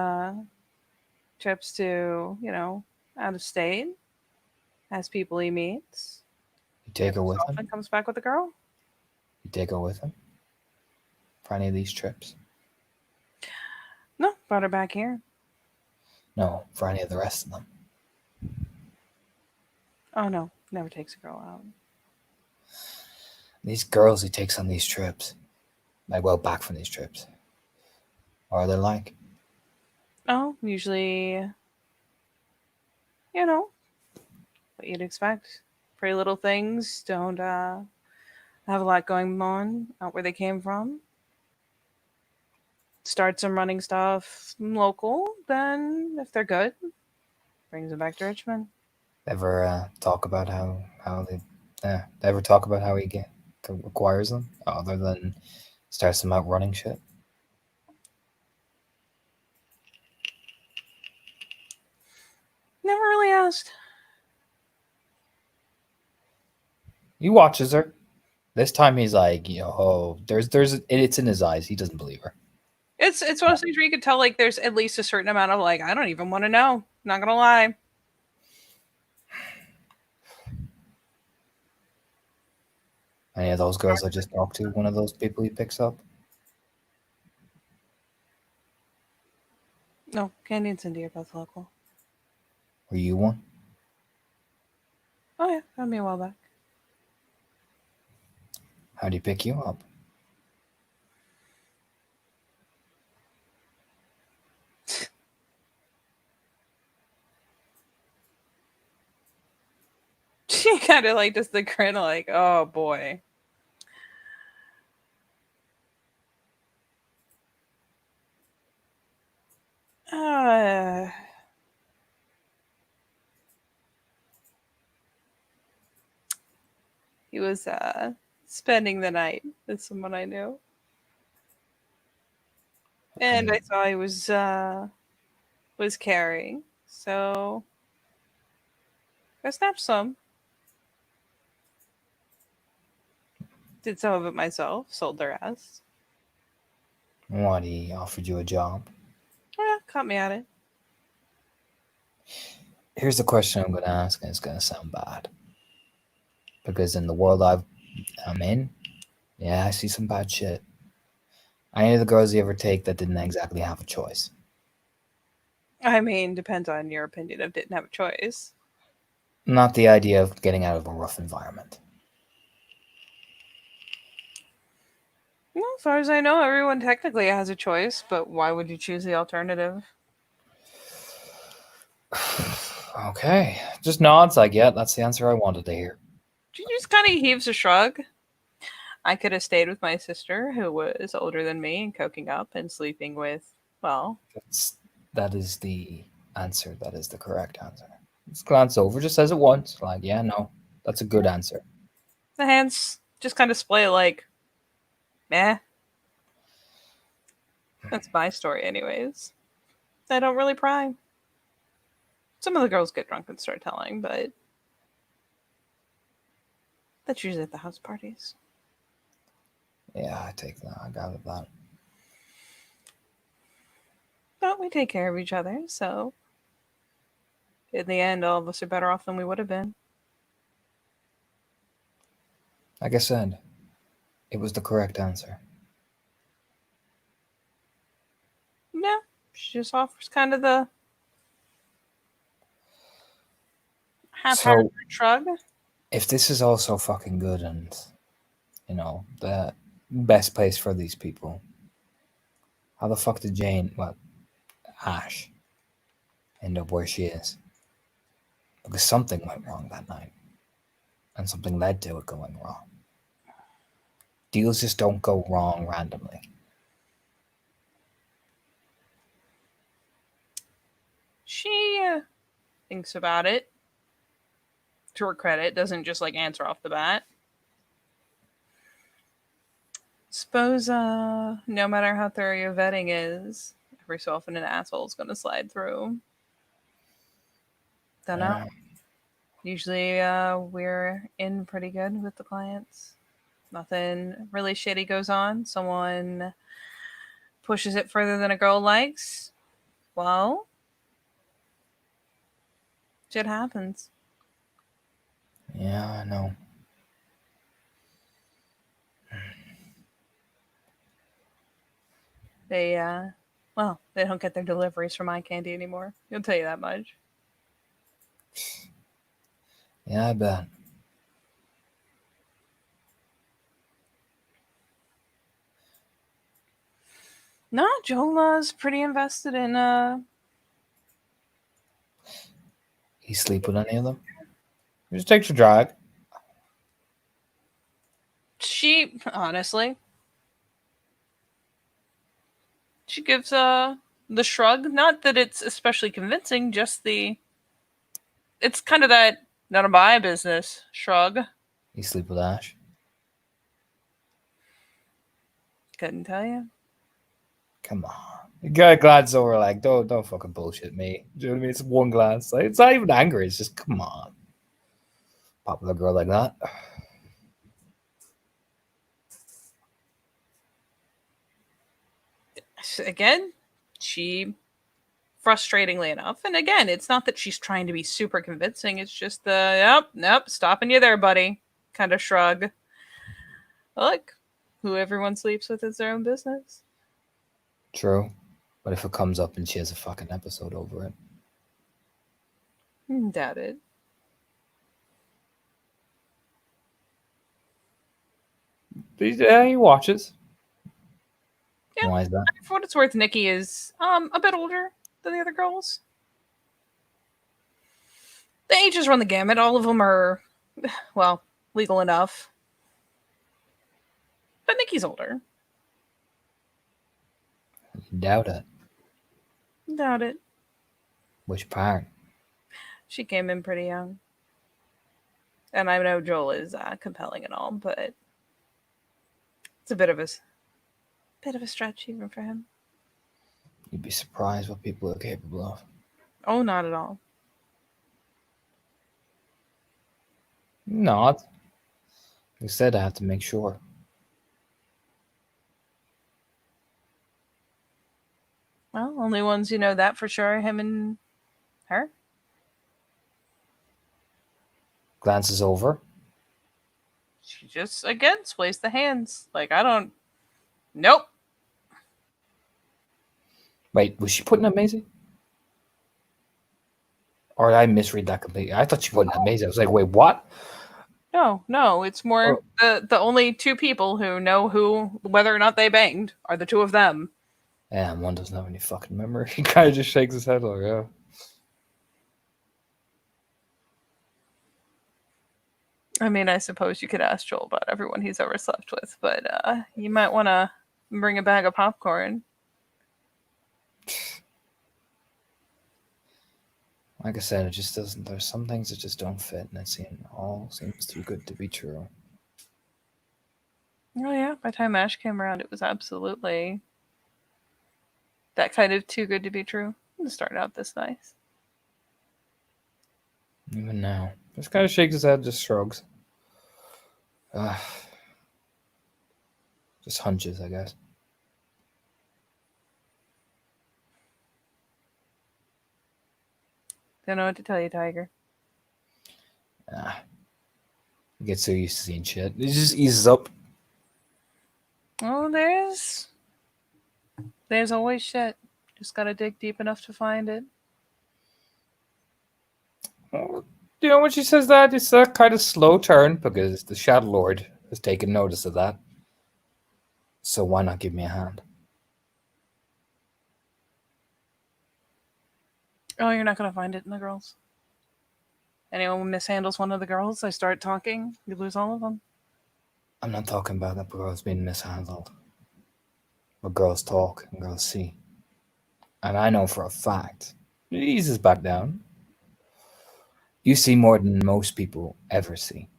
S2: trips to, out of state, has people he meets.
S1: You take her with him?
S2: And comes back with a girl.
S1: You take her with him? For any of these trips?
S2: No, brought her back here.
S1: No, for any of the rest of them.
S2: Oh no, never takes a girl out.
S1: These girls he takes on these trips, back from these trips, what are they like?
S2: Oh, usually, what you'd expect. Pretty little things. Don't have a lot going on out where they came from. Start some running stuff local. Then, if they're good, brings them back to Richmond.
S1: Ever talk about how they ever talk about how he acquires them other than starts them out running shit?
S2: Never really asked.
S1: He watches her. This time he's like, there's it's in his eyes. He doesn't believe her.
S2: It's one of those things where you could tell like there's at least a certain amount of like, I don't even want to know. Not gonna lie.
S1: Any of those girls I just talked to, one of those people he picks up?
S2: No, Candy and Cindy are both local.
S1: Were you one?
S2: Oh yeah, got me a while back.
S1: How'd he pick you up?
S2: She kind of like just the grin, like, oh boy. He was spending the night with someone I knew. And I saw he was carrying. So I snapped some. Did some of it myself, sold the rest.
S1: What, he offered you a job?
S2: Yeah, caught me at it.
S1: Here's the question I'm going to ask, and it's going to sound bad. Because in the world I'm in, yeah, I see some bad shit. Any of the girls you ever take that didn't exactly have a choice?
S2: I mean, depends on your opinion of didn't have a choice.
S1: Not the idea of getting out of a rough environment.
S2: Well, as far as I know, everyone technically has a choice, but why would you choose the alternative?
S1: Okay, just nods like, yeah, that's the answer I wanted to hear.
S2: She just kind of heaves a shrug. I could have stayed with my sister, who was older than me, and coking up and sleeping with, well,
S1: That is the answer. That is the correct answer. Just glance over, just says it once. Like, yeah, no, that's a good answer.
S2: the hands just kind of split like, meh. That's my story, anyways. I don't really pry. Some of the girls get drunk and start telling, but that's usually at the house parties.
S1: Yeah, I take that. I got that.
S2: But we take care of each other, so in the end, all of us are better off than we would have been.
S1: Like I said, it was the correct answer.
S2: Yeah, she just offers kind of the half-hearted
S1: So,
S2: shrug.
S1: if this is all so fucking good and, the best place for these people, how the fuck did Ash, end up where she is? Because something went wrong that night, and something led to it going wrong. Deals just don't go wrong randomly.
S2: She thinks about it. To her credit, doesn't just like answer off the bat. Suppose no matter how thorough your vetting is, every so often an asshole's gonna slide through. Don't know.
S1: Yeah.
S2: Usually we're in pretty good with the clients. Nothing really shitty goes on. Someone pushes it further than a girl likes. Well, shit happens.
S1: Yeah, I know.
S2: They they don't get their deliveries from eye candy anymore. He'll tell you that much.
S1: Yeah, I bet.
S2: No, Jola's pretty invested in
S1: You sleep with any of them? You just takes a drag.
S2: she honestly she gives the shrug. Not that it's especially convincing, just the it's kind of that none of my business shrug.
S1: You sleep with Ash.
S2: Couldn't tell you.
S1: Come on. You gotta glance over like, don't fucking bullshit me. Do you know what I mean? It's one glance. Like, it's not even angry. It's just, come on. Popular girl like that.
S2: Again, she frustratingly enough, and again, it's not that she's trying to be super convincing. It's just the nope, stopping you there, buddy, kind of shrug. Look, who everyone sleeps with is their own business.
S1: True. But if it comes up and she has a fucking episode over it.
S2: Doubt it.
S1: He watches.
S2: Yeah.
S1: Why is that?
S2: For what it's worth, Nikki is a bit older than the other girls. The ages run the gamut. All of them are, well, legal enough. But Nikki's older.
S1: Doubt it.
S2: Doubt it.
S1: Which part?
S2: She came in pretty young.
S3: And I know Joel is compelling and all, but it's a bit of a stretch even for him.
S1: You'd be surprised what people are capable of.
S3: Oh, not at all.
S1: Not. You said I had to make sure.
S3: Well, only ones who know that for sure are him and her.
S1: Glances over.
S3: She just, again, sways the hands. Like, I don't... Nope.
S1: Wait, was she putting at Maisie? Or did I misread that completely? I thought she put at Maisie. I was like, wait, what?
S3: No. It's more the only two people who know whether or not they banged are the two of them.
S1: Yeah, one doesn't have any fucking memory. He kind of just shakes his head like, yeah.
S3: I mean, I suppose you could ask Joel about everyone he's ever slept with, but you might want to bring a bag of popcorn.
S1: Like I said, it just doesn't. There's some things that just don't fit, and it all seems too good to be true.
S3: Oh yeah, by the time Ash came around, it was absolutely that kind of too good to be true. It started out this nice.
S1: Even now, just kind of shakes his head, just shrugs. Just hunches, I guess.
S3: Don't know what to tell you, Tiger.
S1: He gets so used to seeing shit. He just eases up.
S3: Oh, there's always shit. Just gotta dig deep enough to find it.
S1: Well, you know, when she says that, it's a kind of slow turn because the Shadow Lord has taken notice of that. So why not give me a hand?
S3: Oh, you're not gonna find it in the girls. Anyone mishandles one of the girls, they start talking, you lose all of them.
S1: I'm not talking about that girls being mishandled. But girls talk and girls see. And I know for a fact, it eases back down. You see more than most people ever see.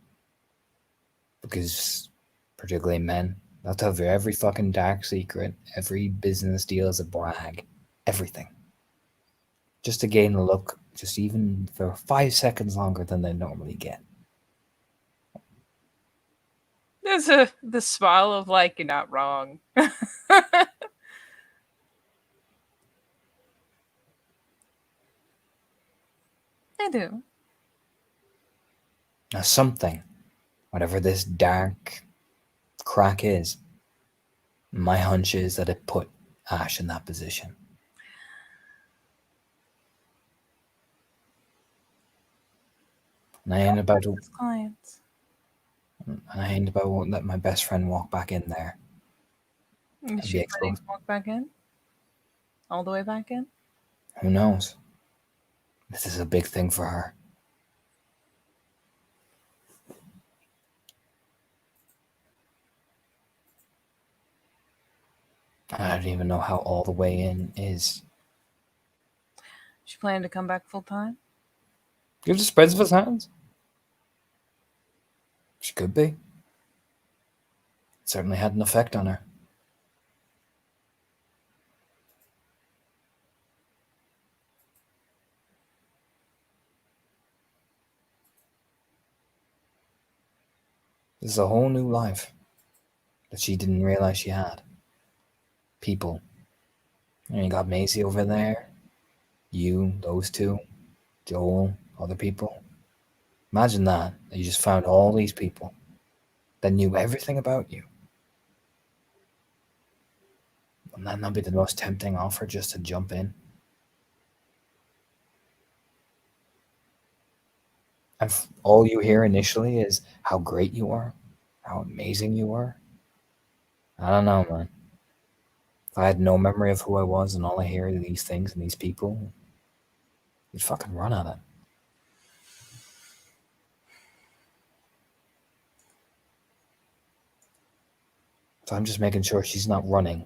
S1: Because, particularly men, they'll tell you every fucking dark secret, every business deal is a brag, everything. Just to gain a look, just even for 5 seconds longer than they normally get.
S3: There's the smile of like, you're not wrong. I do.
S1: Now something, whatever this dark crack is, my hunch is that it put Ash in that position. And I ain't about to,
S3: Clients.
S1: and I ain't about to let my best friend walk back in there.
S3: Is she planning to walk back in? All the way back in?
S1: Who knows? This is a big thing for her. I don't even know how all the way in is.
S3: She planning to come back full time?
S1: Give the spreads of his hands. She could be. It certainly had an effect on her. This is a whole new life that she didn't realize she had. People. And you got Maisie over there. You, those two, Joel, other people. Imagine that you just found all these people that knew everything about you. Wouldn't that not be the most tempting offer just to jump in? And all you hear initially is how great you are, how amazing you are. I don't know, man. If I had no memory of who I was and all I hear are these things and these people, you'd fucking run at it. So I'm just making sure she's not running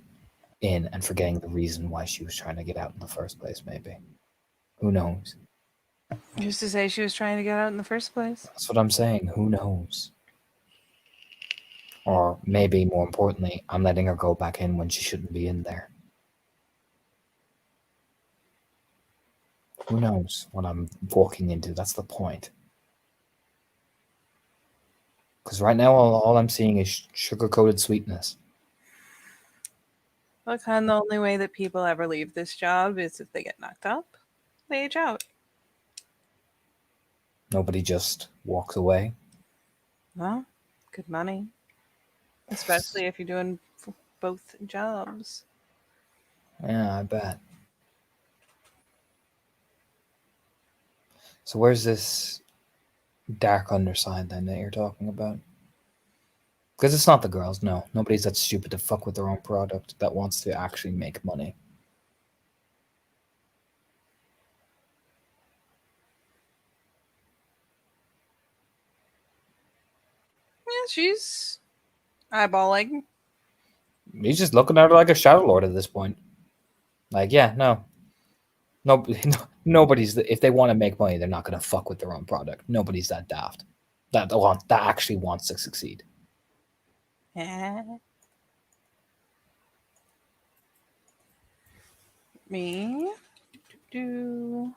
S1: in and forgetting the reason why she was trying to get out in the first place, maybe. Who knows?
S3: Who's to say she was trying to get out in the first place?
S1: That's what I'm saying. Who knows? Or maybe more importantly, I'm letting her go back in when she shouldn't be in there. Who knows what I'm walking into? That's the point. Because right now, all I'm seeing is sugar-coated sweetness.
S3: Look, hon, the only way that people ever leave this job is if they get knocked up, they age out.
S1: Nobody just walks away.
S3: Well, good money. Especially if you're doing both jobs.
S1: Yeah, I bet. So where's this dark underside then that you're talking about? Because it's not the girls, no. Nobody's that stupid to fuck with their own product that wants to actually make money.
S3: Yeah, she's eyeballing.
S1: He's just looking at her like a Shadow Lord at this point. Like, yeah, no. Nobody's, if they want to make money, they're not going to fuck with their own product. Nobody's that daft. That actually wants to succeed.
S3: Me? Do.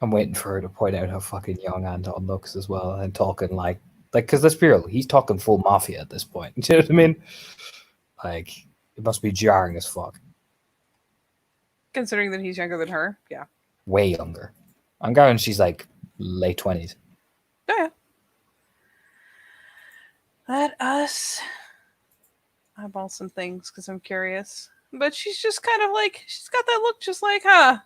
S1: I'm waiting for her to point out how fucking young Anton looks as well, and talking like, because let's be real, he's talking full mafia at this point. Do you know what I mean? Like, it must be jarring as fuck.
S3: Considering that he's younger than her, yeah.
S1: Way younger. I'm guessing she's like late 20s.
S3: Oh, yeah. Let us eyeball some things because I'm curious. But she's just kind of like, she's got that look just like, huh?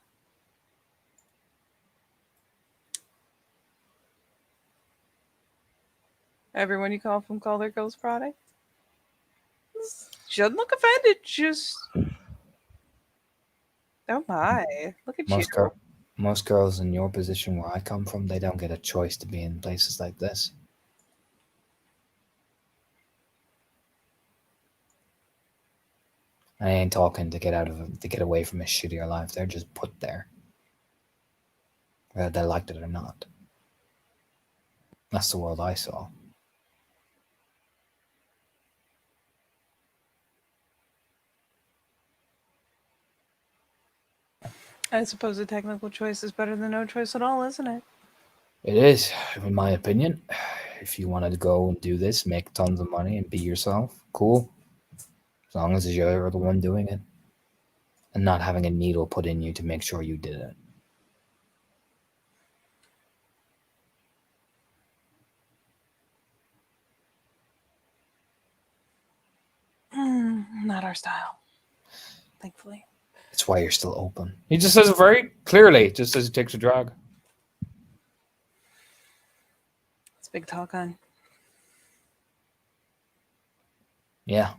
S3: Everyone you call from call their ghost product? She doesn't look offended. Just. Oh my. Look at you.
S1: Most girls in your position where I come from, they don't get a choice to be in places like this. I ain't talking to get away from a shittier life. They're just put there, whether they liked it or not. That's the world I saw.
S3: I suppose a technical choice is better than no choice at all, isn't it?
S1: It is, in my opinion. If you wanted to go and do this, make tons of money and be yourself, cool. As long as you're the one doing it. And not having a needle put in you to make sure you did it.
S3: Not our style. Thankfully.
S1: That's why you're still open. He just says it very clearly. Just says he takes a drag.
S3: It's big talk on.
S1: Yeah.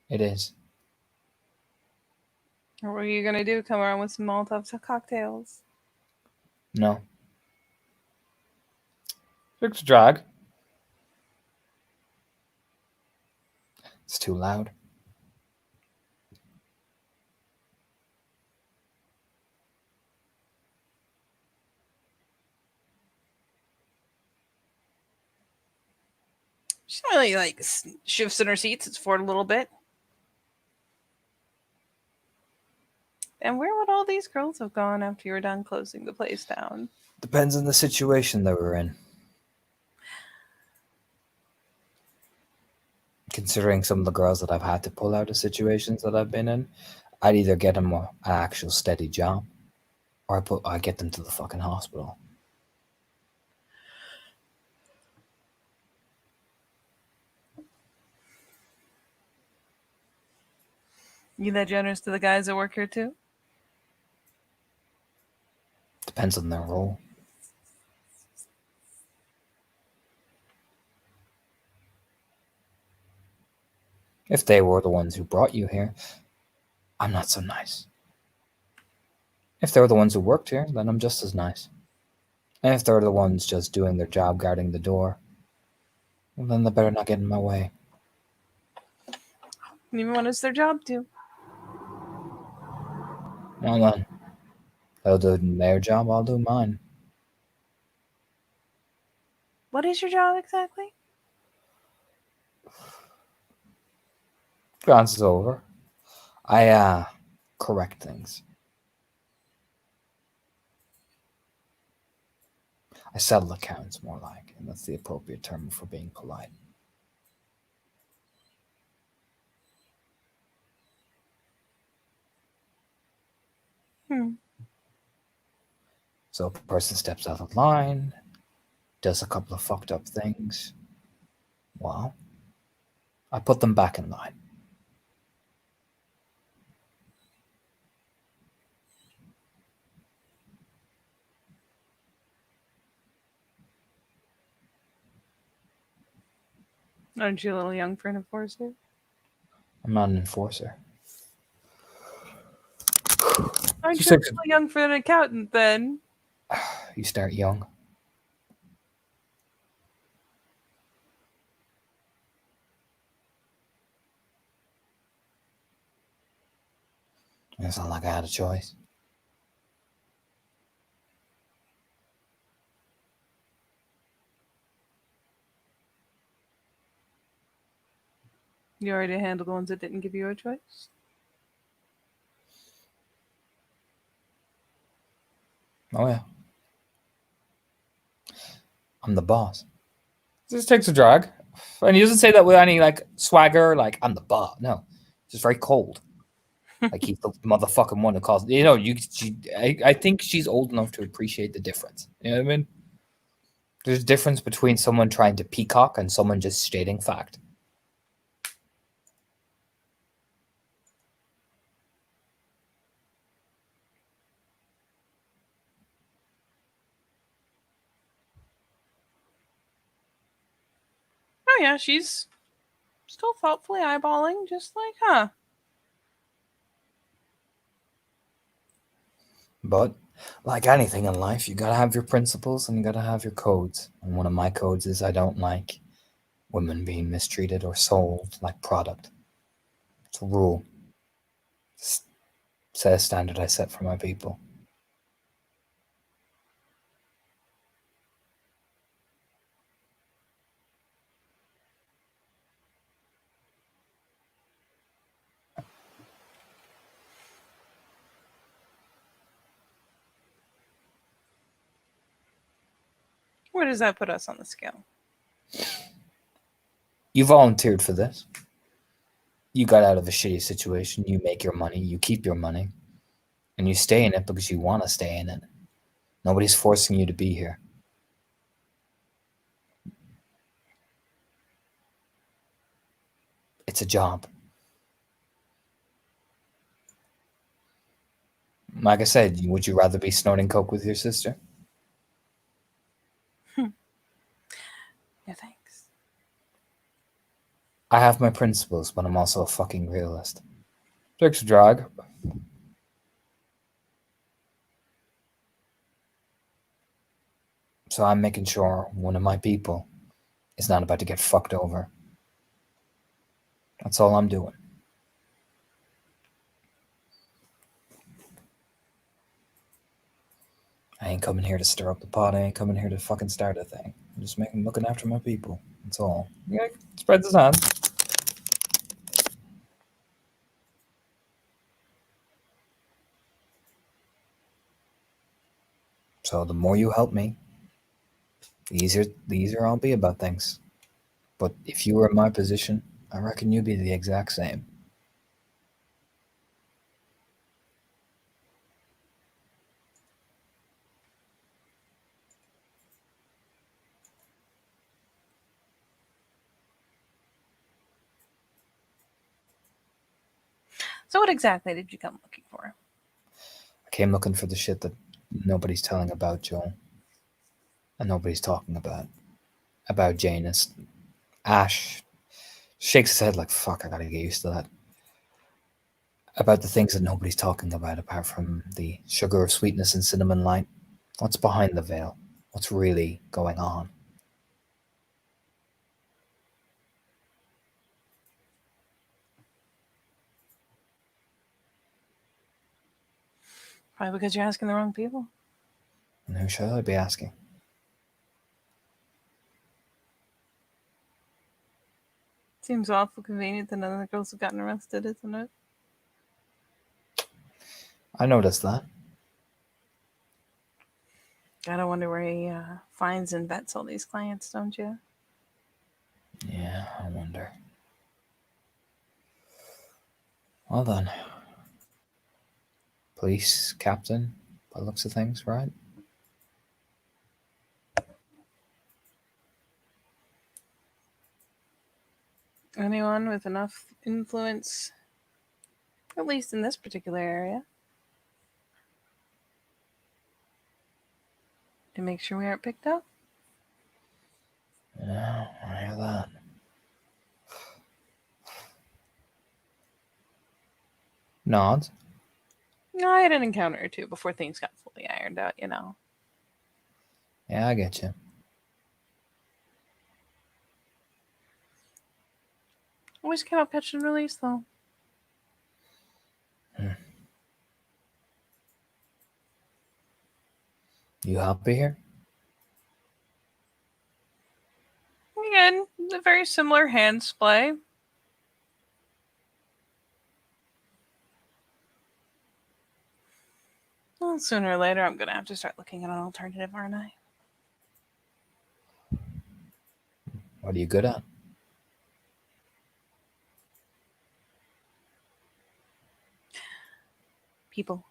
S1: It is.
S3: What are you gonna do? Come around with some Molotov cocktails?
S1: No. Takes a drag. It's too loud.
S3: She really like shifts in her seat, sits forward a little bit. And where would all these girls have gone after you were done closing the place down?
S1: Depends on the situation that we're in. Considering some of the girls that I've had to pull out of situations that I've been in, I'd either get them an actual steady job, or I get them to the fucking hospital.
S3: You that generous to the guys that work here too?
S1: Depends on their role. If they were the ones who brought you here, I'm not so nice. If they're the ones who worked here, then I'm just as nice. And if they're the ones just doing their job guarding the door, well, then they better not get in my way.
S3: Even when it's their job to.
S1: Well then, they'll do their job, I'll do mine.
S3: What is your job exactly?
S1: Glances over. I correct things. I settle accounts, more like, and that's the appropriate term for being polite. So a person steps out of line, does a couple of fucked up things. Well, I put them back in line.
S3: Aren't you a little young for an enforcer?
S1: I'm not an enforcer.
S3: Aren't
S1: Just
S3: you a
S1: like-
S3: little young for an accountant then?
S1: You start young. It's not like I had a choice.
S3: You already handled the ones that didn't give you a choice?
S1: Oh yeah. I'm the boss. Just takes a drag. And he doesn't say that with any like swagger, like I'm the boss. No. Just very cold. Like he's the motherfucking one who calls. You know, I think she's old enough to appreciate the difference. You know what I mean? There's a difference between someone trying to peacock and someone just stating fact.
S3: Oh yeah, she's still thoughtfully eyeballing, just like, huh?
S1: But like anything in life, you gotta have your principles and you gotta have your codes. And one of my codes is I don't like women being mistreated or sold like product. It's a rule. Set a standard I set for my people.
S3: Where does that put us on the scale?
S1: You volunteered for this. You got out of a shitty situation. You make your money. You keep your money. And you stay in it because you want to stay in it. Nobody's forcing you to be here. It's a job. Like I said, would you rather be snorting coke with your sister?
S3: Yeah, thanks.
S1: I have my principles, but I'm also a fucking realist. Takes a drag. So I'm making sure one of my people is not about to get fucked over. That's all I'm doing. I ain't coming here to stir up the pot. I ain't coming here to fucking start a thing. I'm just looking after my people. That's all. Yeah, spreads his hands. So the more you help me, the easier I'll be about things. But if you were in my position, I reckon you'd be the exact same.
S3: So what exactly did you come looking for?
S1: I came looking for the shit that nobody's telling about, Joel. And nobody's talking about Janus. Ash shakes his head like, fuck, I gotta get used to that. About the things that nobody's talking about apart from the sugar of sweetness and cinnamon light. What's behind the veil? what's really going on.
S3: Probably because you're asking the wrong people.
S1: And who should I be asking?
S3: Seems awful convenient that none of the girls have gotten arrested, isn't it?
S1: I noticed that.
S3: Gotta wonder where he finds and vets all these clients, don't you?
S1: Yeah, I wonder. Well then. Police captain, by the looks of things, right?
S3: Anyone with enough influence, at least in this particular area, to make sure we aren't picked up?
S1: Yeah, I hear that. Nods.
S3: No, I had an encounter or two before things got fully ironed out, you know.
S1: Yeah, I get you.
S3: Always came up catch and release, though.
S1: You happy here?
S3: Again, a very similar hand display. Well, sooner or later, I'm going to have to start looking at an alternative, aren't I?
S1: What are you good at?
S3: People.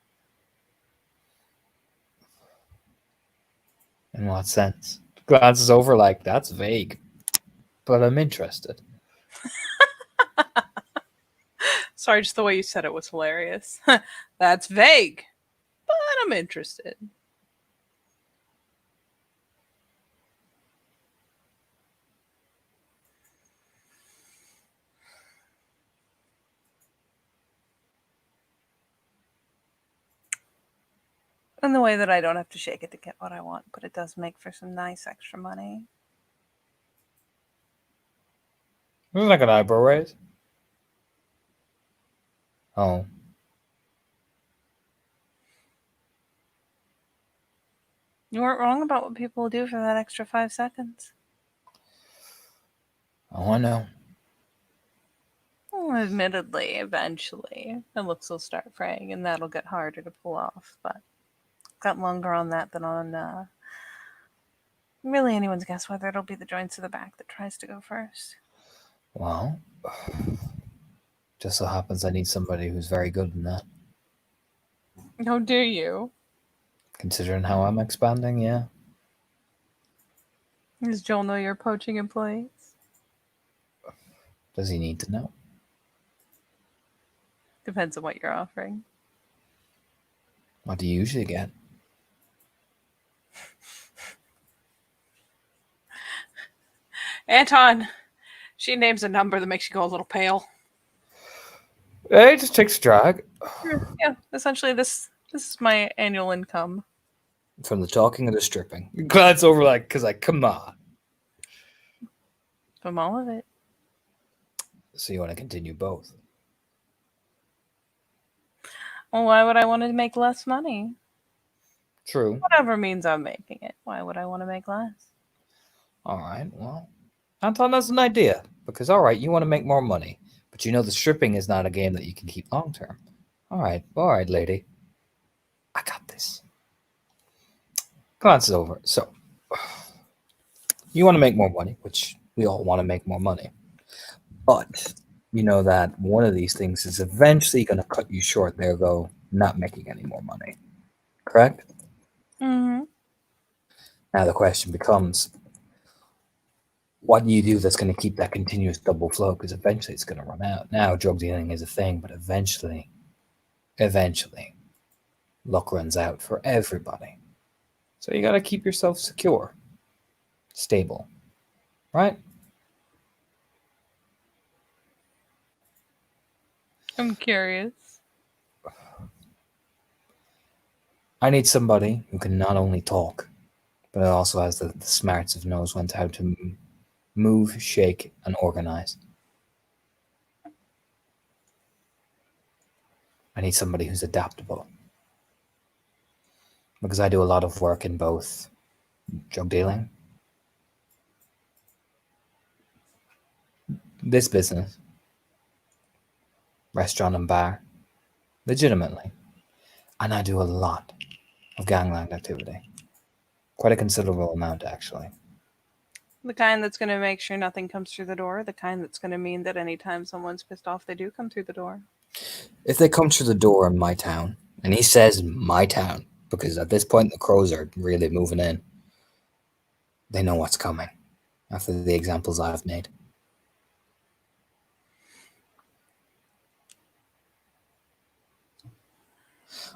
S1: In what sense? Glances over like, that's vague. But I'm interested.
S2: Sorry, just the way you said it was hilarious. That's vague, but I'm interested.
S3: In the way that I don't have to shake it to get what I want, but it does make for some nice extra money.
S1: Isn't like an eyebrow raise? Oh.
S3: You weren't wrong about what people will do for that extra 5 seconds.
S1: Oh, I know.
S3: Well, admittedly, eventually, the looks will start fraying, and that'll get harder to pull off. But got longer on that than on really anyone's guess whether it'll be the joints of the back that tries to go first.
S1: Well, just so happens I need somebody who's very good in that.
S3: How dare you?
S1: Considering how I'm expanding, yeah.
S3: Does Joel know you're poaching employees?
S1: Does he need to know?
S3: Depends on what you're offering.
S1: What do you usually get?
S2: Anton, she names a number that makes you go a little pale.
S1: It just takes a drag.
S3: Yeah, essentially, this is my annual income.
S1: From the talking and the stripping. Glance over like, because like, come on.
S3: From all of it.
S1: So you want to continue both?
S3: Well, why would I want to make less money?
S1: True.
S3: Whatever means I'm making it. Why would I want to make less?
S1: All right, well, Anton, that's an idea. Because, all right, you want to make more money. But you know the stripping is not a game that you can keep long term. All right, lady. I got this. Glances over. So, you want to make more money, which we all want to make more money. But you know that one of these things is eventually going to cut you short. There go, not making any more money. Correct?
S3: Mm-hmm.
S1: Now the question becomes, what do you do that's going to keep that continuous double flow? Because eventually it's going to run out. Now drug dealing is a thing, but eventually, luck runs out for everybody. So you got to keep yourself secure, stable, right?
S3: I'm curious.
S1: I need somebody who can not only talk, but it also has the smarts of knows how to move, shake, and organize. I need somebody who's adaptable. Because I do a lot of work in both drug dealing, this business, restaurant and bar, legitimately. And I do a lot of gangland activity. Quite a considerable amount, actually.
S3: The kind that's going to make sure nothing comes through the door. The kind that's going to mean that anytime someone's pissed off, they do come through the door.
S1: If they come through the door in my town, and he says my town, because at this point the crows are really moving in, they know what's coming after the examples I've made.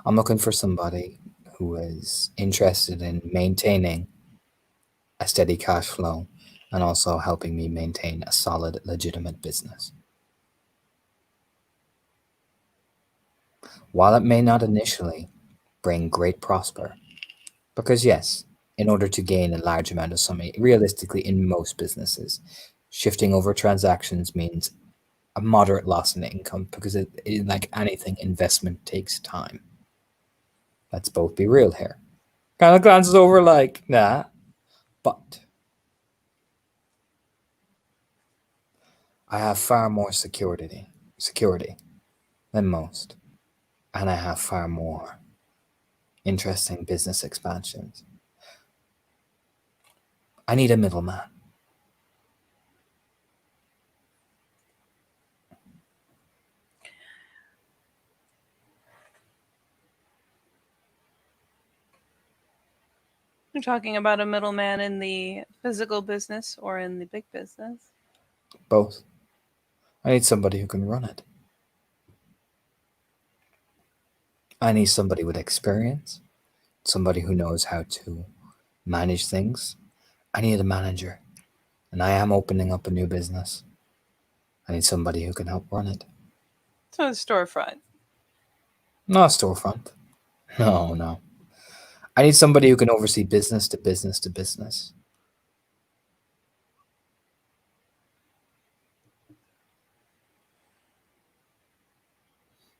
S1: I'm looking for somebody who is interested in maintaining a steady cash flow and also helping me maintain a solid, legitimate business. While it may not initially bring great prosper, because yes, in order to gain a large amount of money, realistically in most businesses, shifting over transactions means a moderate loss in income because like anything, investment takes time. Let's both be real here. Kind of glances over like, nah, but I have far more security than most, and I have far more interesting business expansions. I need a middleman.
S3: You're talking about a middleman in the physical business or in the big business?
S1: Both. I need somebody who can run it. I need somebody with experience, somebody who knows how to manage things. I need a manager, and I am opening up a new business. I need somebody who can help run it.
S3: So it's storefront.
S1: Not a storefront. No. I need somebody who can oversee business to business to business.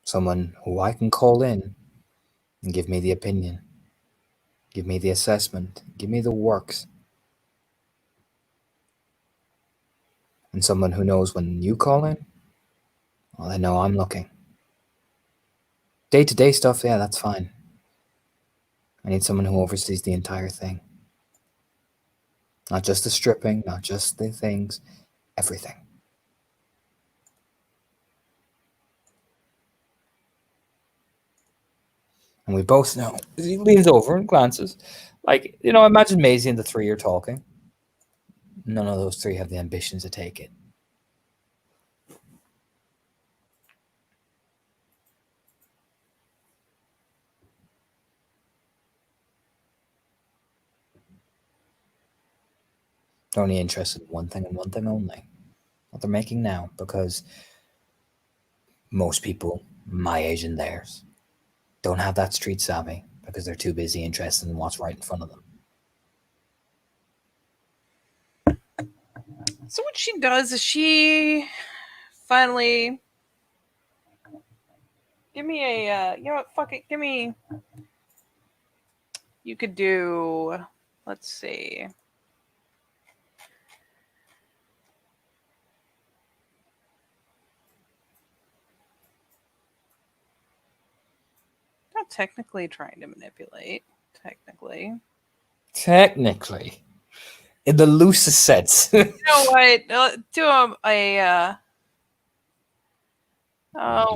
S1: Someone who I can call in and give me the opinion, give me the assessment, give me the works. And someone who knows when you call in, well, they know I'm looking. Day-to-day stuff, yeah, that's fine. I need someone who oversees the entire thing. Not just the stripping, not just the things, everything. And we both know. He leans over and glances. Like, imagine Maisie and the three are talking. None of those three have the ambition to take it. They're only interested in one thing and one thing only. What they're making now, because most people, my age and theirs, don't have that street savvy because they're too busy interested in what's right in front of them.
S3: So what she does is she finally give me a you know what, fuck it, give me, you could do, let's see, not technically trying to manipulate, technically,
S1: In the loosest sense.
S3: you know what, do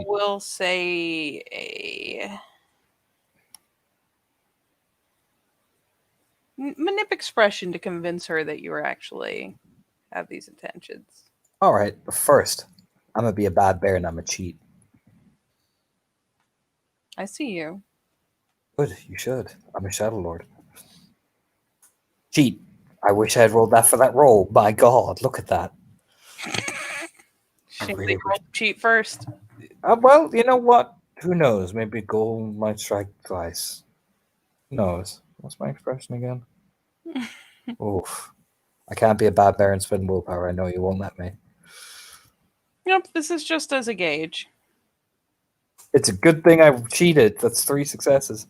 S3: we'll say a manip expression to convince her that you actually have these intentions.
S1: All right, but first, I'm going to be a bad bear and I'm a cheat.
S3: I see you.
S1: Good, you should. I'm a Shadow Lord. Cheat. I wish I had rolled that for that roll. My God, look at that.
S3: Should
S1: really
S3: we roll cheat first?
S1: Well, you know what? Who knows? Maybe gold might strike twice. Who knows? What's my expression again? Oof. I can't be a bad bear and spend willpower. I know you won't let me.
S3: Yep, this is just as a gauge.
S1: It's a good thing I cheated. That's 3 successes.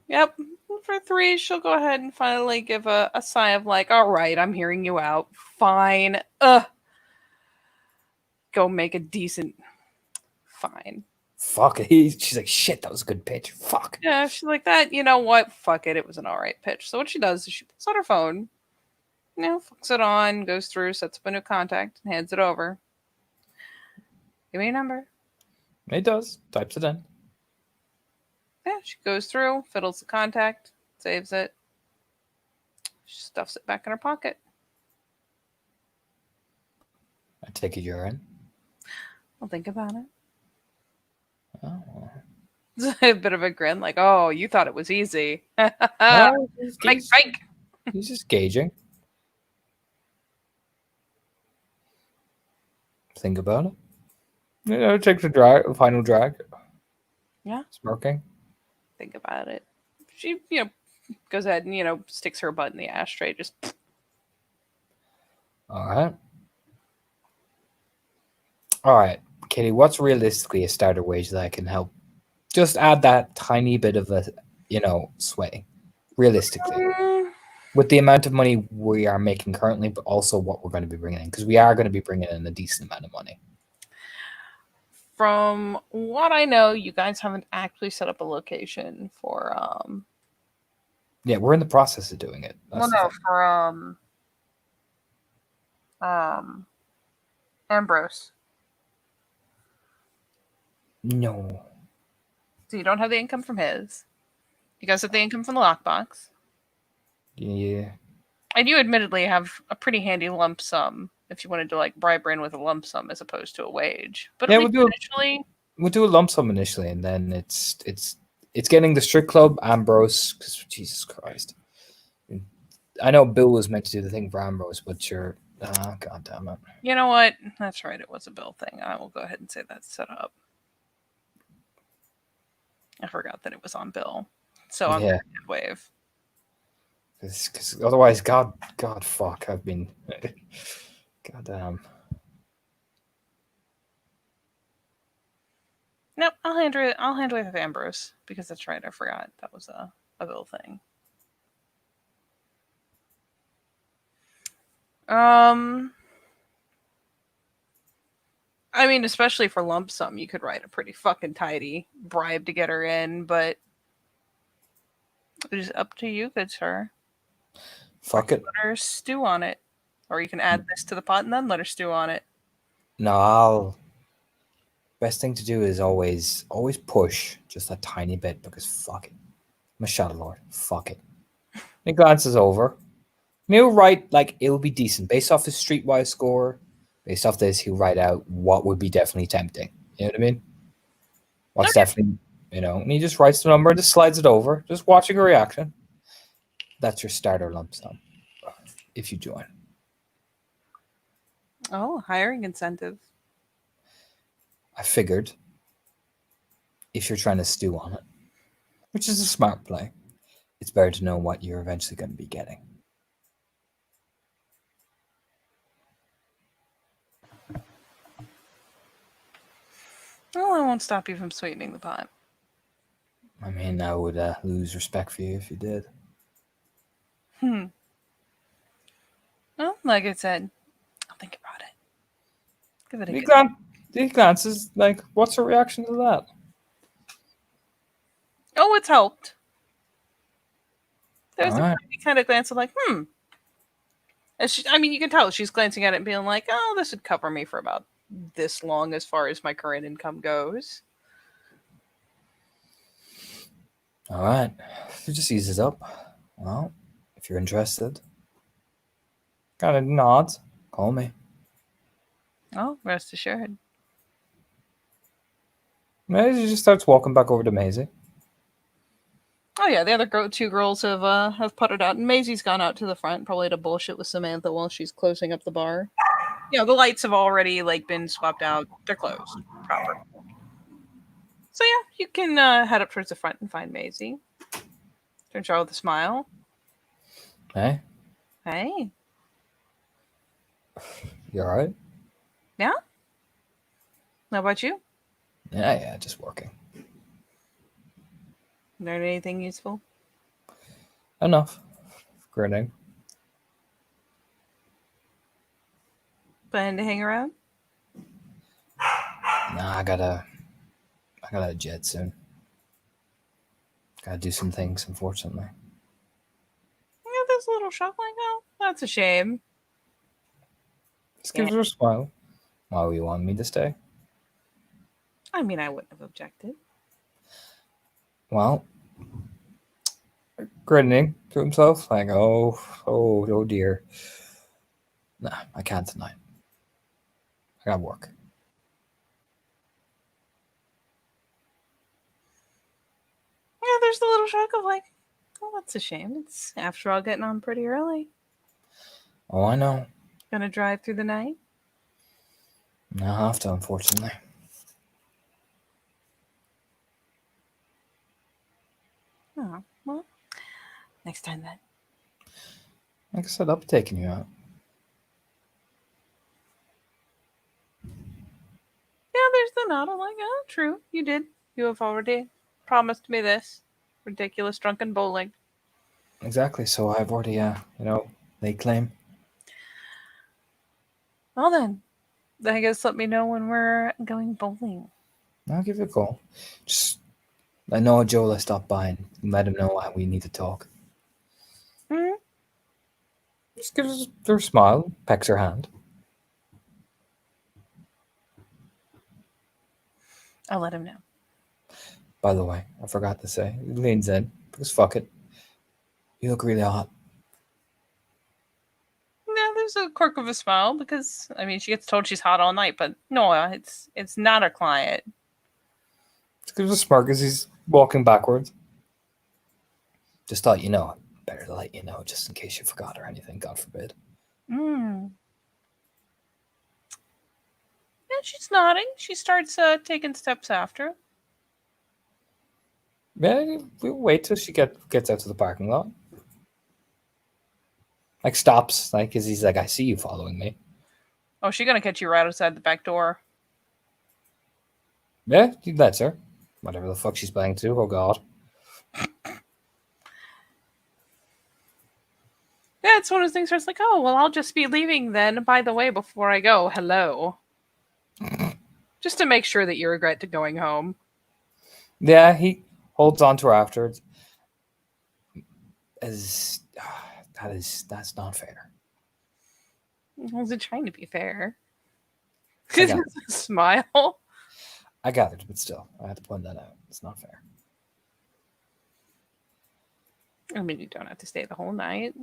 S3: Yep. For 3, she'll go ahead and finally give a sigh of like, all right, I'm hearing you out. Fine. Go make a decent. Fine.
S1: Fuck. She's like, shit, that was a good pitch. Fuck.
S3: Yeah, she's like that. You know what? Fuck it. It was an all right pitch. So what she does is she puts out her phone, fucks it on, goes through, sets up a new contact, and hands it over. Give me your number.
S1: It does. Types it in.
S3: Yeah, she goes through, fiddles the contact, saves it, she stuffs it back in her pocket.
S1: I take it you're in.
S3: I'll think about it.
S1: Oh.
S3: It's a bit of a grin, like, oh, you thought it was easy.
S1: No,
S3: Fake.
S1: he's just gauging. Think about it. Take the final drag.
S3: Yeah.
S1: Smirking.
S3: Think about it. She, goes ahead and, sticks her butt in the ashtray, just
S1: All right, Katie, what's realistically a starter wage that I can help? Just add that tiny bit of a, sway, realistically, with the amount of money we are making currently, but also what we're going to be bringing in, because we are going to be bringing in a decent amount of money.
S3: From what I know, you guys haven't actually set up a location for
S1: Yeah, we're in the process of doing it.
S3: for Ambrose.
S1: No.
S3: So you don't have the income from his. You guys have the income from the lockbox.
S1: Yeah.
S3: And you admittedly have a pretty handy lump sum if you wanted to like bribe her in with a lump sum as opposed to a wage. But
S1: Yeah,
S3: at least initially,
S1: we'll do a lump sum initially, and then it's getting the strip club, Ambrose, because Jesus Christ. I know Bill was meant to do the thing for Ambrose, but you're God damn it.
S3: you know what? That's right, it was a Bill thing. I will go ahead and say that's set up. I forgot that it was on Bill. So I'm
S1: Yeah.
S3: wave.
S1: Because otherwise, God, fuck, I've been, goddamn.
S3: Nope, I'll handle it with Ambrose because that's right. I forgot that was a Bill thing. I mean, especially for lump sum, you could write a pretty fucking tidy bribe to get her in, but it's up to you, good sir.
S1: Fuck it.
S3: Let her stew on it. Or you can add this to the pot and then let her stew on it.
S1: No, best thing to do is always push just a tiny bit, because fuck it. I'm a Shadow Lord. Fuck it. He glances over. He'll write, like, it'll be decent. Based off his streetwise score, based off this, he'll write out what would be definitely tempting. You know what I mean? What's definitely, and he just writes the number and just slides it over, just watching a reaction. That's your starter lump sum if you join.
S3: Oh, hiring incentive.
S1: I figured if you're trying to stew on it, which is a smart play, it's better to know what you're eventually going to be getting.
S3: Well, I won't stop you from sweetening the pot.
S1: I mean, I would lose respect for you if you did.
S3: Well, like I said, I'll think about it. Give it a
S1: He,
S3: good
S1: he glances, like, what's her reaction to that?
S3: Oh, it's helped. There's
S1: Alright.
S3: a kind of glance of like, And you can tell she's glancing at it and being like, oh, this would cover me for about this long as far as my current income goes.
S1: All right. If it just eases up, well, if you're interested, kind of nods. Call me.
S3: Oh, rest assured.
S1: Maisie just starts walking back over to Maisie.
S3: Oh yeah, the other two girls have puttered out, and Maisie's gone out to the front, probably to bullshit with Samantha while she's closing up the bar. The lights have already been swapped out; they're closed proper. So yeah, you can head up towards the front and find Maisie. Turns out with a smile.
S1: Hey,
S3: Hey,
S1: you alright?
S3: yeah? How about you?
S1: Yeah, just working.
S3: Learn anything useful?
S1: Enough. Grinning.
S3: Planning to hang around?
S1: Nah, I gotta jet soon. Gotta do some things, unfortunately.
S3: Yeah, there's a little shock like, oh, that's a shame.
S1: Just give her a smile. Why you want me to stay?
S3: I mean, I wouldn't have objected.
S1: Well, grinning to himself, like, oh dear. Nah, I can't tonight. I got work.
S3: Yeah, there's the little shock of like, oh, that's a shame. It's after all getting on pretty early.
S1: Oh, I know.
S3: Gonna drive through the night?
S1: I have to, unfortunately.
S3: Oh, well, next time then.
S1: Like I said, I'll be taking you out.
S3: Yeah, there's the nod. I'm like, oh, true. You did. You have already promised me this. Ridiculous drunken bowling.
S1: Exactly. So I've already, laid claim.
S3: Well then, I guess let me know when we're going bowling.
S1: I'll give you a call. Just I know Joel I stopped by and let him know how we need to talk.
S3: Mm-hmm.
S1: Just gives her a smile, pecks her hand.
S3: I'll let him know.
S1: By the way, I forgot to say, he leans in, because fuck it. You look really hot.
S3: Yeah, there's a quirk of a smile because I mean she gets told she's hot all night, but no, it's not her client.
S1: Just gives a smirk as he's walking backwards. Just thought, better to let you know just in case you forgot or anything, God forbid.
S3: Mm. Yeah, she's nodding. She starts taking steps after.
S1: Yeah, we'll wait till she gets out to the parking lot. Like stops, like, cause he's like, I see you following me.
S3: Oh, she's gonna catch you right outside the back door.
S1: Yeah, he lets her. Whatever the fuck she's playing to, oh god.
S3: Yeah, it's one of those things where it's like, oh, well, I'll just be leaving then. By the way, before I go, hello. Just to make sure that you regret to going home.
S1: Yeah, he holds on to her afterwards. That's not fair.
S3: I wasn't trying to be fair.
S1: I got
S3: Smile.
S1: I gathered, but still, I had to point that out. It's not fair.
S3: I mean, you don't have to stay the whole night.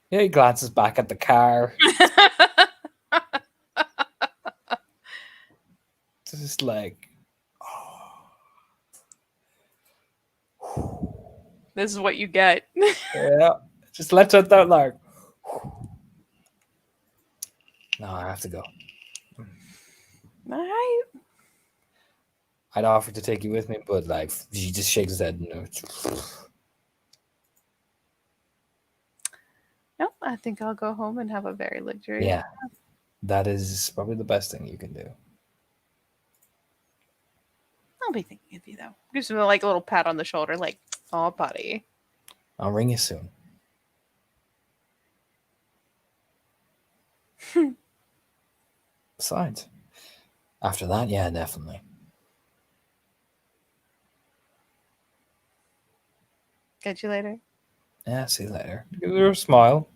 S1: Yeah, he glances back at the car. Just like,
S3: This is what you get.
S1: yeah, just lets out that like. No, I have to go.
S3: All right.
S1: I'd offer to take you with me, but like, he just shakes his head. No.
S3: Nope, I think I'll go home and have a very luxurious.
S1: Yeah, that is probably the best thing you can do.
S3: I'll be thinking of you though. Gives him like a little pat on the shoulder, like, "Oh, buddy."
S1: I'll ring you soon. Besides, after that, yeah, definitely.
S3: Catch you later.
S1: Yeah, see you later. Give her a smile.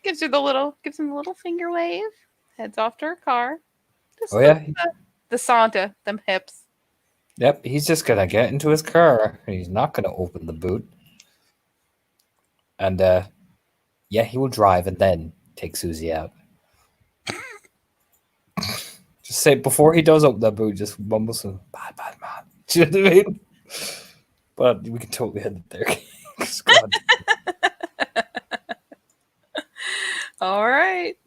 S3: Gives him the little finger wave. Heads off to her car. Just
S1: Oh yeah,
S3: the Santa, them hips.
S1: yep. He's just gonna get into his car. He's not gonna open the boot. And yeah, he will drive and then take Susie out. Just say before he does open the boot, just mumble some bad man. Do you know what I mean? But we can totally end it there. God.
S3: All right.